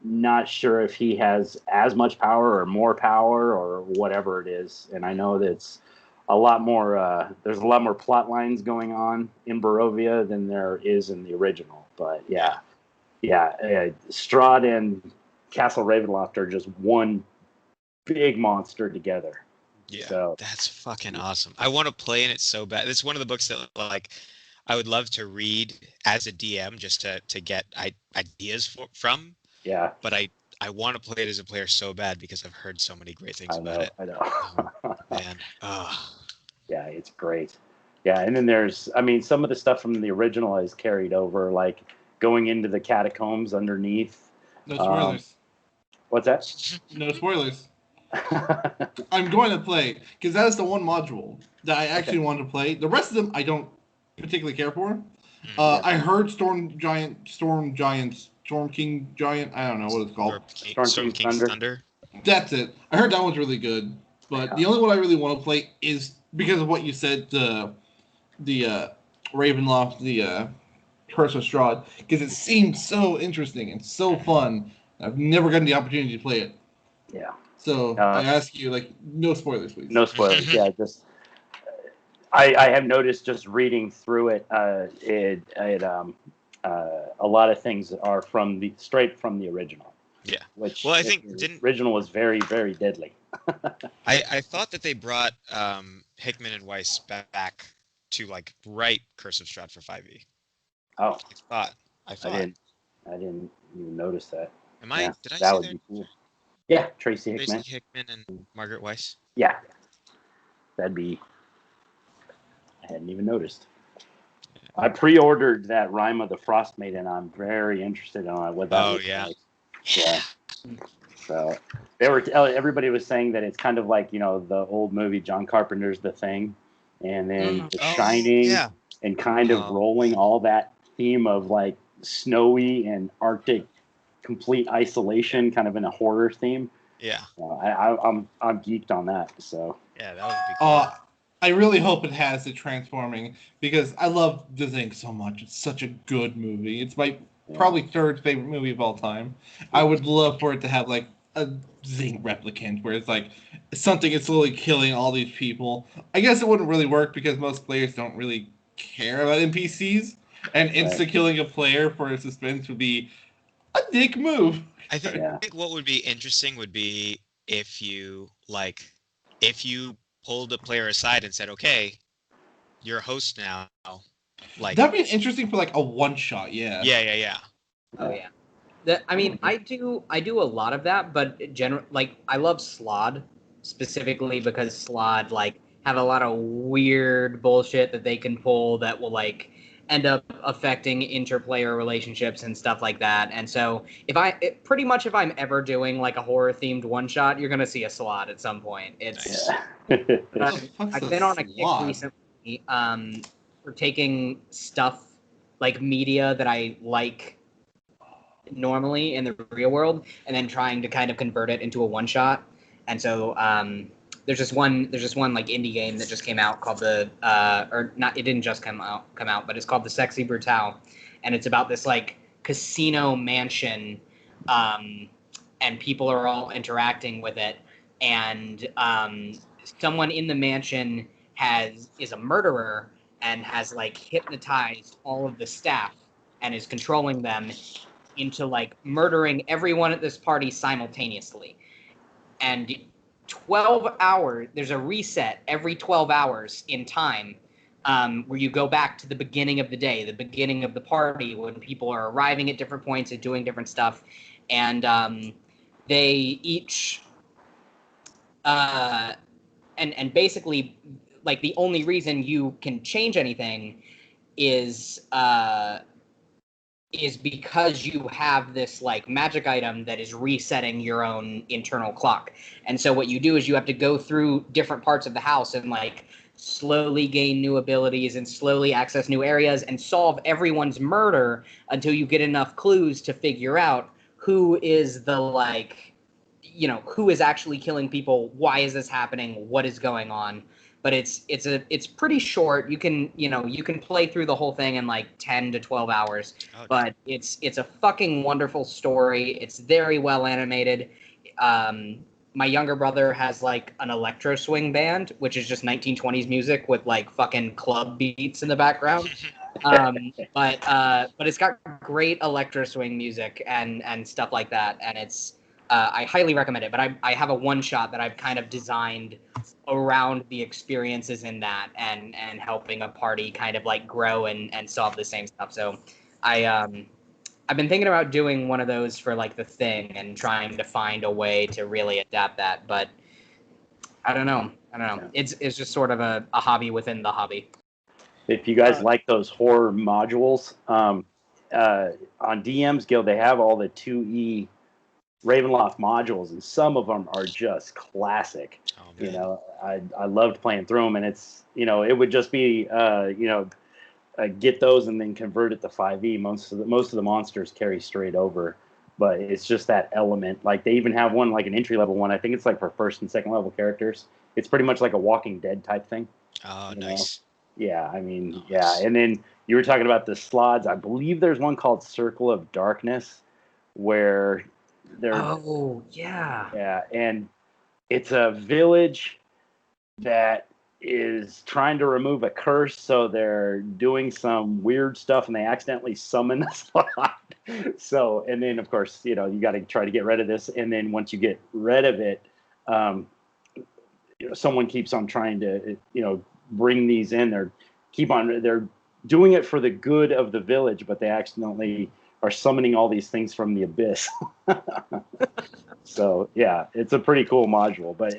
not sure if he has as much power or more power or whatever it is. And I know that it's a lot more. There's a lot more plot lines going on in Barovia than there is in the original. But yeah, Strahd and Castle Ravenloft are just one big monster together. Yeah, So that's fucking awesome. I want to play in it so bad. It's one of the books that like I would love to read as a DM just to get ideas from, yeah, but I want to play it as a player so bad because I've heard so many great things I about know, it. I Oh know. man. Oh. Yeah, it's great. Yeah, and then some of the stuff from the original is carried over, like going into the catacombs underneath. No Um, spoilers. what's that? No spoilers. I'm going to play because that is the one module that I actually Okay. want to play. The rest of them I don't particularly care for. Mhm. Yeah. I heard Storm King Giant. I don't know what it's called. Storm Storm King's King's Thunder. Thunder. That's it. I heard that one's really good. But Yeah. the only one I really want to play is because of what you said. The Ravenloft, the Curse of Strahd, because it seemed so interesting and so fun. I've never gotten the opportunity to play it. Yeah. So I ask you, like, no spoilers, please. No spoilers. Yeah, just I have noticed just reading through it. A lot of things are straight from the original, Yeah. which Well, I think the didn't original was very very deadly. I thought that they brought Hickman and Weiss back to like write Curse of Strahd for 5e. Oh, I thought. I I thought. didn't I didn't even notice that. Am I? Yeah, Did I that say would there? be cool. Yeah, Tracy Tracy Hickman. Hickman and Margaret Weiss. Yeah, that'd be. I hadn't even noticed. I pre-ordered that Rime of the Frost Maiden. I'm very interested in what that Oh looks yeah. like. Yeah. So everybody was saying that it's kind of like the old movie John Carpenter's The Thing, and then The Oh, Shining, yeah. and kind of Oh, rolling man. all that theme of like snowy and Arctic complete isolation, kind of in a horror theme. Yeah. I'm geeked on that. So Yeah, that would be cool. I really hope it has the transforming because I love The Thing so much. It's such a good movie. It's my probably third favorite movie of all time. I would love for it to have like a Zing replicant where it's like something is slowly killing all these people. I guess it wouldn't really work because most players don't really care about NPCs, and Right. insta killing a player for a suspense would be a dick move. I think Yeah. what would be interesting would be if you if you pulled a player aside and said, "Okay, you're a host now." Like, That'd be interesting for like a one shot. Yeah. yeah. Oh yeah. I mean, I do a lot of that, but like I love Slod specifically because Slod like have a lot of weird bullshit that they can pull that will like end up affecting interplayer relationships and stuff like that. And so pretty much if I'm ever doing like a horror themed one shot, you're gonna see a Slod at some point. It's Nice. What the fuck's I've a been on a kick slot? recently for taking stuff like media that I like normally in the real world and then trying to kind of convert it into a one shot. And so there's just one like indie game that just came out called or not, it didn't just come out, but it's called The Sexy Brutale, and it's about this like casino mansion, and people are all interacting with it, and someone in the mansion is a murderer and has like hypnotized all of the staff and is controlling them into like murdering everyone at this party simultaneously. And 12 hours, there's a reset every 12 hours in time, where you go back to the beginning of the day, the beginning of the party, when people are arriving at different points and doing different stuff. And they each, and basically, like the only reason you can change anything is because you have this like magic item that is resetting your own internal clock. And so what you do is you have to go through different parts of the house and like slowly gain new abilities and slowly access new areas and solve everyone's murder until you get enough clues to figure out who is the like, who is actually killing people, why is this happening, what is going on. But it's pretty short. You can play through the whole thing in like 10 to 12 hours. Oh, But it's a fucking wonderful story. It's very well animated. My younger brother has like an electro swing band, which is just 1920s music with like fucking club beats in the background. But it's got great electro swing music and stuff like that, and it's I highly recommend it. But I have a one shot that I've kind of designed around the experiences in that and helping a party kind of like grow and solve the same stuff. So I've been thinking about doing one of those for like The Thing and trying to find a way to really adapt that, but I don't know. It's just sort of a hobby within the hobby. If you guys like those horror modules, on DM's Guild they have all the 2E Ravenloft modules, and some of them are just classic. Oh, man. I loved playing through them, and it's it would just be get those and then convert it to 5e. Most of the monsters carry straight over, but it's just that element. Like they even have one like an entry level one. I think it's like for first and second level characters. It's pretty much like a Walking Dead type thing. Oh, you know? nice. Yeah, I mean, Nice. yeah. And then you were talking about the slots. I believe there's one called Circle of Darkness, where they're yeah, and it's a village that is trying to remove a curse, so they're doing some weird stuff and they accidentally summon a slot. So, and then of course, you got to try to get rid of this. And then once you get rid of it, someone keeps on trying to, bring these in. They're doing it for the good of the village, but they accidentally are summoning all these things from the abyss. So yeah, it's a pretty cool module. But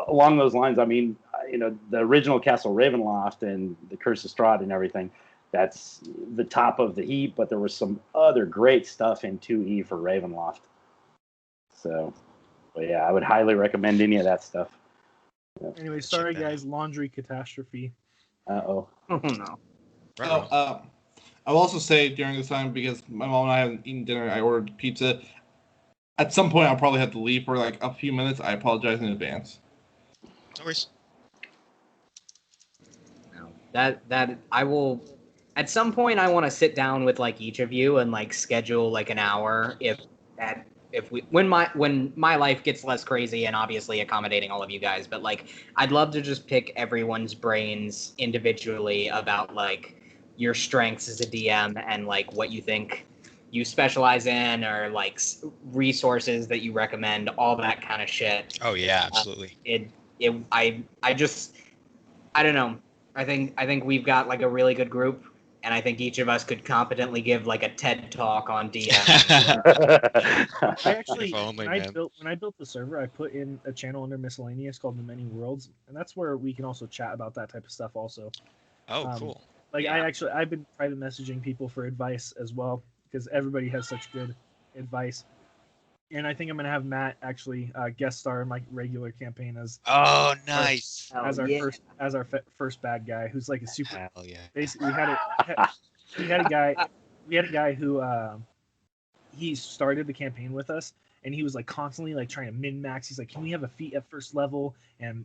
along those lines, I mean, the original Castle Ravenloft and the Curse of Strahd and everything, that's the top of the heap. But there was some other great stuff in 2E for Ravenloft. So, but yeah, I would highly recommend any of that stuff. Anyway, sorry guys, laundry catastrophe. Uh-oh. Oh no. Oh, I'll also say during this time, because my mom and I haven't eaten dinner, I ordered pizza. At some point, I'll probably have to leave for like a few minutes. I apologize in advance. No worries. No. That I will. At some point, I want to sit down with like each of you and like schedule like an hour if we when my life gets less crazy and obviously accommodating all of you guys, but like I'd love to just pick everyone's brains individually about like your strengths as a DM and like what you think you specialize in or like resources that you recommend, all that kind of shit. Oh yeah, absolutely. I just I don't know. I think we've got like a really good group, and I think each of us could competently give like a TED talk on DM. I actually, If only, man. when I built the server, I put in a channel under miscellaneous called the Many Worlds, and that's where we can also chat about that type of stuff. Also, Oh, cool. like Yeah. I've been private messaging people for advice as well because everybody has such good advice. And I think I'm gonna have Matt actually guest star in my regular campaign as Oh, nice. as our yeah. first bad guy who's like a super. Hell yeah. Basically, we had a guy who he started the campaign with us, and he was like constantly like trying to min max. He's like, can we have a feat at first level? And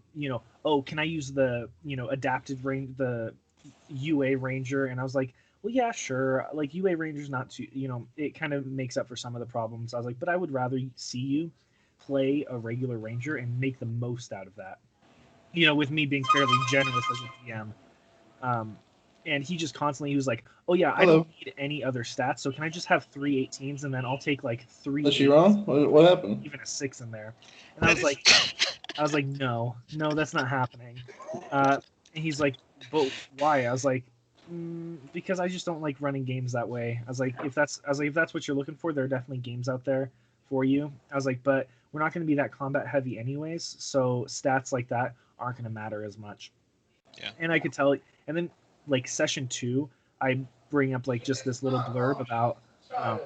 oh, can I use the adapted range, the UA Ranger? And I was like, well, yeah, sure. Like UA Ranger's not too, it kind of makes up for some of the problems. I was like, but I would rather see you play a regular Ranger and make the most out of that. With me being fairly generous as a DM. And he just constantly, he was like, oh yeah, I don't need any other stats, so can I just have 3 18s and then I'll take like 3 Was she wrong? What happened? even a 6 in there. And I was like, no, that's not happening. And he's like, but why? I was like, because I just don't like running games that way. I was like, if that's what you're looking for, there are definitely games out there for you. I was like, but we're not going to be that combat heavy anyways, so stats like that aren't going to matter as much. Yeah. And I could tell, and then like session 2, I bring up like just this little blurb about, I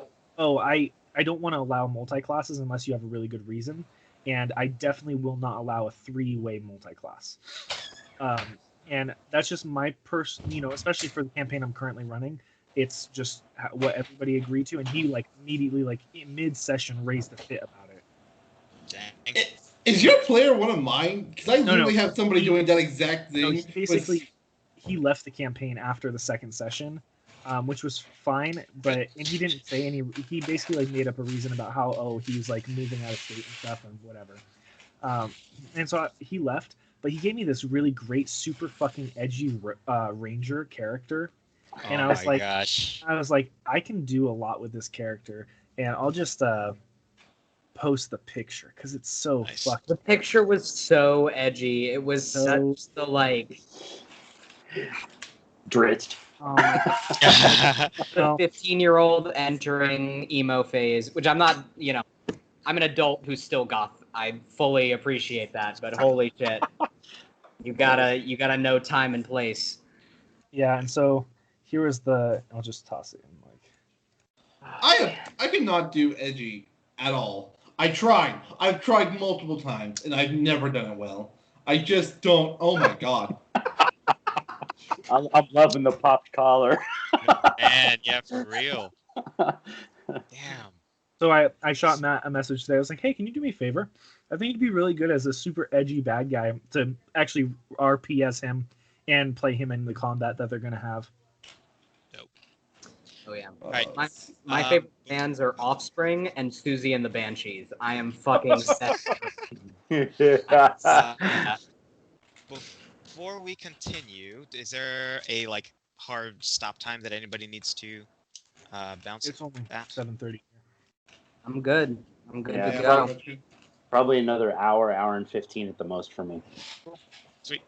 don't want to allow multi-classes unless you have a really good reason, and I definitely will not allow a 3-way multi-class. And that's just my especially for the campaign I'm currently running, it's just what everybody agreed to, and he like immediately like in mid-session raised a fit about it. Dang. Is your player one of mine? Because I literally have somebody doing that exact thing. No, he left the campaign after the second session, which was fine. And he didn't say any. He basically like made up a reason about how he was like moving out of state and stuff and whatever. And so he left, but he gave me this really great, super fucking edgy ranger character. And I was like, gosh. I can do a lot with this character, and I'll just post the picture because it's so Nice. fucking. The picture was so edgy. It was such the like. Dritzed. Oh my god. The 15-year-old entering emo phase, which I'm not. I'm an adult who's still goth. I fully appreciate that, but holy shit, you gotta know time and place. Yeah, and so here is the. I'll just toss it in like. I cannot do edgy at all. I've tried multiple times, and I've never done it well. I just don't. Oh my god. I'm loving the popped collar. Man, yeah, for real. Damn. So I shot Matt a message today. I was like, hey, can you do me a favor? I think you'd be really good as a super edgy bad guy to actually RP as him and play him in the combat that they're going to have. Dope. Oh yeah. Right. My favorite bands are Offspring and Susie and the Banshees. I am fucking set. Before we continue, is there a like hard stop time that anybody needs to bounce? It's only at? 7:30. I'm good. I'm good Yeah, to go. Probably another hour and 15 at the most for me. Sweet.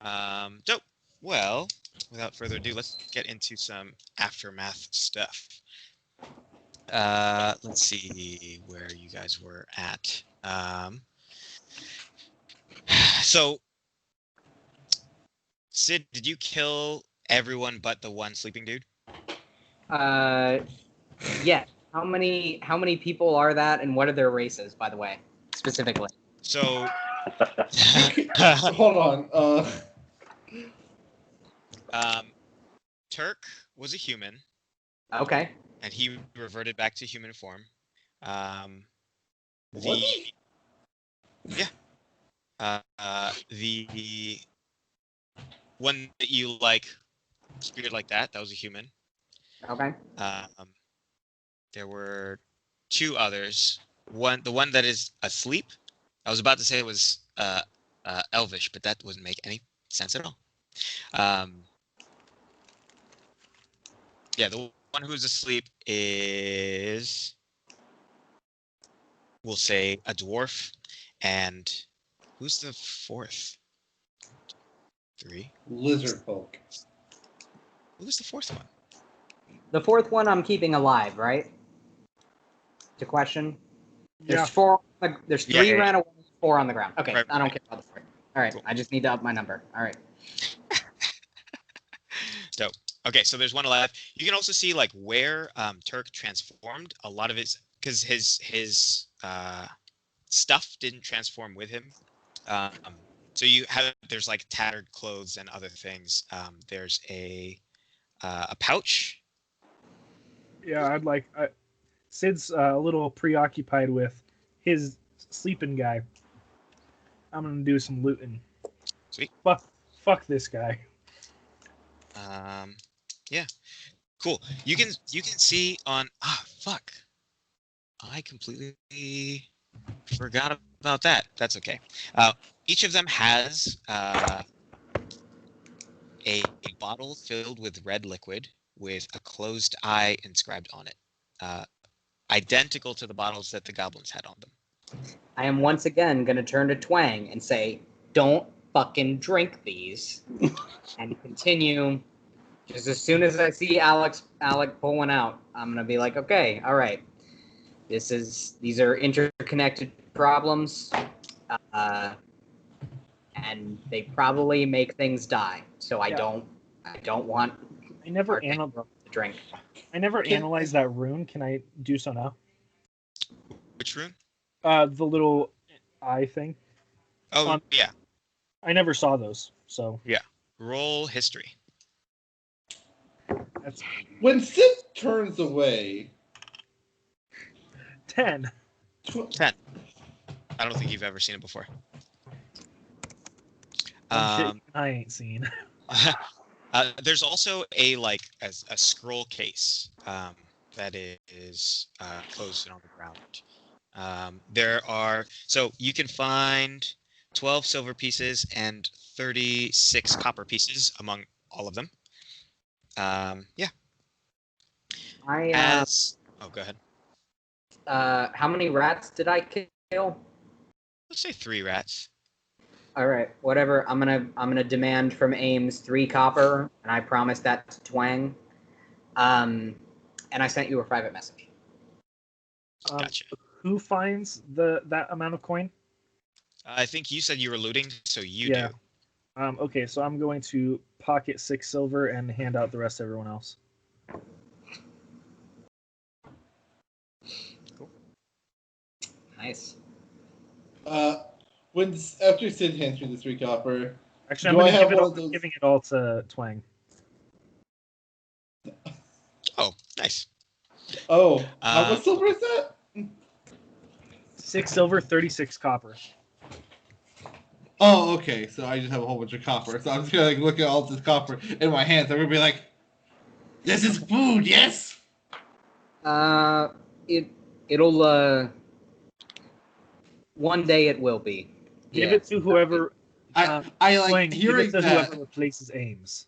Dope. Well, without further ado, let's get into some aftermath stuff. Let's see where you guys were at. So, Sid, did you kill everyone but the one sleeping dude? Yeah. How many people are that, and what are their races, by the way, specifically? So, Hold on. Turk was a human, Okay. and he reverted back to human form. Was The he? the one that you like, spirit like that was a human. Okay. There were two others. The one that is asleep. I was about to say it was elvish, but that wouldn't make any sense at all. Yeah, the one who's asleep is, we'll say, a dwarf. And who's the fourth? 3. Lizard folk. Who was the fourth one? The fourth one I'm keeping alive, right? To question. There's Yeah. 4. There's 3 Yeah. ran away, 4 on the ground. Okay, Right, I don't right. care about the 4. All right, Cool. I just need to up my number. All right. Dope. Okay, so there's one alive. You can also see like where Turk transformed. A lot of his, because his stuff didn't transform with him. So there's like tattered clothes and other things. There's a pouch. Yeah, Sid's a little preoccupied with his sleeping guy. I'm gonna do some looting. Sweet. Fuck this guy. Yeah. Cool. You can see on fuck. I completely forgot about that. That's okay. Each of them has a bottle filled with red liquid with a closed eye inscribed on it. Identical to the bottles that the goblins had on them. I am once again going to turn to Twang and say, don't fucking drink these. And continue. Just as soon as I see Alec pull one out, I'm going to be like, okay, all right. These are interconnected problems. And they probably make things die. So I don't want I never our thing to drink. I never analyzed that rune. Can I do so now? Which rune? The little eye thing. Oh, yeah. I never saw those, so Yeah. Roll history. that's When Sid turns away, 10. 10. I don't think you've ever seen it before. Shit I ain't seen. There's also a scroll case that is closed and on the ground. So you can find 12 silver pieces and 36 copper pieces among all of them. Yeah. Go ahead. How many rats did I kill? Let's say 3 rats. All right, whatever. I'm gonna demand from Ames 3 copper, and I promise that to Twang. And I sent you a private message. Gotcha. Who finds that amount of coin? I think you said you were looting, so you Yeah. do. Okay, so I'm going to pocket 6 silver and hand out the rest to everyone else. Cool. Nice. after Sid hands me the 3 copper, Actually, I'm giving it all to Twang. Oh, nice. Oh, how much silver is that? 6 silver, 36 copper. Oh, okay. So I just have a whole bunch of copper. So I'm just gonna look at all this copper in my hands. I'm gonna be like, "This is food, yes." It'll one day it will be. Give it to whoever. I like Twang, hearing give it to that. whoever replaces Ames.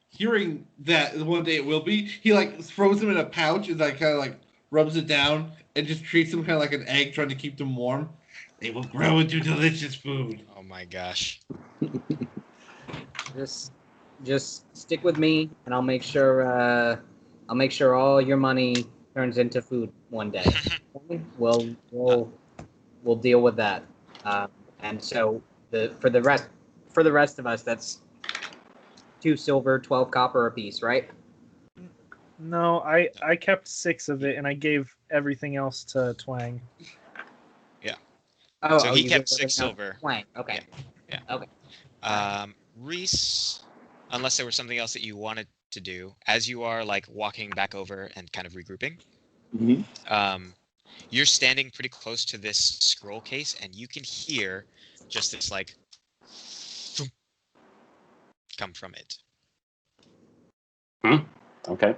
Hearing that one day it will be, he like throws him in a pouch and like kind of like rubs it down and just treats him kind of like an egg, trying to keep them warm. They will grow into delicious food. Oh my gosh. Just stick with me, and I'll make sure all your money turns into food one day. We'll deal with that. And so for the rest of us, that's 2 silver, 12 copper apiece, right? No, I kept 6 of it and I gave everything else to Twang. Yeah. Oh, so he you kept gave 6 everything else silver. to Twang. Okay. Yeah. Okay. Reese, unless there was something else that you wanted to do, as you are like walking back over and kind of regrouping, you're standing pretty close to this scroll case, and you can hear just this like thump come from it. Okay.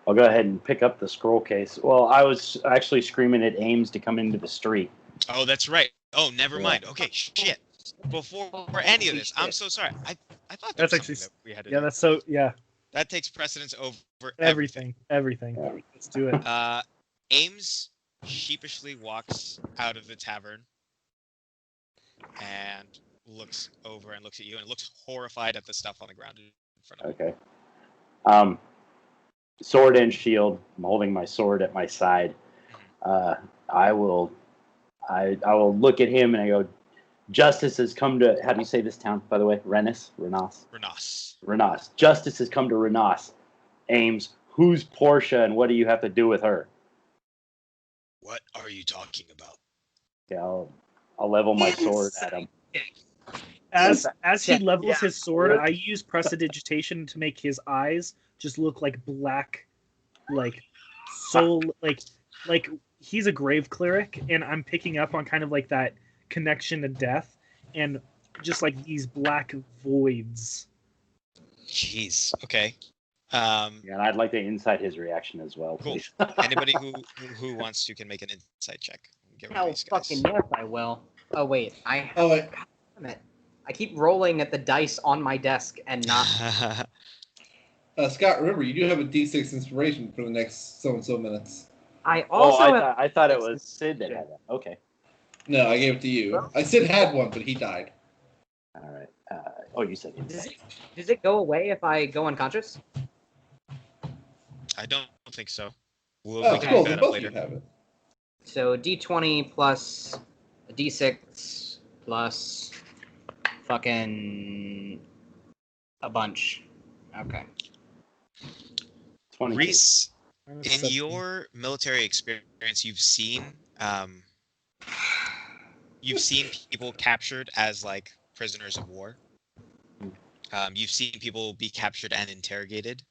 I'll go ahead and pick up the scroll case. Well, I was actually screaming at Ames to come into the street. Oh, that's right. Oh, never mind. Okay, shit. Before any of this, I'm so sorry. I thought there That's was actually something that we had to yeah. do. That's so yeah. That takes precedence over Everything. Yeah. Let's do it. Ames sheepishly walks out of the tavern and looks over and looks at you and looks horrified at the stuff on the ground in front of him. Okay. Sword and shield. I'm holding my sword at my side. I will look at him and I go, justice has come to, how do you say this town, by the way? Renas? Renas. Justice has come to Renas. Ames, who's Portia and what do you have to do with her? What are you talking about? Yeah, I'll level my sword at him. As he levels his sword, I use prestidigitation to make his eyes just look like black, like soul, like he's a grave cleric, and I'm picking up on kind of like that connection to death, and just like these black voids. Jeez. Okay. Yeah, and I'd like to insight his reaction as well, Cool. please. Anybody who wants to can make an insight check. Give Hell, these guys. fucking yes, I will. Oh wait, Oh, wait. God damn it! I keep rolling at the dice on my desk and not. Scott, remember, you do have a D6 inspiration for the next so-and-so minutes. I also I thought it was Sid that had that. Okay. No, I gave it to you. I said had one, but he died. All right. You said insight. Does it go away if I go unconscious? I don't think so. We Oh, can cool. pick Then that up both of later. you have it. So D20 plus a D6 plus fucking a bunch. Okay. 22. Reese, in your military experience, you've seen people captured as like prisoners of war. You've seen people be captured and interrogated,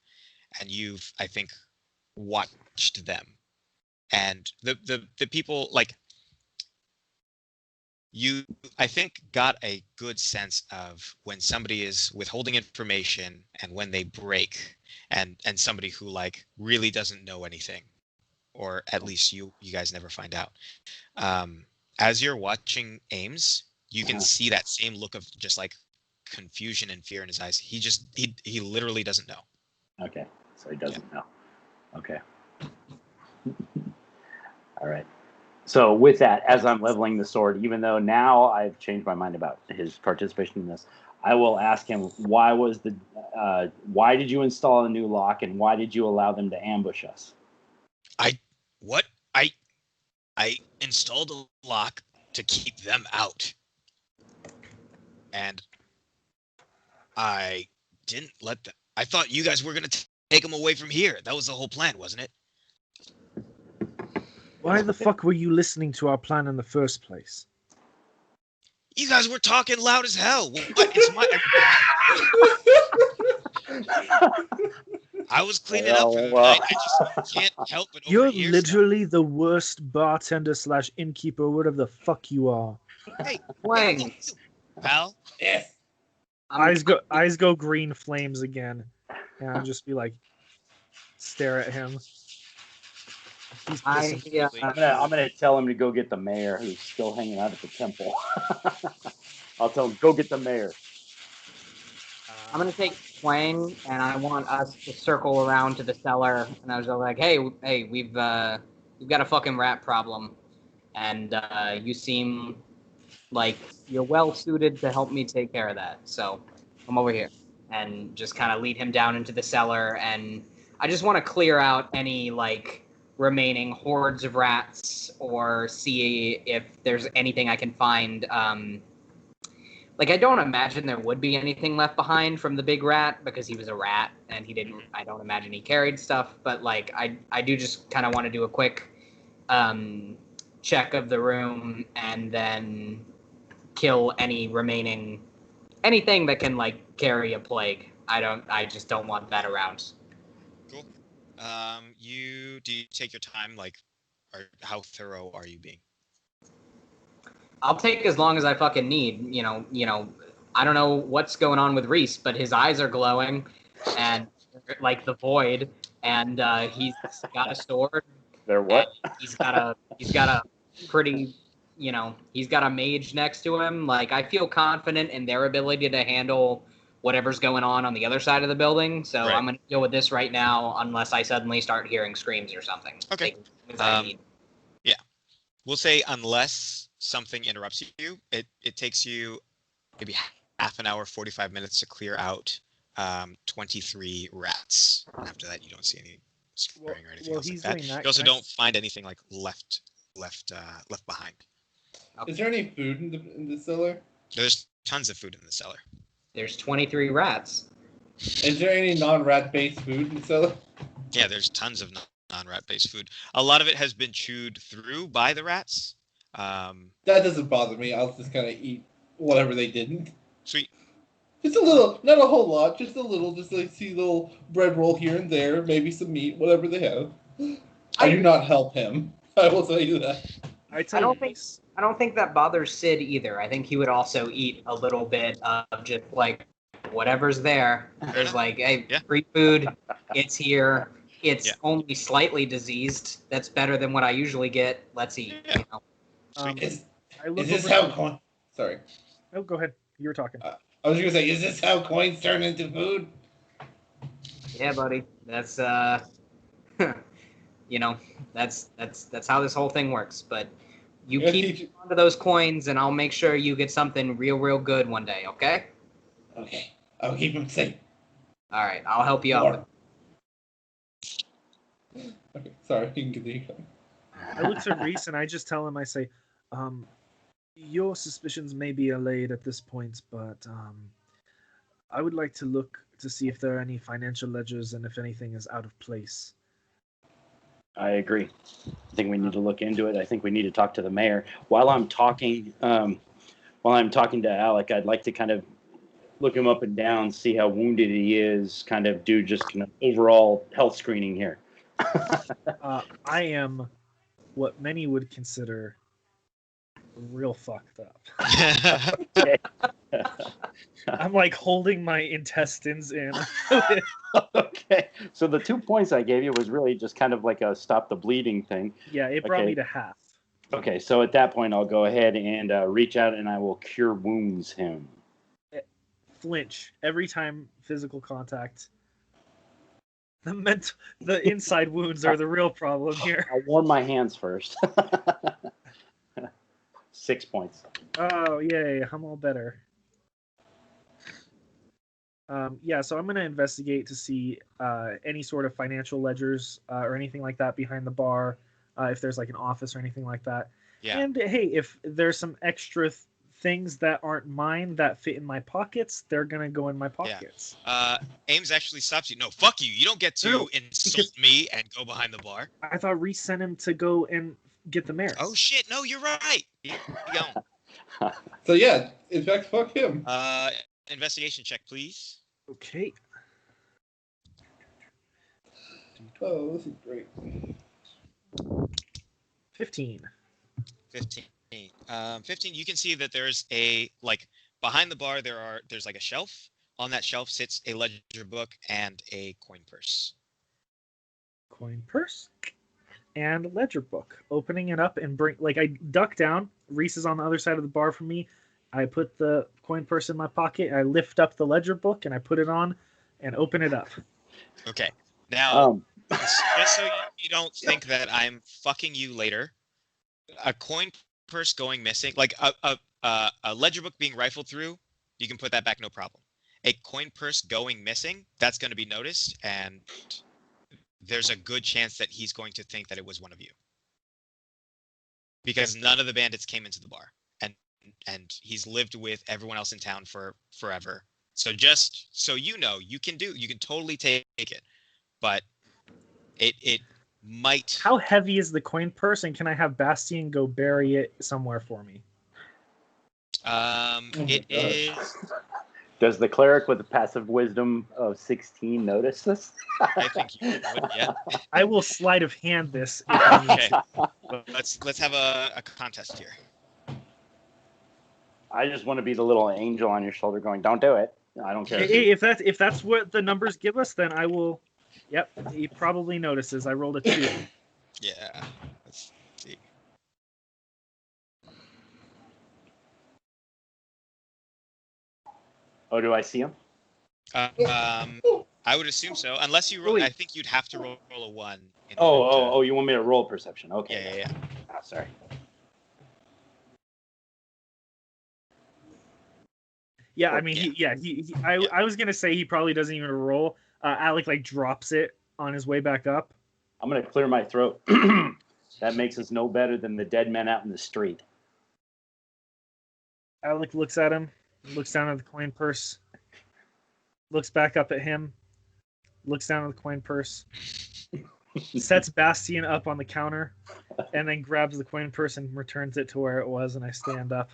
and you've, I think, watched them. And the people, like, you, I think, got a good sense of when somebody is withholding information and when they break, and somebody who like really doesn't know anything, or at least you guys never find out. As you're watching Ames, you can see that same look of just like confusion and fear in his eyes. He literally doesn't know. Okay, so he doesn't know. Okay. All right. So with that, as I'm leveling the sword, even though now I've changed my mind about his participation in this, I will ask him, why did you install a new lock and why did you allow them to ambush us? I installed a lock to keep them out. And I didn't let them. I thought you guys were going to take them away from here. That was the whole plan, wasn't it? Why the fuck were you listening to our plan in the first place? You guys were talking loud as hell. What? It's my... I was cleaning up for the night. I just can't help but You're overhear literally the worst bartender / innkeeper, whatever the fuck you are. stuff. Hey, Wang. pal. Yes. Eyes go green flames again. And I'll just be like, stare at him. He's pissing. I'm gonna tell him to go get the mayor, who's still hanging out at the temple. I'll tell him, go get the mayor. I'm gonna take Twang, and I want us to circle around to the cellar, and I was like, "Hey, we've got a fucking rat problem, and you seem like you're well suited to help me take care of that. So come over here," and just kind of lead him down into the cellar, and I just want to clear out any like remaining hordes of rats, or see if there's anything I can find. Like, I don't imagine there would be anything left behind from the big rat, because he was a rat, and I don't imagine he carried stuff, but, like, I do just kind of want to do a quick check of the room, and then kill anything that can, like, carry a plague, I just don't want that around. Cool. Do you take your time? Like, how thorough are you being? I'll take as long as I fucking need. I don't know what's going on with Reese, but his eyes are glowing, and like the void, and he's got a sword. They're what? He's got a pretty, he's got a mage next to him. Like, I feel confident in their ability to handle whatever's going on the other side of the building. So Right. I'm gonna deal with this right now, unless I suddenly start hearing screams or something. Okay. Yeah, we'll say unless something interrupts you, it takes you maybe half an hour, 45 minutes to clear out 23 rats. After that, you don't see any spraying or anything else like that. You also don't find anything like left behind. Is there any food in the cellar? There's tons of food in the cellar. There's 23 rats. Is there any non-rat based food in the cellar? Yeah, there's tons of non-rat based food. A lot of it has been chewed through by the rats. That doesn't bother me. I'll just kind of eat whatever they didn't. Sweet. Just a little, not a whole lot, just a little, just like see a little bread roll here and there, maybe some meat, whatever they have. I do not help him. I will tell you that. I don't think that bothers Sid either. I think he would also eat a little bit of just like whatever's there. There's like, hey, free food. It's here. It's only slightly diseased. That's better than what I usually get. Let's eat. Yeah. Is this how coins? Sorry. Oh, go ahead. You were talking. I was gonna say, is this how coins turn into food? Yeah, buddy. That's that's how this whole thing works. But you keep onto those coins, and I'll make sure you get something real good one day. Okay? Okay. I'll keep them safe. All right. I'll help you out. Okay. Sorry. You can continue. I look to Reese and I just tell him, I say, your suspicions may be allayed at this point, but I would like to look to see if there are any financial ledgers and if anything is out of place. I agree. I think we need to look into it. I think we need to talk to the mayor. While I'm talking to Alec, I'd like to kind of look him up and down, see how wounded he is, kind of do just kind of overall health screening here. I am what many would consider real fucked up. I'm like holding my intestines in. Okay, so the 2 points I gave you was really just kind of like a stop the bleeding thing. Yeah, it brought me to half. Okay, so at that point I'll go ahead and reach out and I will cure wounds him. Flinch every time physical contact. The inside wounds are the real problem here. I'll warm my hands first. 6 points. Oh, yay. I'm all better. So I'm going to investigate to see any sort of financial ledgers or anything like that behind the bar, if there's like an office or anything like that. Yeah. And hey, if there's some extra things that aren't mine that fit in my pockets, they're going to go in my pockets. Yeah. Ames actually stops you. No, fuck you. You don't get to insult me and go behind the bar. I thought Reese sent him to go and get the mayor. Oh, shit. No, you're right. So, yeah, in fact, fuck him. Investigation check, please. Okay. Oh, this is great. 15. 15. 15, you can see that there's behind the bar there's like a shelf. On that shelf sits a ledger book and a coin purse. Coin purse and ledger book. Opening it up and I duck down. Reese is on the other side of the bar from me. I put the coin purse in my pocket. I lift up the ledger book and I put it on and open it up. Okay. Now, just so you don't think that I'm fucking you later, a coin purse going missing, like a ledger book being rifled through, you can put that back, no problem. A coin purse going missing, that's going to be noticed, and there's a good chance that he's going to think that it was one of you. Because none of the bandits came into the bar, and he's lived with everyone else in town for forever. So just so you know, you can totally take it, but it might. How heavy is the coin purse, and can I have Bastian go bury it somewhere for me? It is. Does the cleric with a passive wisdom of 16 notice this? I think you would, yeah. I will sleight of hand this. If I need Okay. to. Let's have a contest here. I just want to be the little angel on your shoulder going, don't do it. I don't care. If that's what the numbers give us, then I will. Yep, he probably notices. I rolled a 2. Yeah. Let's see. Oh, do I see him? I would assume so, unless you roll. Wait. I think you'd have to roll a 1. Oh, you want me to roll perception? Okay. Yeah. Oh, sorry. Yeah, I mean, I was gonna say he probably doesn't even roll. Alec like drops it on his way back up. I'm going to clear my throat. That makes us no better than the dead men out in the street. Alec looks at him, looks down at the coin purse, looks back up at him, looks down at the coin purse, sets Bastian up on the counter, and then grabs the coin purse and returns it to where it was, and I stand up.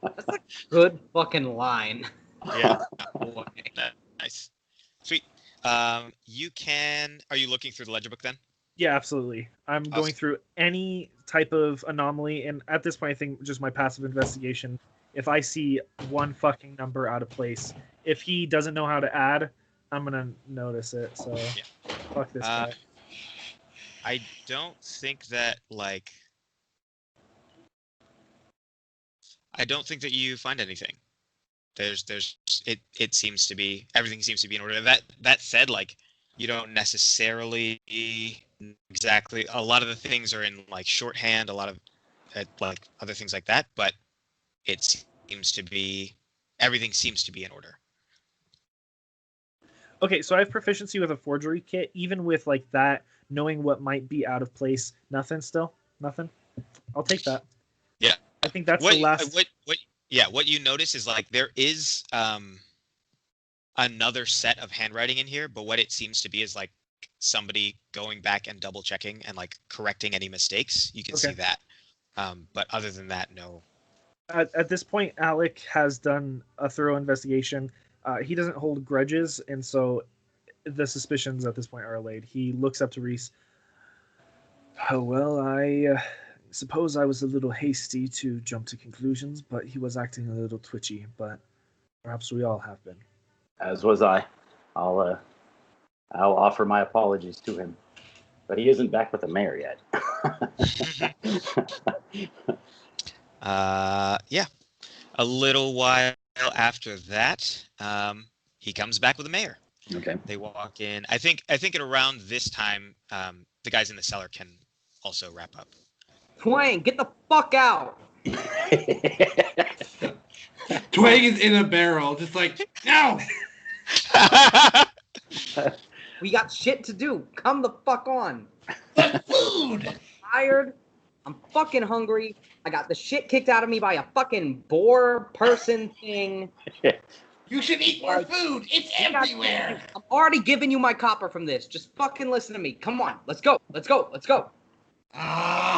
That's a good fucking line. Yeah. Nice. Sweet. You can. Are you looking through the ledger book then? Yeah, absolutely. I'm going through any type of anomaly, and at this point, I think just my passive investigation. If I see one fucking number out of place, if he doesn't know how to add, I'm gonna notice it. So, fuck this guy. I don't think that I don't think that you find anything. It seems to be everything seems to be in order. That said, you don't necessarily exactly. A lot of the things are in shorthand. A lot of other things like that, but it seems to be everything seems to be in order. Okay, so I have proficiency with a forgery kit, even with that, knowing what might be out of place. Nothing. I'll take that. Yeah, I think that's the last. What you notice is there is another set of handwriting in here, but what it seems to be is somebody going back and double checking and correcting any mistakes. You can see that. But other than that, no. At this point, Alec has done a thorough investigation. He doesn't hold grudges, and so the suspicions at this point are allayed. He looks up to Reese. Oh, well, I suppose I was a little hasty to jump to conclusions, but he was acting a little twitchy, but perhaps we all have been. As was I. I'll offer my apologies to him. But he isn't back with the mayor yet. Yeah. A little while after that, he comes back with the mayor. Okay. They walk in. I think at around this time, the guys in the cellar can also wrap up. Twang, get the fuck out! Twang is in a barrel, just no! We got shit to do. Come the fuck on. But food! I'm tired. I'm fucking hungry. I got the shit kicked out of me by a fucking boar person thing. You should eat more food. It's everywhere. I'm already giving you my copper from this. Just fucking listen to me. Come on. Let's go. But food. I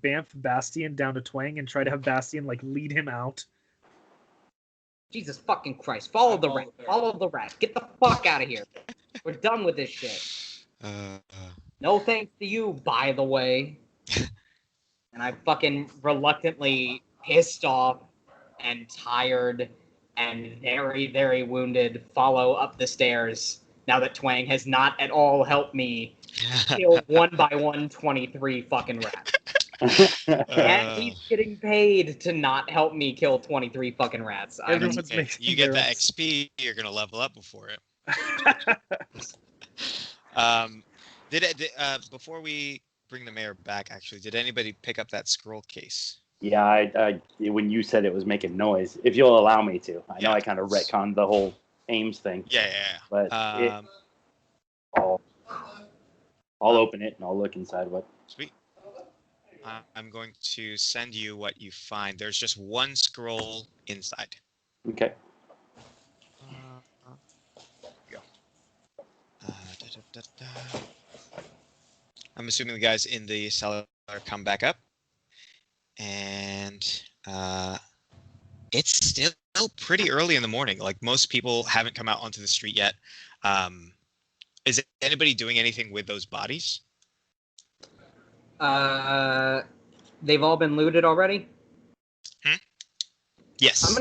bamf Bastian down to Twang and try to have Bastian lead him out. Jesus fucking Christ. Follow the rat. Follow the rat. Get the fuck out of here. We're done with this shit. No thanks to you, by the way. And I fucking reluctantly pissed off and tired and very, very wounded follow up the stairs now that Twang has not at all helped me kill 1 by 1 23 fucking rats. And he's getting paid to not help me kill 23 fucking rats. You get that XP, you're gonna level up before it. Before we bring the mayor back, actually, did anybody pick up that scroll case? Yeah, I when you said it was making noise, if you'll allow me to. I know I kind of retconned the whole Ames thing. Yeah. But I'll open it and I'll look inside what. Sweet. I'm going to send you what you find. There's just one scroll inside. Okay. Go. I'm assuming the guys in the cellar come back up. And It's still pretty early in the morning. Like most people haven't come out onto the street yet. Is anybody doing anything with those bodies? They've all been looted already. Yes. I'm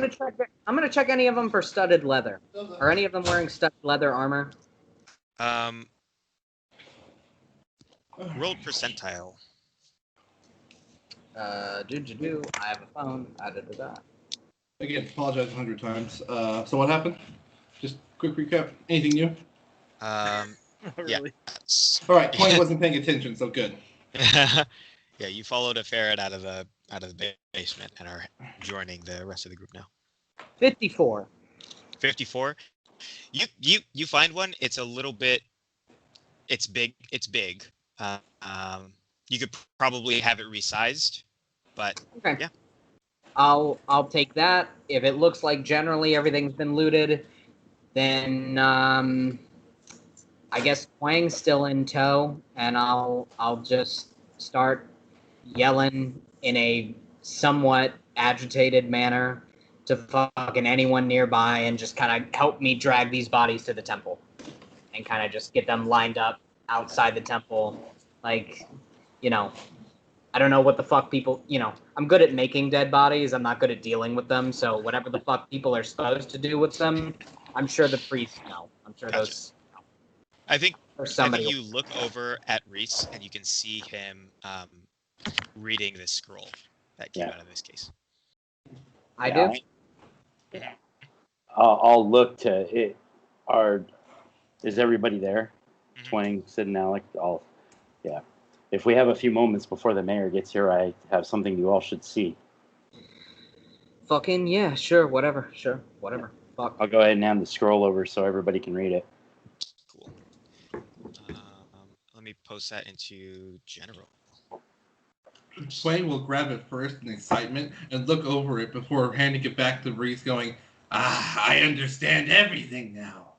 gonna check any of them for studded leather. Are any of them wearing studded leather armor? Rolled percentile. I have a phone. Again, apologize 100 times. So what happened? Just quick recap. Anything new? Really? All right, 20 wasn't paying attention, so good. Yeah, you followed a ferret out of the basement and are joining the rest of the group now. 54. 54. You find one. It's a little bit. It's big. You could probably have it resized, but Okay. Yeah. I'll take that. If it looks like generally everything's been looted, then I guess Twang's still in tow, and I'll just start yelling in a somewhat agitated manner to fucking anyone nearby and just kind of help me drag these bodies to the temple and kind of just get them lined up outside the temple. Like, you know, I don't know what the fuck people, I'm good at making dead bodies. I'm not good at dealing with them. So whatever the fuck people are supposed to do with them, I'm sure the priests know. I'm sure Gotcha. those. I think Or somebody. you look over at Reese and you can see him reading this scroll that came out of this case. I do. I'll look to it. Is everybody there? Twang, Sid, and Alec. Yeah. If we have a few moments before the mayor gets here, I have something you all should see. Fucking yeah, sure, whatever, whatever. Fuck. I'll go ahead and hand the scroll over so everybody can read it. Cool. Let me post that into general. Twang will grab it first in excitement and look over it before handing it back to Reese, going, I understand everything now.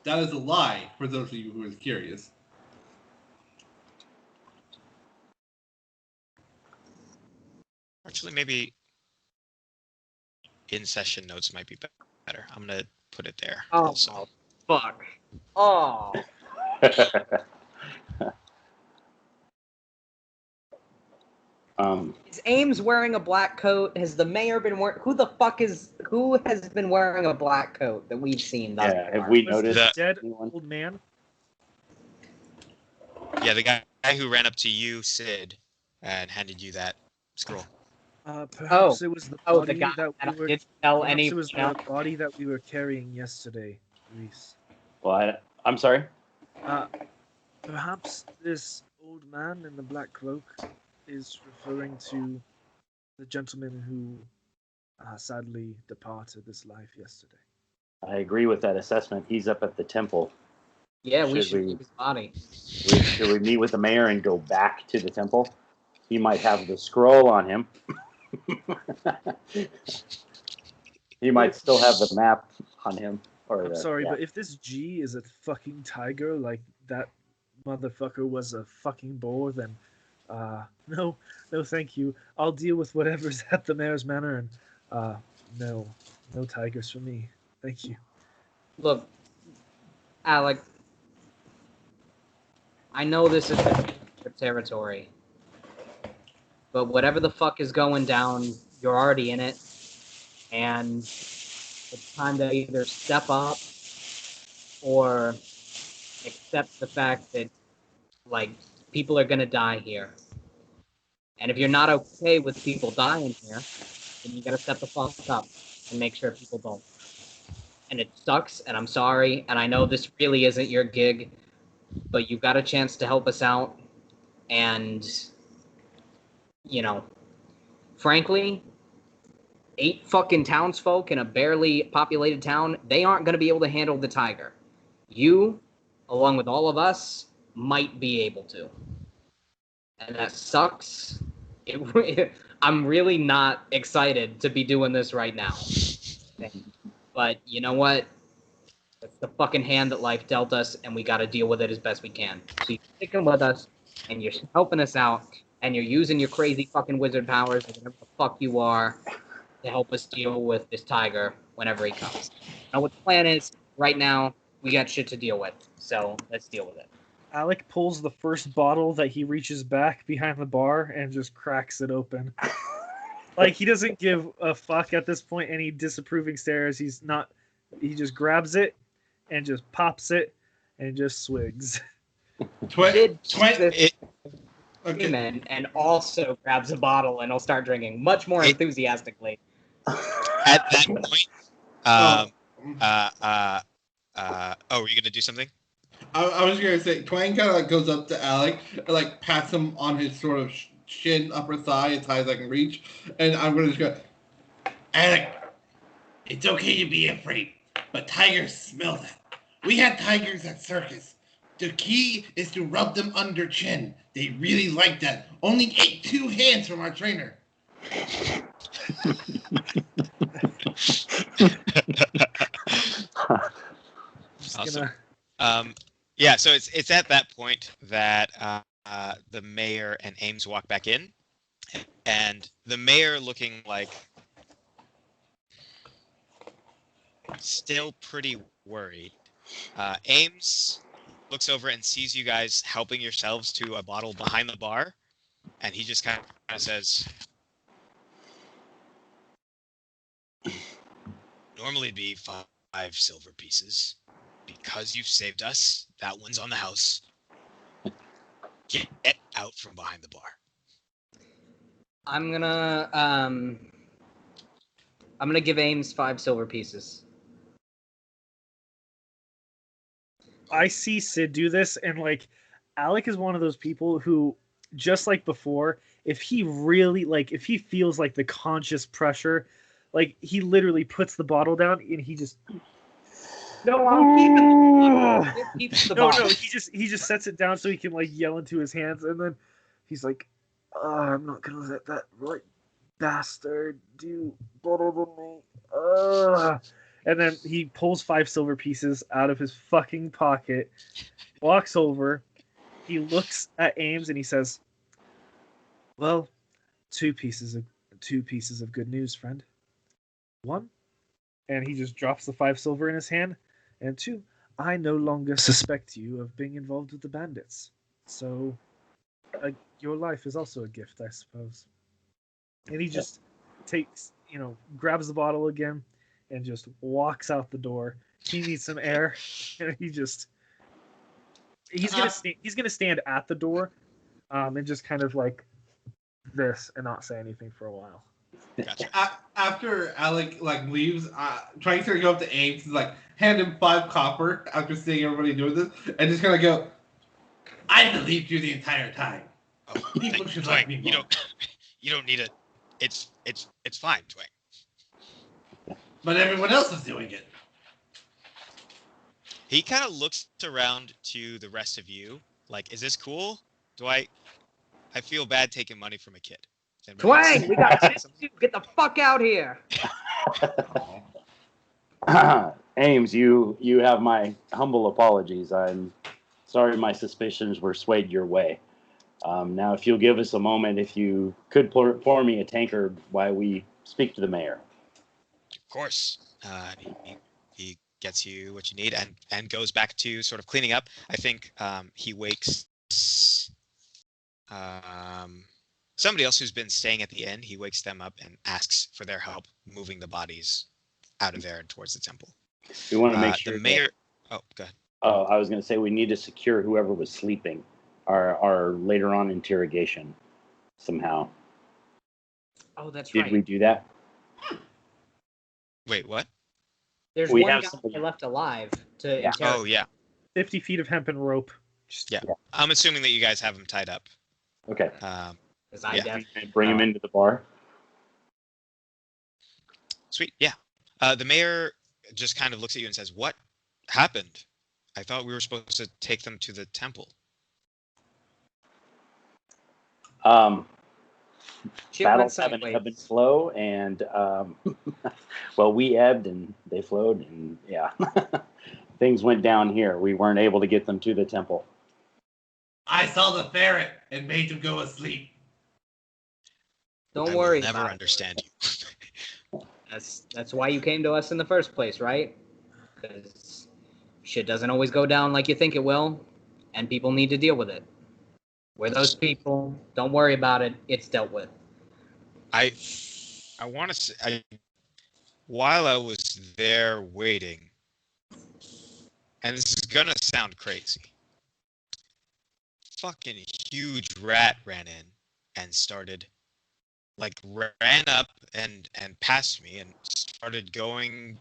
That is a lie, for those of you who are curious. Actually, maybe in session notes might be better. I'm gonna put it there. Oh, also. Fuck. Oh. Is Ames wearing a black coat? Has the mayor been wearing? Who has been wearing a black coat that we've seen? Have we noticed the dead anyone? old man? Yeah, the guy who ran up to you, Sid, and handed you that scroll. Perhaps it was the body guy that we were. didn't tell Perhaps any. it was the body that we were carrying yesterday, Reese. Well, I'm sorry. Perhaps this old man in the black cloak is referring to the gentleman who sadly departed this life yesterday. I agree with that assessment. He's up at the temple. Yeah, we should keep his body. Should we meet with the mayor and go back to the temple? He might have the scroll on him. He might still have the map on him. I'm sorry, but if this G is a fucking tiger, like that motherfucker was a fucking boar, then no, thank you. I'll deal with whatever's at the mayor's manor, and no tigers for me. Thank you. Look, Alec, I know this is your territory, but whatever the fuck is going down, you're already in it, and it's time to either step up or accept the fact that, like, people are gonna die here. And if you're not okay with people dying here, then you gotta step the fuck up and make sure people don't. And it sucks, and I'm sorry, and I know this really isn't your gig, but you got a chance to help us out, and, frankly, 8 fucking townsfolk in a barely populated town, they aren't going to be able to handle the tiger. You, along with all of us, might be able to. And that sucks. I'm really not excited to be doing this right now. But you know what? It's the fucking hand that life dealt us, and we got to deal with it as best we can. So you're sticking with us, and you're helping us out, and you're using your crazy fucking wizard powers, or whatever the fuck you are, to help us deal with this tiger whenever he comes. Now, what the plan is right now, we got shit to deal with, so let's deal with it. Alec pulls the first bottle that he reaches back behind the bar and just cracks it open. Like, he doesn't give a fuck at this point, any disapproving stares. He just grabs it and just pops it and just swigs. Okay. And also grabs a bottle and he'll start drinking much more enthusiastically. At that point, were you gonna do something? I was gonna say, Twang kind of like goes up to Alec and like pats him on his sort of shin, upper thigh, as high as I can reach, and I'm gonna just go, Alec, it's okay to be afraid, but tigers smell that. We had tigers at circus. The key is to rub them under chin. They really like that. Only ate 2 hands from our trainer. Awesome. Yeah, so it's at that point that the mayor and Ames walk back in, and the mayor looking like still pretty worried. Ames looks over and sees you guys helping yourselves to a bottle behind the bar, and he just kind of says, normally it'd be 5 silver pieces. Because you've saved us, that one's on the house. Get out from behind the bar. I'm gonna give Ames 5 silver pieces. I see Sid do this, and like Alec is one of those people who, just like before, if he feels like the conscious pressure, like he literally puts the bottle down and he just No, I'm keeping it. Keeps the bottle. No, he just sets it down so he can like yell into his hands, and then he's like, I'm not gonna let that right bastard do better than me. And then he pulls 5 silver pieces out of his fucking pocket, walks over, he looks at Ames and he says, well, two pieces of good news, friend. 1, and he just drops the 5 silver in his hand, and 2, I no longer suspect you of being involved with the bandits. So, your life is also a gift, I suppose. And he just grabs the bottle again and just walks out the door. He needs some air, and he's gonna stand at the door, and just kind of like this and not say anything for a while. Gotcha. After Alec like leaves, trying to go up to Ames and like hand him 5 copper after seeing everybody doing this, and just kind of go, I believed you the entire time. Oh, People should like me more. You don't need it. It's fine, Twang. But everyone else is doing it. He kind of looks around to the rest of you, like, is this cool? I feel bad taking money from a kid. Twang, we got shit to do. Get the fuck out here. Ames, you have my humble apologies. I'm sorry my suspicions were swayed your way. Now, if you'll give us a moment, if you could pour me a tankard while we speak to the mayor. Of course. He gets you what you need and goes back to sort of cleaning up. I think he wakes somebody else who's been staying at the inn. He wakes them up and asks for their help moving the bodies out of there and towards the temple. We want to make sure the mayor. Oh, go ahead. Oh, I was going to say we need to secure whoever was sleeping. Our later on interrogation somehow. Oh, that's right. Did we do that? Wait, what? There's We one have guy somebody- left alive to Yeah. interrogate. Oh, yeah. 50 feet of hempen rope. Yeah. I'm assuming that you guys have him tied up. Okay. 'Cause I Yeah. definitely Bring him into the bar. Sweet. Yeah. The mayor just kind of looks at you and says, "What happened? I thought we were supposed to take them to the temple." Shit Battles went have sideways. been slow, and well, we ebbed and they flowed, and yeah, things went down here. We weren't able to get them to the temple. I saw the ferret and made him go asleep. Don't I worry will never about it. understand you. That's why you came to us in the first place, right? Because shit doesn't always go down like you think it will, and people need to deal with it. We're those people. Don't worry about it. It's dealt with. I want to say, while I was there waiting, and this is gonna sound crazy, fucking huge rat ran in and started, like, ran up and past me and started going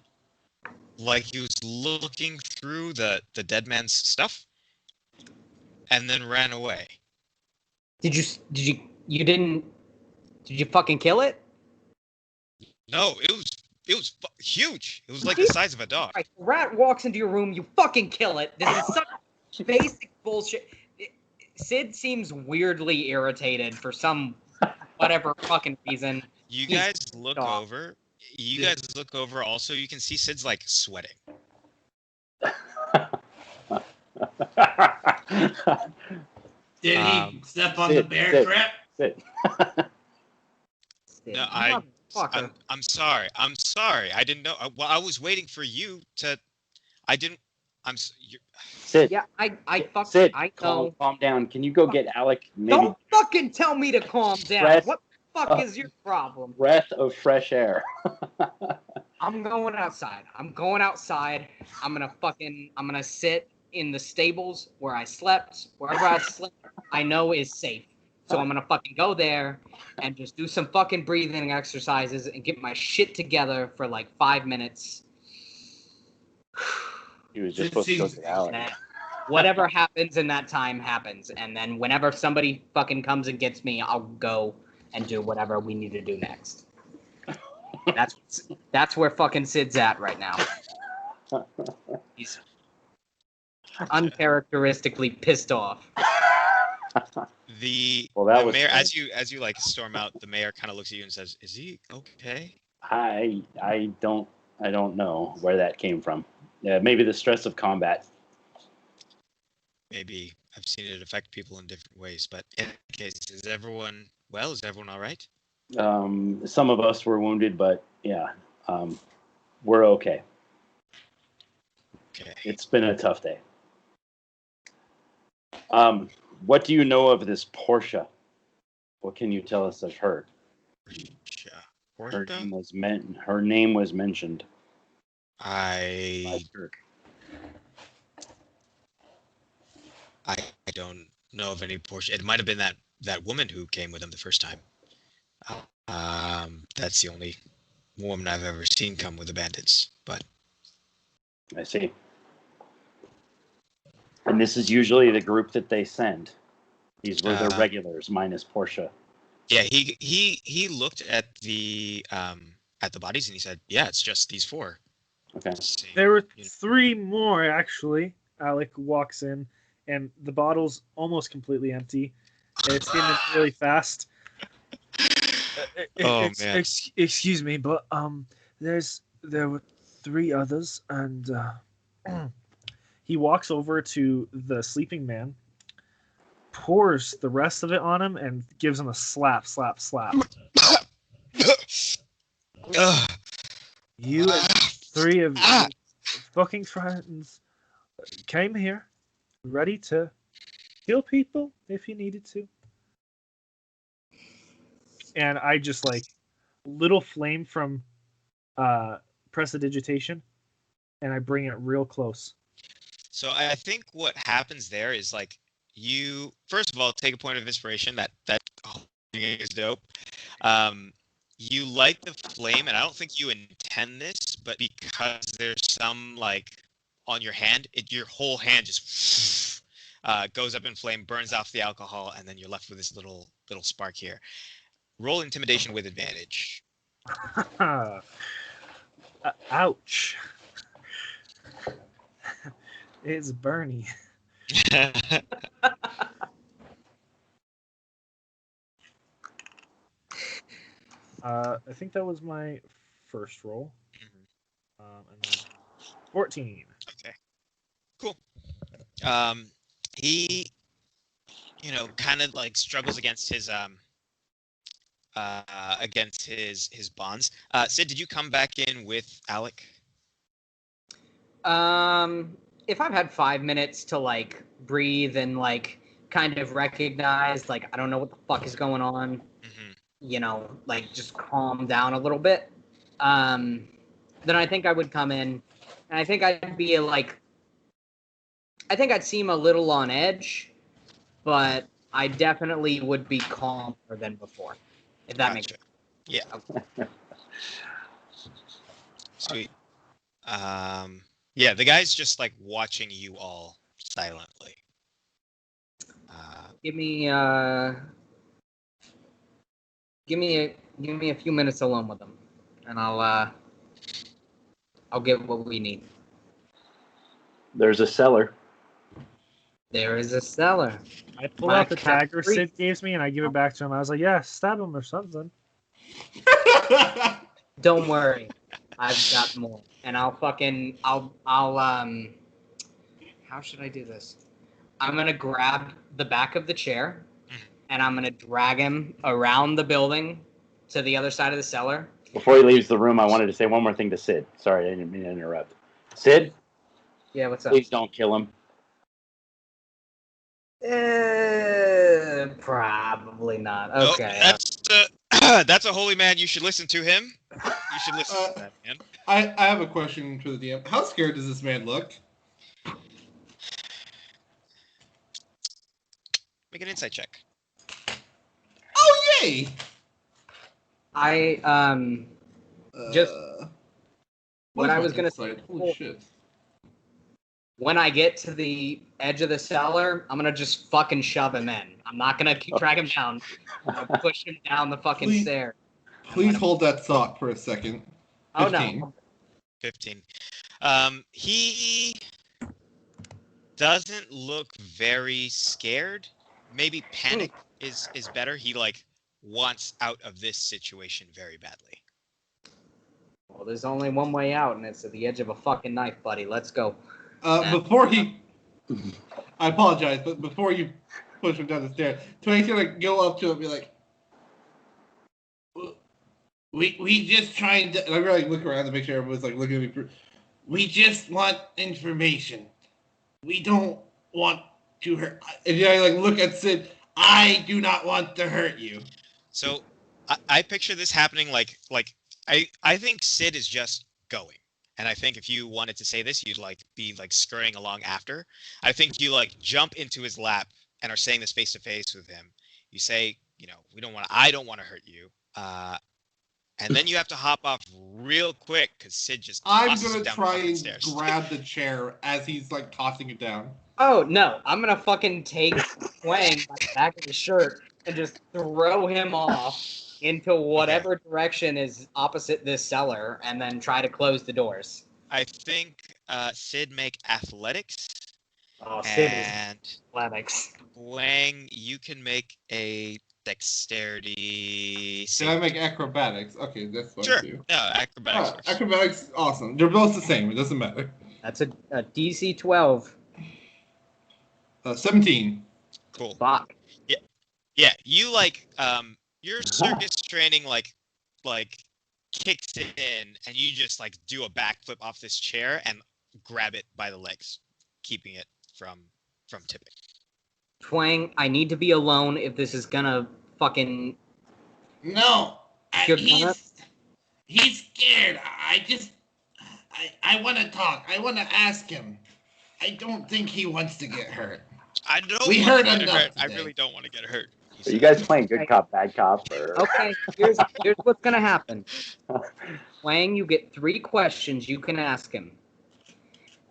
like he was looking through the dead man's stuff, and then ran away. Did you didn't did you fucking kill it? No, it was huge. It was like the size of a dog. Right, the rat walks into your room, you fucking kill it. This is such basic bullshit. Sid seems weirdly irritated for some whatever fucking reason. You He's guys look off. over. You guys look over. Also, you can see Sid's like sweating. Did he step on the bear Sit. trap? Sit. No, Motherfucker. I'm sorry. I'm sorry. I didn't know. Well, I was waiting for you to. I didn't. Sit. Yeah, I Sit. I know. Calm down. Can you go get Alec? Maybe Don't fucking tell me to calm down. Breath- What the fuck is your problem? breath of fresh air. I'm going outside. I'm gonna sit in the stables where I slept, wherever I slept, I know is safe. So I'm gonna fucking go there and just do some fucking breathing exercises and get my shit together for like 5 minutes. He was just supposed to go get Alec. That whatever happens in that time happens, and then whenever somebody fucking comes and gets me, I'll go and do whatever we need to do next. That's where fucking Sid's at right now. He's uncharacteristically pissed off. The was mayor, fun. as you like storm out, the mayor kind of looks at you and says, "Is he okay?" I don't know where that came from. Maybe the stress of combat. Maybe I've seen it affect people in different ways, but in any case, is everyone well? Is everyone all right? Some of us were wounded, but yeah, we're okay. Okay. It's been a tough day. What do you know of this Portia? What can you tell us of her? Her name was mentioned. I don't know of any Portia. It might have been that woman who came with him the first time. That's the only woman I've ever seen come with the bandits. But I see. And this is usually the group that they send. These were the regulars minus Portia. Yeah, he looked at the bodies and he said, "Yeah, it's just these four." Okay. There were 3 more actually. Alec walks in, and the bottle's almost completely empty. It's getting really fast. Man. Excuse me, but there were 3 others, and he walks over to the sleeping man, pours the rest of it on him, and gives him a slap. You and 3 of your fucking friends came here ready to kill people if you needed to. And I just like little flame from prestidigitation, and I bring it real close. So I think what happens there is like you first of all take a point of inspiration that whole thing is dope. You light the flame, and I don't think you intend this, but because there's some like on your hand, your whole hand just goes up in flame, burns off the alcohol, and then you're left with this little spark here. Roll intimidation with advantage. Ouch. It's Bernie. I think that was my first roll. And then 14. Okay. Cool. He, kind of like struggles against his against his bonds. Sid, did you come back in with Alec? If I've had 5 minutes to like breathe and like kind of recognize like I don't know what the fuck is going on, like just calm down a little bit, then I think I would come in, and I think I'd be like, I think I'd seem a little on edge, but I definitely would be calmer than before, if that makes sense. Yeah. Sweet. Yeah, the guy's just like watching you all silently. Give me a few minutes alone with them, and I'll get what we need. There's a cellar. There is a cellar. I pull out the dagger Sid gave me and I give it back to him. I was like, yeah, stab him or something. Don't worry. I've got more. And I'll how should I do this? I'm gonna grab the back of the chair and I'm gonna drag him around the building to the other side of the cellar. Before he leaves the room, I wanted to say one more thing to Sid. Sorry, I didn't mean to interrupt. Sid? Yeah, what's up? Please don't kill him. Probably not. Okay. That's a holy man. You should listen to him. You should listen to that man. I have a question for the DM. How scared does this man look? Make an insight check. Oh yay! Just what I was gonna say. Holy shit. When I get to the edge of the cellar, I'm gonna just fucking shove him in. I'm not gonna drag him down. I'm gonna push him down the fucking stair. Please hold that thought for a second. 15. Oh no. 15. He doesn't look very scared. Maybe panic is better. He like wants out of this situation very badly. Well, there's only one way out, and it's at the edge of a fucking knife, buddy. Let's go. Before he, I apologize, but before you push him down the stairs, Twain's gonna go up to him and be like, "We just trying to." And I'm gonna like look around to make sure everyone's like looking at me. We just want information. We don't want to hurt. And I like look at Sid. I do not want to hurt you. So, I picture this happening like I think Sid is just going. And I think if you wanted to say this, you'd like be like scurrying along after. I think you like jump into his lap and are saying this face to face with him. You say, I don't want to hurt you. And then you have to hop off real quick because Sid just. I'm gonna try and grab the chair as he's like tossing it down. Oh no! I'm gonna fucking take Twang by the back of his shirt and just throw him off into whatever direction is opposite this cellar, and then try to close the doors. I think Sid make athletics. Oh, Sid is athletics. Wang, you can make a dexterity. Can I make acrobatics? Okay, that's fine sure. too. No, acrobatics. Acrobatics, awesome. They're both the same. It doesn't matter. That's a DC 12. 17. Cool. Fuck. Yeah. You like your circus training like kicks in, and you just like do a backflip off this chair and grab it by the legs, keeping it from tipping. Twang, I need to be alone if this is gonna fucking. No, he's scared. I want to talk. I want to ask him. I don't think he wants to get hurt. I don't. We heard enough. I really don't want to get hurt. Are you guys playing good cop, bad cop? Or... Okay, here's what's gonna happen. Twang, you get 3 questions you can ask him,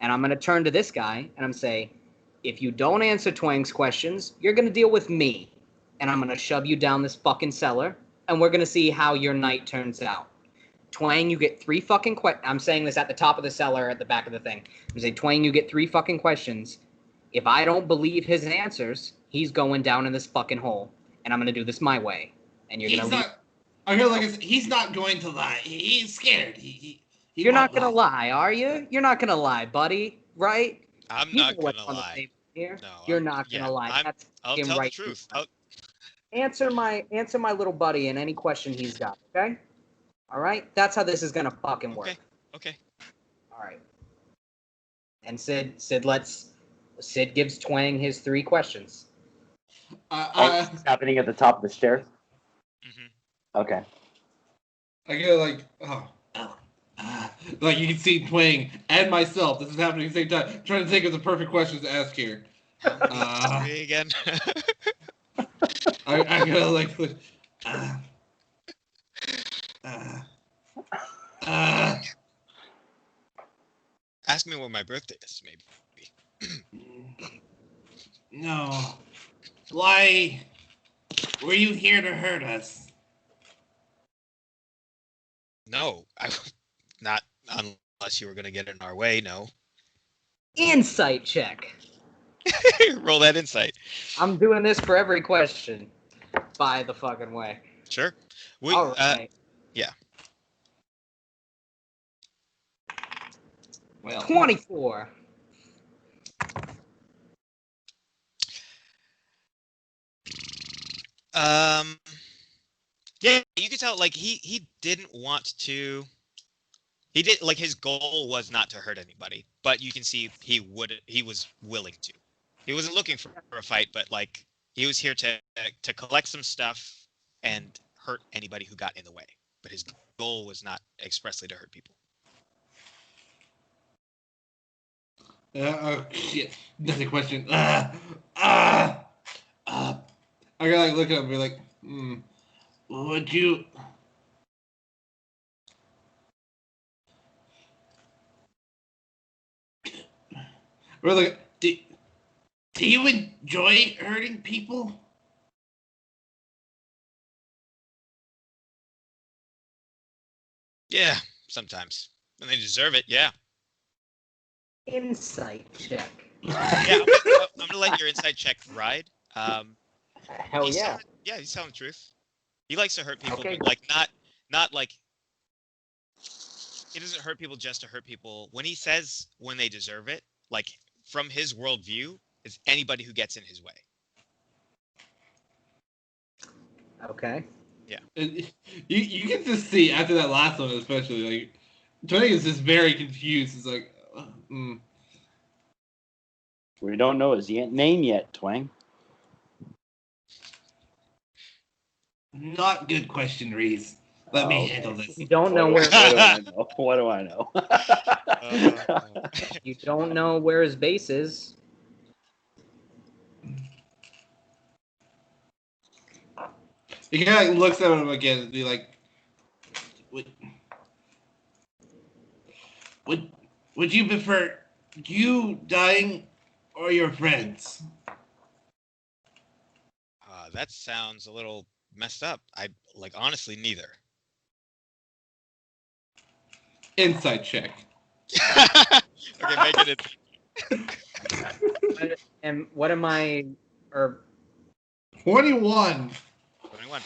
and I'm gonna turn to this guy and I'm say, if you don't answer Twang's questions, you're gonna deal with me, and I'm gonna shove you down this fucking cellar, and we're gonna see how your night turns out. Twang, you get 3 fucking questions. I'm saying this at the top of the cellar, at the back of the thing. I'm saying, Twang, you get 3 fucking questions. If I don't believe his answers, he's going down in this fucking hole, and I'm gonna do this my way, and you're gonna leave. I feel like he's not going to lie. He's scared. You're not gonna lie, are you? You're not gonna lie, buddy, right? I'm not gonna lie. Here. No, you're not gonna lie. I'll tell the truth. answer my little buddy in any question he's got. Okay. All right. That's how this is gonna fucking work. Okay. All right. And Sid gives Twang his 3 questions. It's happening at the top of the stairs. Mm-hmm. Okay. I get like, like you can see Twang and myself. This is happening at the same time. Trying to think of the perfect questions to ask here. Three again. I gotta like, Ask me when my birthday is, maybe. No. Why were you here to hurt us? No, not unless you were gonna get in our way. No. Insight check. Roll that insight. I'm doing this for every question. By the fucking way. Sure. All right. Yeah. well, 24. Yeah, you could tell like he didn't want to. He did like his goal was not to hurt anybody, but you can see he was willing to. He wasn't looking for a fight, but like he was here to collect some stuff and hurt anybody who got in the way. But his goal was not expressly to hurt people. oh shit. That's a question. I gotta like look at him and be like, Would you we're like, do you enjoy hurting people? Yeah, sometimes when they deserve it. Yeah. Insight check. Yeah. I'm gonna let your insight check ride. Hell yeah. He's telling the truth. He likes to hurt people, Okay. but like not like he doesn't hurt people just to hurt people. When he says when they deserve it, like from his worldview, is anybody who gets in his way. Okay. you can just see after that last one, especially like, Tony is just very confused. It's like, We don't know his name yet, Twang. Not good question, Reese. Let me handle this. You don't know where What do I know? you don't know where his base is. he kind of like looks at him again and be like, would you prefer you dying or your friends? That sounds a little messed up. I like honestly neither. insight check. Okay, make it. And what am I? Or 21. 21.